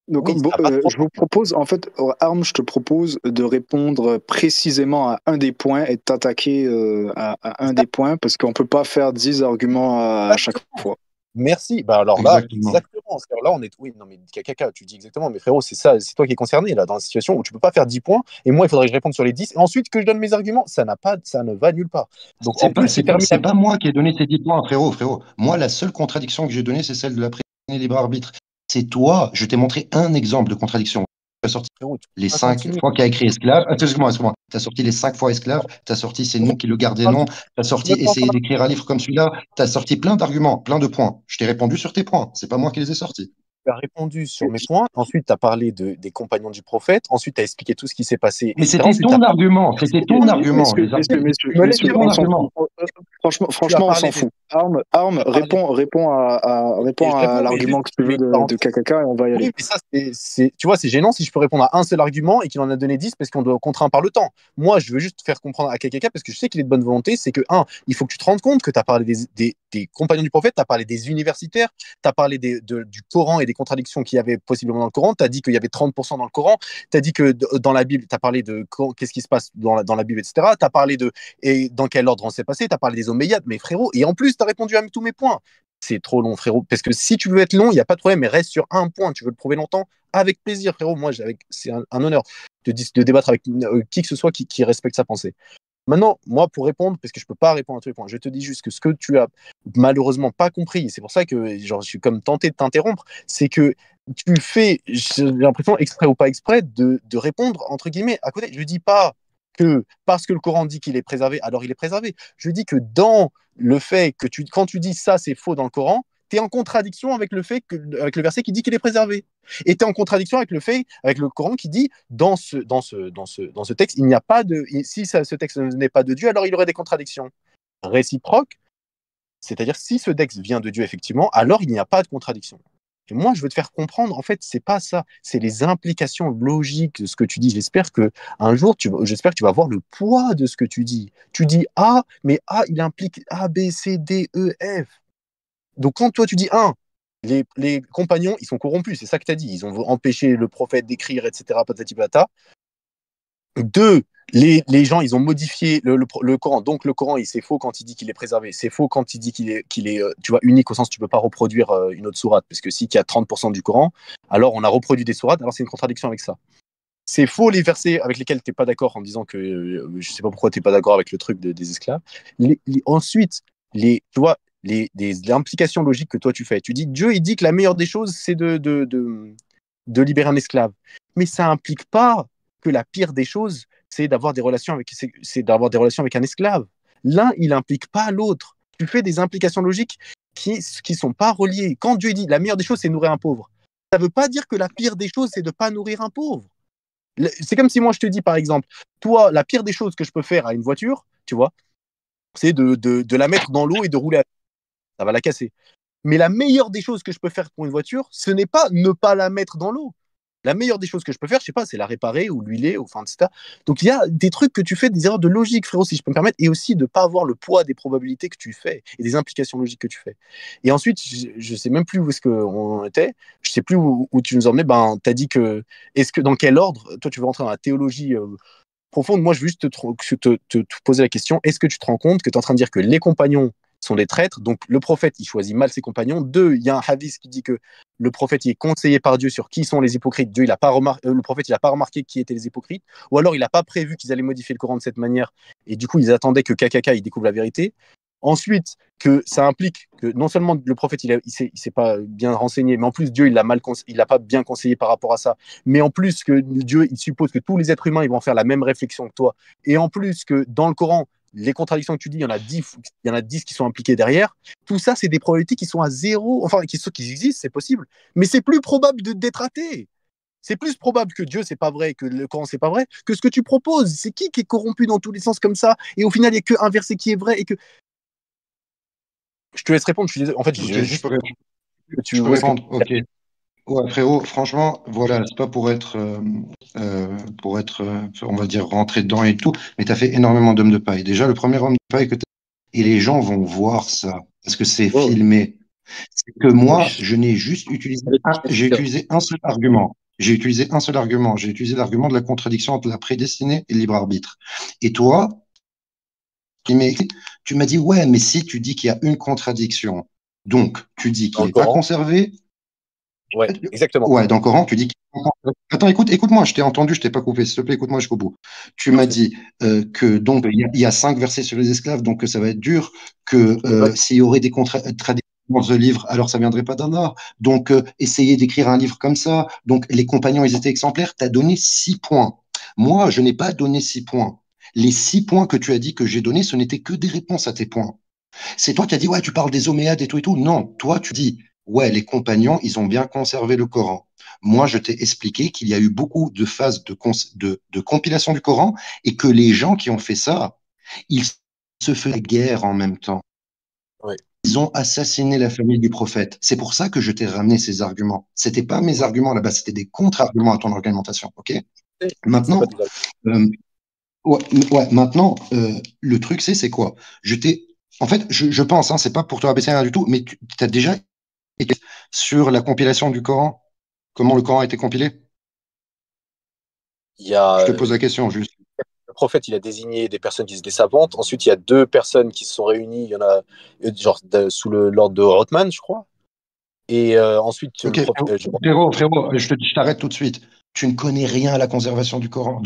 Donc, Oui, ça va trop je vous propose, en fait, Arme, je te propose de répondre précisément à un des points et de t'attaquer à un loin. des points parce qu'on peut pas faire 10 arguments à chaque Exactement. fois. Merci. Bah alors là, Exactement. exactement. Parce que là, on est. Oui, non, mais caca, tu dis exactement. Mais frérot, c'est ça, c'est toi qui es concerné là, dans la situation où tu peux pas faire 10 points et moi, il faudrait que je réponde sur les 10 et ensuite que je donne mes arguments. Ça ne va nulle part. Donc en plus, tu termines C'est pas moi qui ai donné ces 10 points, frérot. Moi, la seule contradiction que j'ai donnée, c'est celle de la présidence libre arbitre. C'est toi, je t'ai montré un exemple de contradiction. Tu as sorti frérot, tu les peux pas 5 continuer. fois qu'il a écrit esclave. Excuse-moi. Tu as sorti les 5 fois esclave. Tu as sorti c'est nous qui le gardions. Tu as sorti Même pas en train essayer d'écrire un livre comme celui-là. Tu as sorti plein d'arguments, plein de points. Je t'ai répondu sur tes points. C'est pas moi qui les ai sortis. tu as répondu sur mes points. Ensuite, tu as parlé des compagnons du prophète. Ensuite, tu as expliqué tout ce qui s'est passé, Mais etc. c'était Ensuite, tu ton as argument. C'était ton argument. Messieurs, tu me laisses C'était ton on s'en argument. fout. Franchement, tu as on parlé s'en fout. Arme, tu as parlé et réponds je à réponds, mais l'argument juste, que tu veux mais de KKK et on va y oui, aller. mais ça, tu vois, c'est gênant si je peux répondre à un seul argument et qu'il en a donné 10 parce qu'on doit contraint par le temps. Moi, je veux juste faire comprendre à KKK parce que je sais qu'il est de bonne volonté, c'est que, il faut que tu te rendes compte que tu as parlé des compagnons du prophète, tu as parlé des universitaires, tu as parlé du Coran et des contradictions qu'il y avait possiblement dans le Coran, tu as dit qu'il y avait 30% dans le Coran, tu as dit que dans la Bible, tu as parlé de qu'est-ce qui se passe dans la Bible, etc. Tu as parlé et dans quel ordre on s'est passé, tu as parlé des Omeyyades, mais frérot, et en plus, tu as répondu à tous mes points. C'est trop long, frérot. Parce que si tu veux être long, il n'y a pas de problème, mais reste sur un point. Tu veux le prouver longtemps, avec plaisir, frérot. Moi, c'est un honneur de débattre avec qui que ce soit qui respecte sa pensée. Maintenant, moi, pour répondre, parce que je ne peux pas répondre à tous les points, je te dis juste que ce que tu as malheureusement pas compris, c'est pour ça que genre, je suis comme tenté de t'interrompre, c'est que tu fais, j'ai l'impression, exprès ou pas exprès, de répondre, entre guillemets, à côté. Je ne dis pas que parce que le Coran dit qu'il est préservé, alors il est préservé. Je dis que dans le fait que quand tu dis ça, c'est faux dans le Coran, tu es en contradiction avec avec le verset qui dit qu'il est préservé. Et tu es en contradiction avec avec le Coran qui dit dans ce texte, il n'y a pas si ce texte n'est pas de Dieu, alors il y aurait des contradictions réciproques. C'est-à-dire, si ce texte vient de Dieu, effectivement, alors il n'y a pas de contradiction. Et moi, je veux te faire comprendre, en fait, c'est pas ça. C'est les implications logiques de ce que tu dis. J'espère que tu vas voir le poids de ce que tu dis. Tu dis A, mais A, il implique A, B, C, D, E, F. Donc, quand toi, tu dis 1, les compagnons, ils sont corrompus, c'est ça que tu as dit. Ils ont empêché le prophète d'écrire, etc., patati patata. 2, les gens, ils ont modifié le Coran. Donc, le Coran, c'est faux quand il dit qu'il est préservé. C'est faux quand il dit qu'il est tu vois, unique au sens où tu ne peux pas reproduire une autre sourate. Parce que si il y a 30% du Coran, alors on a reproduit des sourates, alors c'est une contradiction avec ça. C'est faux les versets avec lesquels tu n'es pas d'accord en disant que je ne sais pas pourquoi tu n'es pas d'accord avec le truc des esclaves. Ensuite, tu vois, les implications logiques que toi tu fais. Tu dis, Dieu, il dit que la meilleure des choses, c'est de libérer un esclave. Mais ça n'implique pas que la pire des choses, c'est d'avoir des relations avec un esclave. L'un, il n'implique pas l'autre. Tu fais des implications logiques qui sont pas reliées. Quand Dieu dit la meilleure des choses, c'est nourrir un pauvre, ça veut pas dire que la pire des choses, c'est de pas nourrir un pauvre. C'est comme si moi je te dis par exemple, toi, la pire des choses que je peux faire à une voiture, tu vois, c'est de la mettre dans l'eau et de rouler. Ça va la casser. Mais la meilleure des choses que je peux faire pour une voiture, ce n'est pas ne pas la mettre dans l'eau. La meilleure des choses que je peux faire, je sais pas, c'est la réparer ou l'huiler, enfin, etc. Donc il y a des trucs que tu fais, des erreurs de logique, frérot, si je peux me permettre, et aussi de ne pas avoir le poids des probabilités que tu fais et des implications logiques que tu fais. Et ensuite, je sais même plus où est-ce qu'on était, je sais plus où tu nous emmenais. Ben, tu as dit que, dans quel ordre, toi tu veux rentrer dans la théologie profonde. Moi, je veux juste te poser la question, est-ce que tu te rends compte que tu es en train de dire que les compagnons sont des traîtres, donc le prophète il choisit mal ses compagnons. 2, il y a un hadith qui dit que le prophète il est conseillé par Dieu sur qui sont les hypocrites. Dieu, le prophète il n'a pas remarqué qui étaient les hypocrites, ou alors il n'a pas prévu qu'ils allaient modifier le Coran de cette manière, et du coup ils attendaient que KKK il découvre la vérité. Ensuite, que ça implique que non seulement le prophète il s'est pas bien renseigné, mais en plus Dieu il l'a pas bien conseillé par rapport à ça, mais en plus que Dieu il suppose que tous les êtres humains ils vont faire la même réflexion que toi, et en plus que dans le Coran les contradictions que tu dis, il y en a 10 qui sont impliquées derrière. Tout ça, c'est des probabilités qui sont à zéro, enfin, qui existent, c'est possible, mais c'est plus probable d'être athée. C'est plus probable que Dieu, c'est pas vrai, que le Coran, c'est pas vrai, que ce que tu proposes. C'est qui est corrompu dans tous les sens comme ça, et au final, il n'y a qu'un verset qui est vrai, et que... Je te laisse répondre, je suis désolé. En fait, okay, je peux répondre, ok. Ouais, frérot, franchement, voilà, c'est pas pour être, on va dire, rentré dedans et tout, mais tu as fait énormément d'hommes de paille. Déjà, le premier homme de paille que tu as, et les gens vont voir ça, parce que c'est filmé. C'est que moi, je n'ai juste j'ai utilisé un seul argument. J'ai utilisé l'argument de la contradiction entre la prédestinée et le libre arbitre. Et toi, tu m'as dit, ouais, mais si tu dis qu'il y a une contradiction, donc tu dis qu'il n'est pas conservé. Ouais, exactement. Ouais, dans le Coran, tu dis Attends, écoute-moi, je t'ai entendu, je t'ai pas coupé, s'il te plaît, écoute-moi jusqu'au bout. Tu m'as dit que donc il y a 5 versets sur les esclaves, donc ça va être dur, que s'il y aurait des contradictions dans ce livre, alors ça viendrait pas d'Allah. Donc essayer d'écrire un livre comme ça, donc les compagnons, ils étaient exemplaires, tu as donné 6 points. Moi, je n'ai pas donné 6 points. Les 6 points que tu as dit que j'ai donnés, ce n'étaient que des réponses à tes points. C'est toi qui as dit, ouais, tu parles des Oméades et tout et tout. Non, toi, tu dis, ouais, les compagnons, ils ont bien conservé le Coran. Moi, je t'ai expliqué qu'il y a eu beaucoup de phases de compilation du Coran et que les gens qui ont fait ça, ils se faisaient guerre en même temps. Ouais. Ils ont assassiné la famille du prophète. C'est pour ça que je t'ai ramené ces arguments. C'était pas mes arguments là-bas, c'était des contre-arguments à ton argumentation. Ok. Maintenant, maintenant, le truc, c'est quoi? En fait, je pense, hein, c'est pas pour te rabaisser rien du tout, mais tu as déjà écrit sur la compilation du Coran, comment le Coran a été compilé? Je te pose la question, juste. Le prophète, il a désigné des personnes qui étaient savantes. Ensuite, il y a 2 personnes qui se sont réunies. Il y en a, genre, sous l'ordre de Rothman, je crois. Et ensuite, okay, frérot, je t'arrête tout de suite. Tu ne connais rien à la conservation du Coran.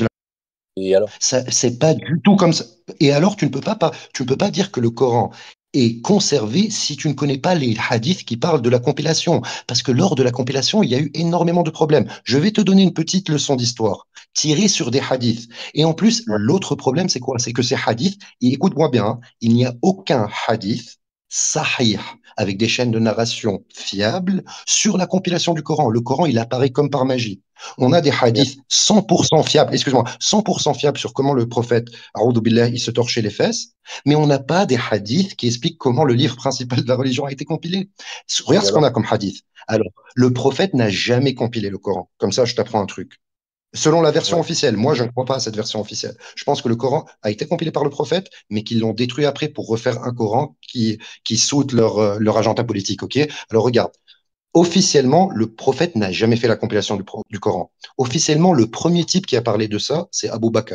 Et alors? C'est pas du tout comme ça. Et alors, tu ne peux pas dire que le Coran est conservé si tu ne connais pas les hadiths qui parlent de la compilation. Parce que lors de la compilation, il y a eu énormément de problèmes. Je vais te donner une petite leçon d'histoire, tirée sur des hadiths. Et en plus, Ouais. l'autre problème, c'est quoi? C'est que ces hadiths, et écoute-moi bien, hein, il n'y a aucun hadith sahih, avec des chaînes de narration fiables, sur la compilation du Coran. Le Coran, il apparaît comme par magie. On a des hadiths 100% fiables, excuse-moi, 100% fiables sur comment le prophète, A'oudou billah, il se torchait les fesses, mais on n'a pas des hadiths qui expliquent comment le livre principal de la religion a été compilé. Regarde Et ce qu'on alors? a comme hadith. Alors, le prophète n'a jamais compilé le Coran. Comme ça, je t'apprends un truc. Selon la version Ouais. officielle, moi je ne crois pas à cette version officielle. Je pense que le Coran a été compilé par le prophète, mais qu'ils l'ont détruit après pour refaire un Coran qui saute leur agenda politique. Ok. Alors regarde, officiellement, le prophète n'a jamais fait la compilation du Coran. Officiellement, le premier type qui a parlé de ça, c'est Abu Bakr.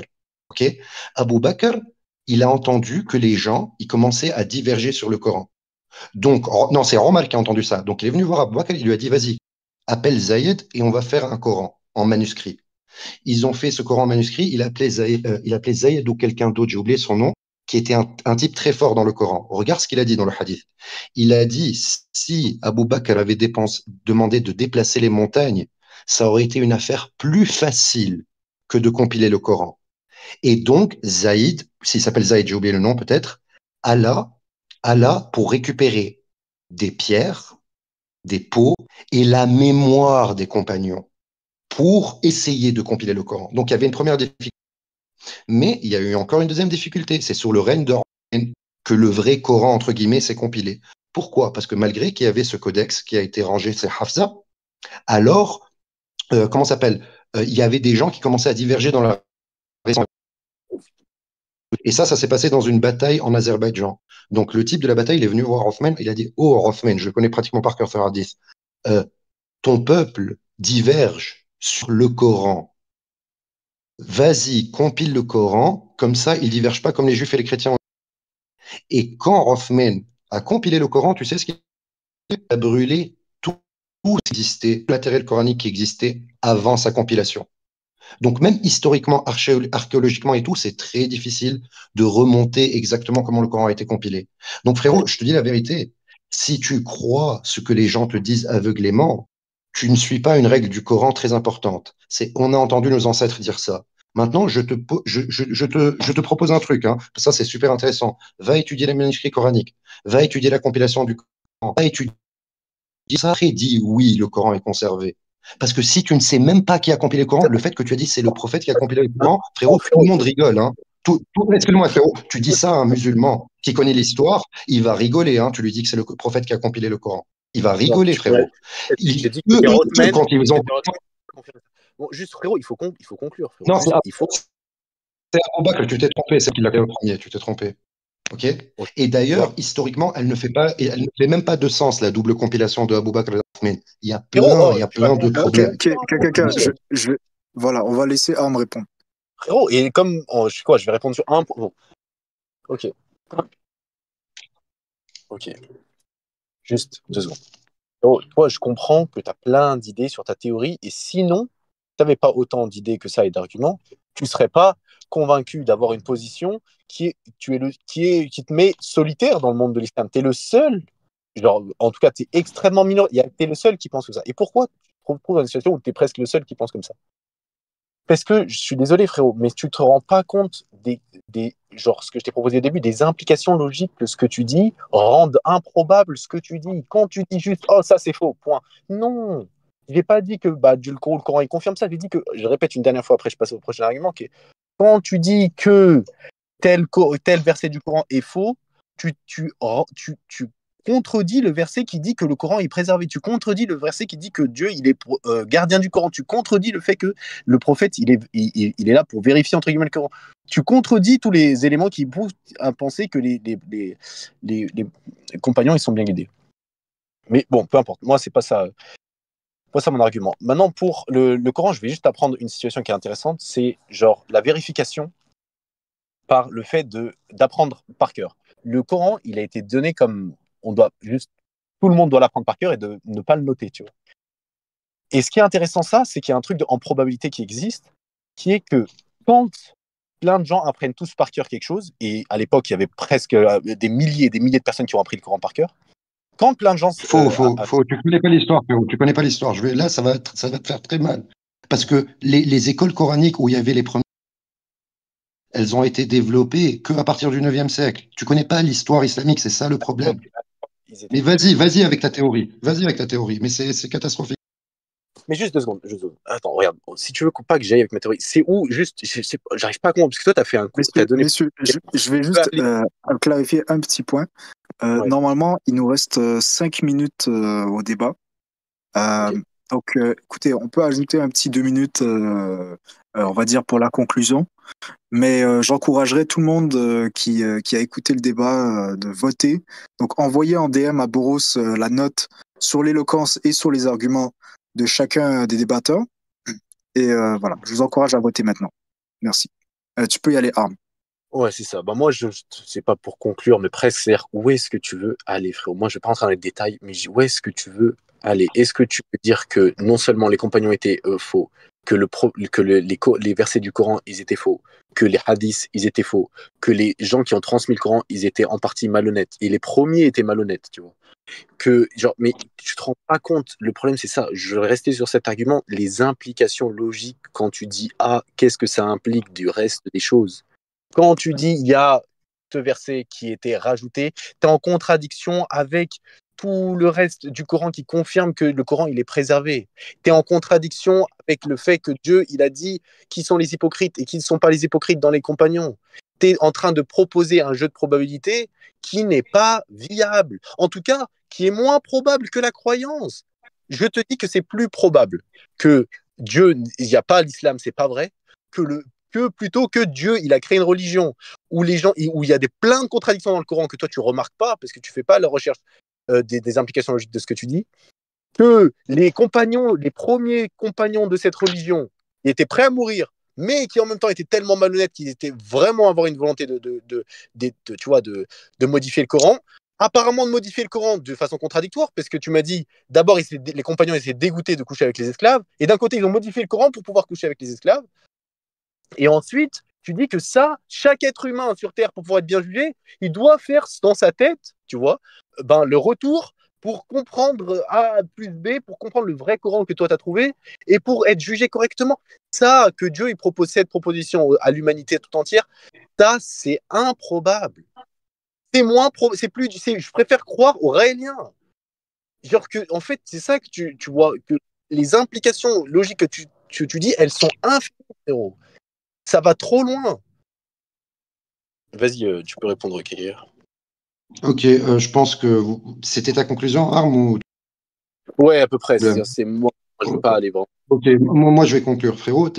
Ok. Abu Bakr, il a entendu que les gens, ils commençaient à diverger sur le Coran. Donc, non, c'est Omar qui a entendu ça. Donc, il est venu voir Abu Bakr, il lui a dit, vas-y, appelle Zayd et on va faire un Coran en manuscrit. Ils ont fait ce Coran manuscrit, il appelait Zayd ou quelqu'un d'autre, j'ai oublié son nom, qui était un type très fort dans le Coran. Regarde ce qu'il a dit dans le hadith. Il a dit, si Abu Bakr avait demandé de déplacer les montagnes, ça aurait été une affaire plus facile que de compiler le Coran. Et donc, Zaïd, s'il s'appelle Zaïd, j'ai oublié le nom peut-être, Allah, Allah pour récupérer des pierres, des pots et la mémoire des compagnons pour essayer de compiler le Coran. Donc, il y avait une première difficulté. Mais il y a eu encore une deuxième difficulté. C'est sur le règne de que le vrai Coran, entre guillemets, s'est compilé. Pourquoi? Parce que malgré qu'il y avait ce codex qui a été rangé, c'est Hafsa, alors, comment ça s'appelle? Il y avait des gens qui commençaient à diverger dans la raison. Et ça s'est passé dans une bataille en Azerbaïdjan. Donc, le type de la bataille, il est venu voir Rothman, il a dit, oh, Rothman, je connais pratiquement par cœur ce hadith. Ton peuple diverge sur le Coran. Vas-y, compile le Coran, comme ça, il diverge pas comme les juifs et les chrétiens. Et quand Rothman a compilé le Coran, tu sais ce qu'il a brûlé tout ce qui existait, tout le matériel coranique qui existait avant sa compilation. Donc même historiquement, archéologiquement et tout, c'est très difficile de remonter exactement comment le Coran a été compilé. Donc frérot, je te dis la vérité, si tu crois ce que les gens te disent aveuglément, tu ne suis pas une règle du Coran très importante. C'est on a entendu nos ancêtres dire ça. Maintenant, je te propose un truc, hein. Ça c'est super intéressant. Va étudier les manuscrits coraniques, va étudier la compilation du Coran, va étudier ça et dis oui, le Coran est conservé. Parce que si tu ne sais même pas qui a compilé le Coran, le fait que tu as dit c'est le prophète qui a compilé le Coran, frérot, tout le monde rigole. Hein. Excuse-moi, frérot, tu dis ça à un musulman qui connaît l'histoire, il va rigoler. Hein. Tu lui dis que c'est le prophète qui a compilé le Coran. Il va rigoler, frérot. J'ai dit que c'était Rothman. Quand ils ont... Bon, juste, frérot, il faut conclure. Frérot. Non, Juste, c'est Abu Bakr, tu t'es trompé, c'est qui l'a fait le premier, tu t'es trompé. Ok. Et d'ailleurs, historiquement, elle ne fait même pas de sens, la double compilation de Abu Bakr et Othman. Il y a plein de problèmes. Voilà, on va laisser Arm répondre. Frérot, et comme je vais répondre sur un point. Bon. Ok. Juste 2 secondes. Frérot, toi, je comprends que tu as plein d'idées sur ta théorie, et sinon, tu n'avais pas autant d'idées que ça et d'arguments, tu ne serais pas convaincu d'avoir une position qui te met solitaire dans le monde de l'islam. Tu es le seul, genre, en tout cas, tu es extrêmement mineur. Tu es le seul qui pense comme ça. Et pourquoi tu te retrouves dans une situation où tu es presque le seul qui pense comme ça? Parce que, je suis désolé, frérot, mais tu te rends pas compte genre, ce que je t'ai proposé au début, des implications logiques que ce que tu dis rendent improbable ce que tu dis. Quand tu dis juste, oh, ça c'est faux, point. Non, je n'ai pas dit que le Coran il confirme ça. J'ai dit que, je répète une dernière fois, après je passe au prochain argument, qui est, quand tu dis que tel verset du Coran est faux, tu contredis le verset qui dit que le Coran est préservé. Tu contredis le verset qui dit que Dieu il est gardien du Coran. Tu contredis le fait que le prophète il est là pour vérifier entre guillemets le Coran. Tu contredis tous les éléments qui poussent à penser que les compagnons ils sont bien guidés. Mais bon, peu importe. Moi, c'est pas ça. Moi, c'est mon argument. Maintenant, pour le Coran, je vais juste apprendre une situation qui est intéressante. C'est genre la vérification par le fait d'apprendre par cœur. Le Coran, il a été donné comme tout le monde doit l'apprendre par cœur et de ne pas le noter, tu vois. Et ce qui est intéressant, c'est qu'il y a un truc en probabilité qui existe, qui est que quand plein de gens apprennent tous par cœur quelque chose, et à l'époque, il y avait presque des milliers et des milliers de personnes qui ont appris le Coran par cœur. Quand plein de gens... Faux. Tu connais pas l'histoire, frérot. Tu connais pas l'histoire. Là, ça va te faire très mal. Parce que les écoles coraniques où il y avait les premiers, elles ont été développées qu'à partir du 9e siècle. Tu connais pas l'histoire islamique, c'est ça le problème. Mais vas-y avec ta théorie. Vas-y avec ta théorie. Mais c'est catastrophique. Mais juste 2 secondes. Attends, regarde. Si tu veux pas que j'aille avec ma théorie, c'est où juste... J'arrive pas à comprendre, parce que toi, tu as fait un coup. Messieurs, je vais juste clarifier un petit point. Ouais. Normalement, il nous reste 5 minutes au débat. Ok. Donc, écoutez, on peut ajouter un petit 2 minutes, on va dire, pour la conclusion. Mais j'encouragerais tout le monde qui a écouté le débat de voter. Donc, envoyez en DM à Boros la note sur l'éloquence et sur les arguments de chacun des débatteurs. Et voilà, je vous encourage à voter maintenant. Merci. Tu peux y aller, Arm. Ouais, c'est ça. Bah, moi, je sais pas pour conclure, mais presque, c'est-à-dire, où est-ce que tu veux aller, frérot? Moi, je vais pas rentrer dans les détails, mais où est-ce que tu veux aller? Est-ce que tu peux dire que non seulement les compagnons étaient faux, que les versets du Coran, ils étaient faux, que les hadiths, ils étaient faux, que les gens qui ont transmis le Coran, ils étaient en partie malhonnêtes, et les premiers étaient malhonnêtes, tu vois? Mais tu te rends pas compte, le problème c'est ça, je vais rester sur cet argument, les implications logiques quand tu dis A, qu'est-ce que ça implique du reste des choses? Quand tu dis il y a ce verset qui était rajouté, tu es en contradiction avec tout le reste du Coran qui confirme que le Coran il est préservé. Tu es en contradiction avec le fait que Dieu il a dit qui sont les hypocrites et qui ne sont pas les hypocrites dans les compagnons. Tu es en train de proposer un jeu de probabilité qui n'est pas viable. En tout cas, qui est moins probable que la croyance. Je te dis que c'est plus probable que Dieu, il n'y a pas l'islam, c'est pas vrai, que plutôt que Dieu, il a créé une religion où il y a plein de contradictions dans le Coran que toi tu remarques pas parce que tu fais pas la recherche des implications logiques de ce que tu dis, que les premiers compagnons de cette religion, ils étaient prêts à mourir, mais qui en même temps étaient tellement malhonnêtes qu'ils étaient vraiment avoir une volonté de modifier le Coran. Apparemment de modifier le Coran de façon contradictoire, parce que tu m'as dit, d'abord, les compagnons étaient dégoûtés de coucher avec les esclaves, et d'un côté, ils ont modifié le Coran pour pouvoir coucher avec les esclaves, et ensuite, tu dis que ça, chaque être humain sur Terre, pour pouvoir être bien jugé, il doit faire dans sa tête, tu vois, le retour pour comprendre A plus B, pour comprendre le vrai Coran que toi, tu as trouvé, et pour être jugé correctement. Ça, que Dieu il propose cette proposition à l'humanité tout entière, ça, c'est improbable. Je préfère croire aux Raéliens. Genre que, en fait, c'est ça que tu vois, que les implications logiques que tu dis, elles sont infinies, frérot. Ça va trop loin. Vas-y, tu peux répondre, Kéir. Ok, je pense que c'était ta conclusion, Arm, ou... Ouais, à peu près. C'est moi. Je ne veux pas aller voir. Ok, moi je vais conclure, frérot.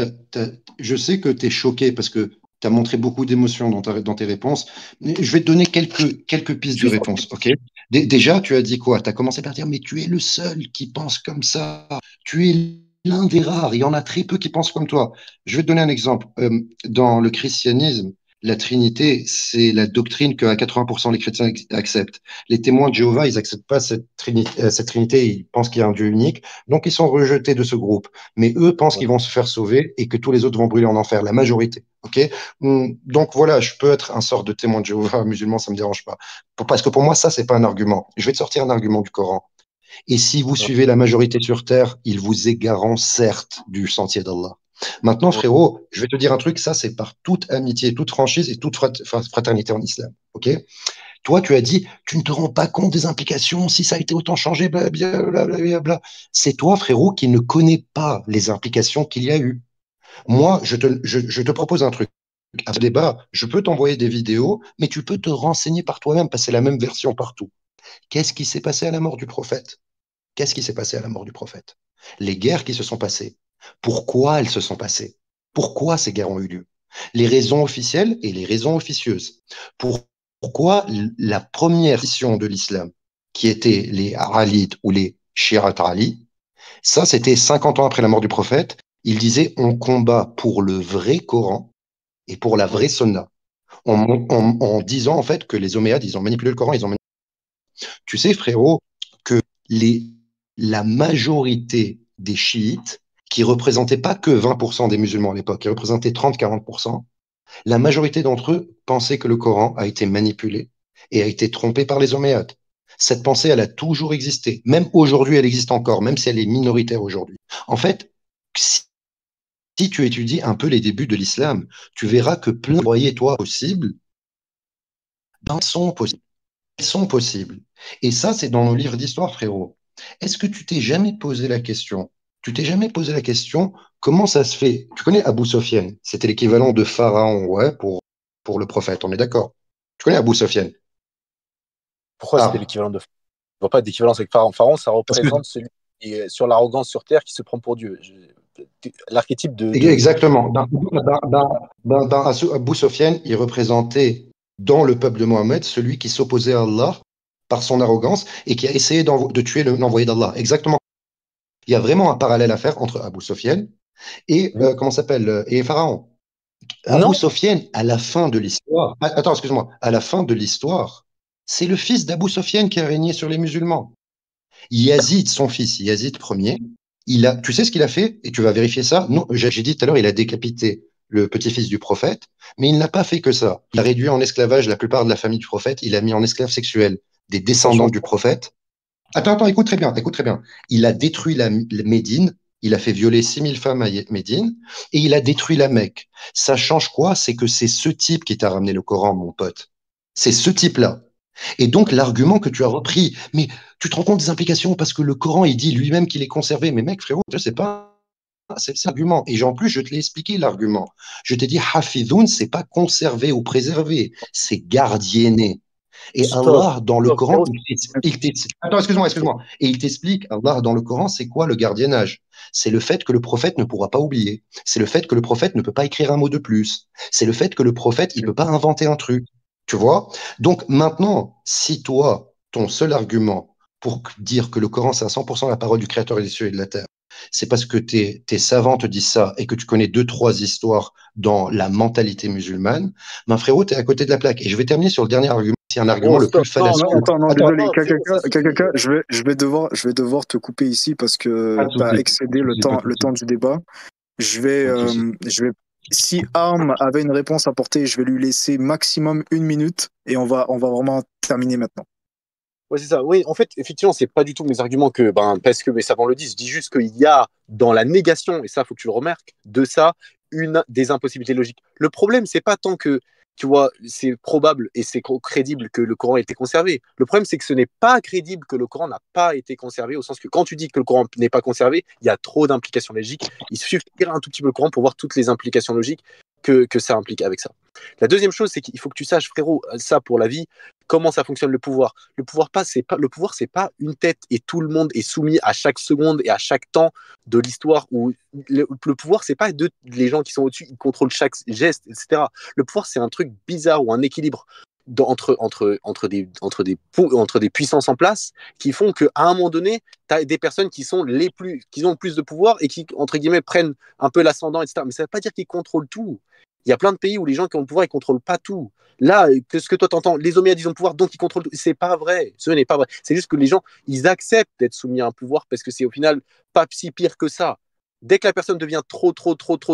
Je sais que tu es choqué parce que tu as montré beaucoup d'émotions dans tes réponses. Mais je vais te donner quelques pistes de réponse. Ok. Déjà, tu as dit quoi? Tu as commencé par dire, mais tu es le seul qui pense comme ça. Tu es l'un des rares. Il y en a très peu qui pensent comme toi. Je vais te donner un exemple. Dans le christianisme, la Trinité, c'est la doctrine qu'à 80% les chrétiens acceptent. Les témoins de Jéhovah, ils n'acceptent pas cette Trinité, ils pensent qu'il y a un Dieu unique, donc ils sont rejetés de ce groupe. Mais eux pensent qu'ils vont se faire sauver et que tous les autres vont brûler en enfer, la majorité. Ok. Donc voilà, je peux être un sort de témoin de Jéhovah musulman, ça me dérange pas. Parce que pour moi, ça, c'est pas un argument. Je vais te sortir un argument du Coran. Et si vous suivez la majorité sur Terre, ils vous égareront certes du sentier d'Allah. Maintenant, frérot, je vais te dire un truc, ça c'est par toute amitié, toute franchise et toute fraternité en islam. Ok. Toi, tu as dit, tu ne te rends pas compte des implications si ça a été autant changé, blablabla. C'est toi, frérot, qui ne connais pas les implications qu'il y a eu. Moi, je te propose un truc. À ce débat, je peux t'envoyer des vidéos, mais tu peux te renseigner par toi-même, parce que c'est la même version partout. Qu'est-ce qui s'est passé à la mort du prophète? Qu'est-ce qui s'est passé à la mort du prophète? Les guerres qui se sont passées. Pourquoi elles se sont passées? Pourquoi ces guerres ont eu lieu? Les raisons officielles et les raisons officieuses. Pourquoi la première mission de l'islam, qui était les Alites ou les Shi'at Ali, ça c'était 50 ans après la mort du prophète, il disait on combat pour le vrai Coran et pour la vraie Sunna. En disant en fait que les Omeyyades, ils ont manipulé le Coran, Tu sais, frérot, que la majorité des chiites, qui représentaient pas que 20% des musulmans à l'époque, qui représentaient 30-40%, La majorité d'entre eux pensaient que le Coran a été manipulé et a été trompé par les Omeyyades. Cette pensée, elle a toujours existé. Même aujourd'hui, elle existe encore, même si elle est minoritaire aujourd'hui. En fait, si tu étudies un peu les débuts de l'islam, tu verras que plein de croyais, toi, possibles, ben, sont possibles. Elles sont possibles. Et ça, c'est dans nos livres d'histoire, frérot. Est-ce que tu t'es jamais posé la question? Tu t'es jamais posé la question, comment ça se fait? Tu connais Abu Sofyan, c'était l'équivalent de Pharaon, ouais, pour le prophète, on est d'accord? Tu connais Abu Sofyan? Pourquoi c'était Ah, l'équivalent de Pharaon? Je vois pas d'équivalence avec Pharaon. Pharaon, ça parce que représente celui qui est sur l'arrogance sur terre qui se prend pour Dieu. L'archétype exactement. Dans Abu Sofyan, il représentait dans le peuple de Mohammed celui qui s'opposait à Allah par son arrogance et qui a essayé de tuer l'envoyé d'Allah. Exactement. Il y a vraiment un parallèle à faire entre Abu Sofyan et Oui. comment s'appelle et Pharaon. Abu Non, Sofyan, à la fin de l'histoire, attends, excuse-moi, à la fin de l'histoire, c'est le fils d'Abu Sofyan qui a régné sur les musulmans. Yazid, son fils, Yazid Ier, tu sais ce qu'il a fait? Et tu vas vérifier ça? Non, j'ai dit tout à l'heure, il a décapité le petit-fils du prophète, mais il n'a pas fait que ça. Il a réduit en esclavage la plupart de la famille du prophète, il a mis en esclaves sexuels des ça descendants change. du prophète. Attends, écoute très bien, écoute très bien. Il a détruit la Médine, il a fait violer 6000 femmes à Médine, et il a détruit la Mecque. Ça change quoi? C'est que c'est ce type qui t'a ramené le Coran, mon pote. C'est ce type-là. Et donc, l'argument que tu as repris, mais tu te rends compte des implications parce que le Coran, il dit lui-même qu'il est conservé. Mais mec, frérot, c'est pas. C'est l'argument. Et en plus, je te l'ai expliqué, l'argument. Je t'ai dit, Hafidhoun, c'est pas conservé ou préservé, c'est gardienné. Et Stop. Allah, dans le Stop, Coran, frérot. Attends, excuse-moi. Et il t'explique, Allah, dans le Coran, c'est quoi le gardiennage? C'est le fait que le prophète ne pourra pas oublier. C'est le fait que le prophète ne peut pas écrire un mot de plus. C'est le fait que le prophète, il peut pas inventer un truc. Tu vois? Donc maintenant, si toi, ton seul argument pour dire que le Coran, c'est à 100% la parole du Créateur des cieux et de la terre, c'est parce que tes savants te disent ça et que tu connais 2, 3 histoires dans la mentalité musulmane, ben frérot, t'es à côté de la plaque. Et je vais terminer sur le dernier argument, c'est un argument Oh, le plus stop. Non, fallacieux. non, Attends, non, Attends, désolé, non, frérot, ça suffit. je vais devoir te couper ici parce pas que de tu as souci, excédé le temps du débat. pas de souci. Si Arm avait une réponse à porter, je vais lui laisser maximum 1 minute et on va vraiment terminer maintenant. Ouais, c'est ça. Oui, en fait, effectivement, c'est pas du tout mes arguments parce que mes savants le disent. Je dis juste qu'il y a dans la négation, et ça, faut que tu le remarques, de ça, des impossibilités logiques. Le problème, c'est pas tant que, tu vois, c'est probable et c'est crédible que le Coran ait été conservé. Le problème, c'est que ce n'est pas crédible que le Coran n'a pas été conservé, au sens que quand tu dis que le Coran n'est pas conservé, il y a trop d'implications logiques. Il suffit de lire un tout petit peu le Coran pour voir toutes les implications logiques que ça implique avec ça. La deuxième chose, c'est qu'il faut que tu saches, frérot, ça pour la vie, comment ça fonctionne le pouvoir. Le pouvoir, c'est pas une tête et tout le monde est soumis à chaque seconde et à chaque temps de l'histoire. Où le pouvoir, c'est pas les gens qui sont au-dessus, ils contrôlent chaque geste, etc. Le pouvoir, c'est un truc bizarre ou un équilibre entre des puissances en place qui font qu'à un moment donné, tu as des personnes qui ont le plus de pouvoir et qui, entre guillemets, prennent un peu l'ascendant, etc. Mais ça ne veut pas dire qu'ils contrôlent tout. Il y a plein de pays où les gens qui ont le pouvoir, ils ne contrôlent pas tout. Là, ce que toi t'entends, les Omeyyades, ils ont le pouvoir, donc ils contrôlent tout. C'est pas vrai. Ce n'est pas vrai. C'est juste que les gens, ils acceptent d'être soumis à un pouvoir parce que c'est au final pas si pire que ça. Dès que la personne devient trop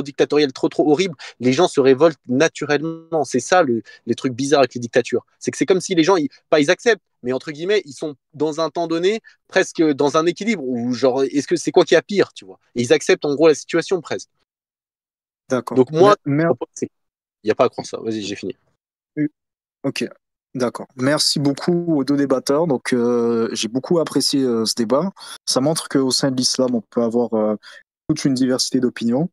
dictatoriale, trop horrible, les gens se révoltent naturellement. C'est ça les trucs bizarres avec les dictatures. C'est que c'est comme si les gens, ils acceptent, mais entre guillemets, ils sont dans un temps donné, presque dans un équilibre, où genre, est-ce que c'est quoi qui a pire, tu vois? Et ils acceptent en gros la situation presque. D'accord. Donc moi, Merci. il n'y a pas à croire ça. Vas-y, j'ai fini. Ok, d'accord. Merci beaucoup aux deux débatteurs. Donc, j'ai beaucoup apprécié ce débat. Ça montre qu'au sein de l'islam, on peut avoir toute une diversité d'opinions. En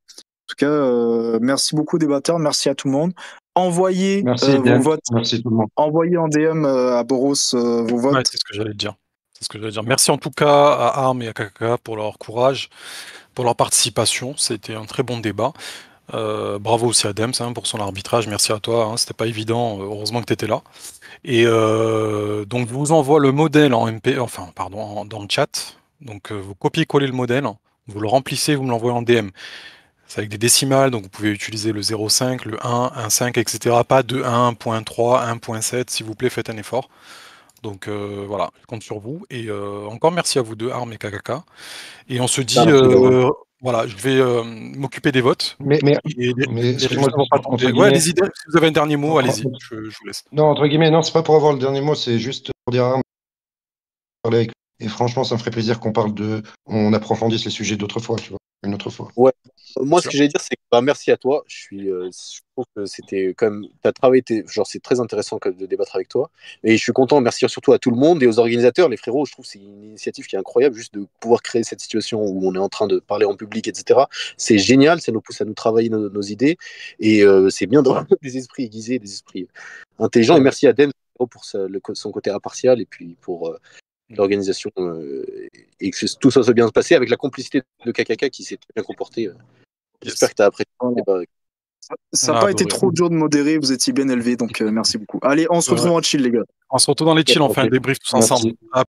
tout cas, merci beaucoup aux débatteurs. Merci à tout le monde. Envoyez Merci, vos Dan. votes. Merci tout le monde. Envoyez en DM à Boros vos Ouais, votes. c'est ce que j'allais te dire. C'est ce que j'allais dire. Merci en tout cas à Arm et à KKK pour leur courage, pour leur participation. C'était un très bon débat. Bravo aussi à Dems pour son arbitrage. Merci à toi. C'était pas évident. Heureusement que tu étais là. Et donc, je vous envoie le modèle en MP, enfin, pardon, dans le chat. Donc, vous copiez-collez le modèle, vous le remplissez, vous me l'envoyez en DM. C'est avec des décimales, donc vous pouvez utiliser le 0,5, le 1, 1,5, etc. Pas de 1.3, 1.7, s'il vous plaît, faites un effort. Donc voilà, je compte sur vous. Et encore merci à vous deux, Arm et KKK. Et on se dit, Merci, Laurent. Voilà, je vais m'occuper des votes. Mais Et les excuse-moi, résultats vont pas entre tomber. Ouais, guillemets, allez-y, si vous avez un dernier mot, en- allez-y, je vous laisse. non, entre guillemets, non, c'est pas pour avoir le dernier mot, c'est juste pour dire parler avec. Et franchement, ça me ferait plaisir on approfondisse les sujets d'autres fois, tu vois, une autre fois. Ouais. Moi, ce Sûr. que j'allais dire, c'est que bah, merci à toi. Je trouve que c'était quand même, t'as travaillé, genre, c'est très intéressant de débattre avec toi. Et je suis content. Merci surtout à tout le monde et aux organisateurs, les frérots. Je trouve que c'est une initiative qui est incroyable, juste de pouvoir créer cette situation où on est en train de parler en public, etc. C'est génial. Ça nous pousse à nous travailler nos idées. Et c'est bien d'avoir des esprits aiguisés, des esprits intelligents. Et merci à Den pour son côté impartial et puis pour l'organisation et que tout ça soit bien passé avec la complicité de KKK qui s'est très bien comporté. J'espère que tu as apprécié le débat. Ça n'a Ah, pas bah, été ouais. trop dur de modérer, vous étiez bien élevé, donc merci beaucoup. Allez, on se retrouve en chill, les gars. On se retrouve dans les chill, on fait un Ok. débrief tous Merci. ensemble. À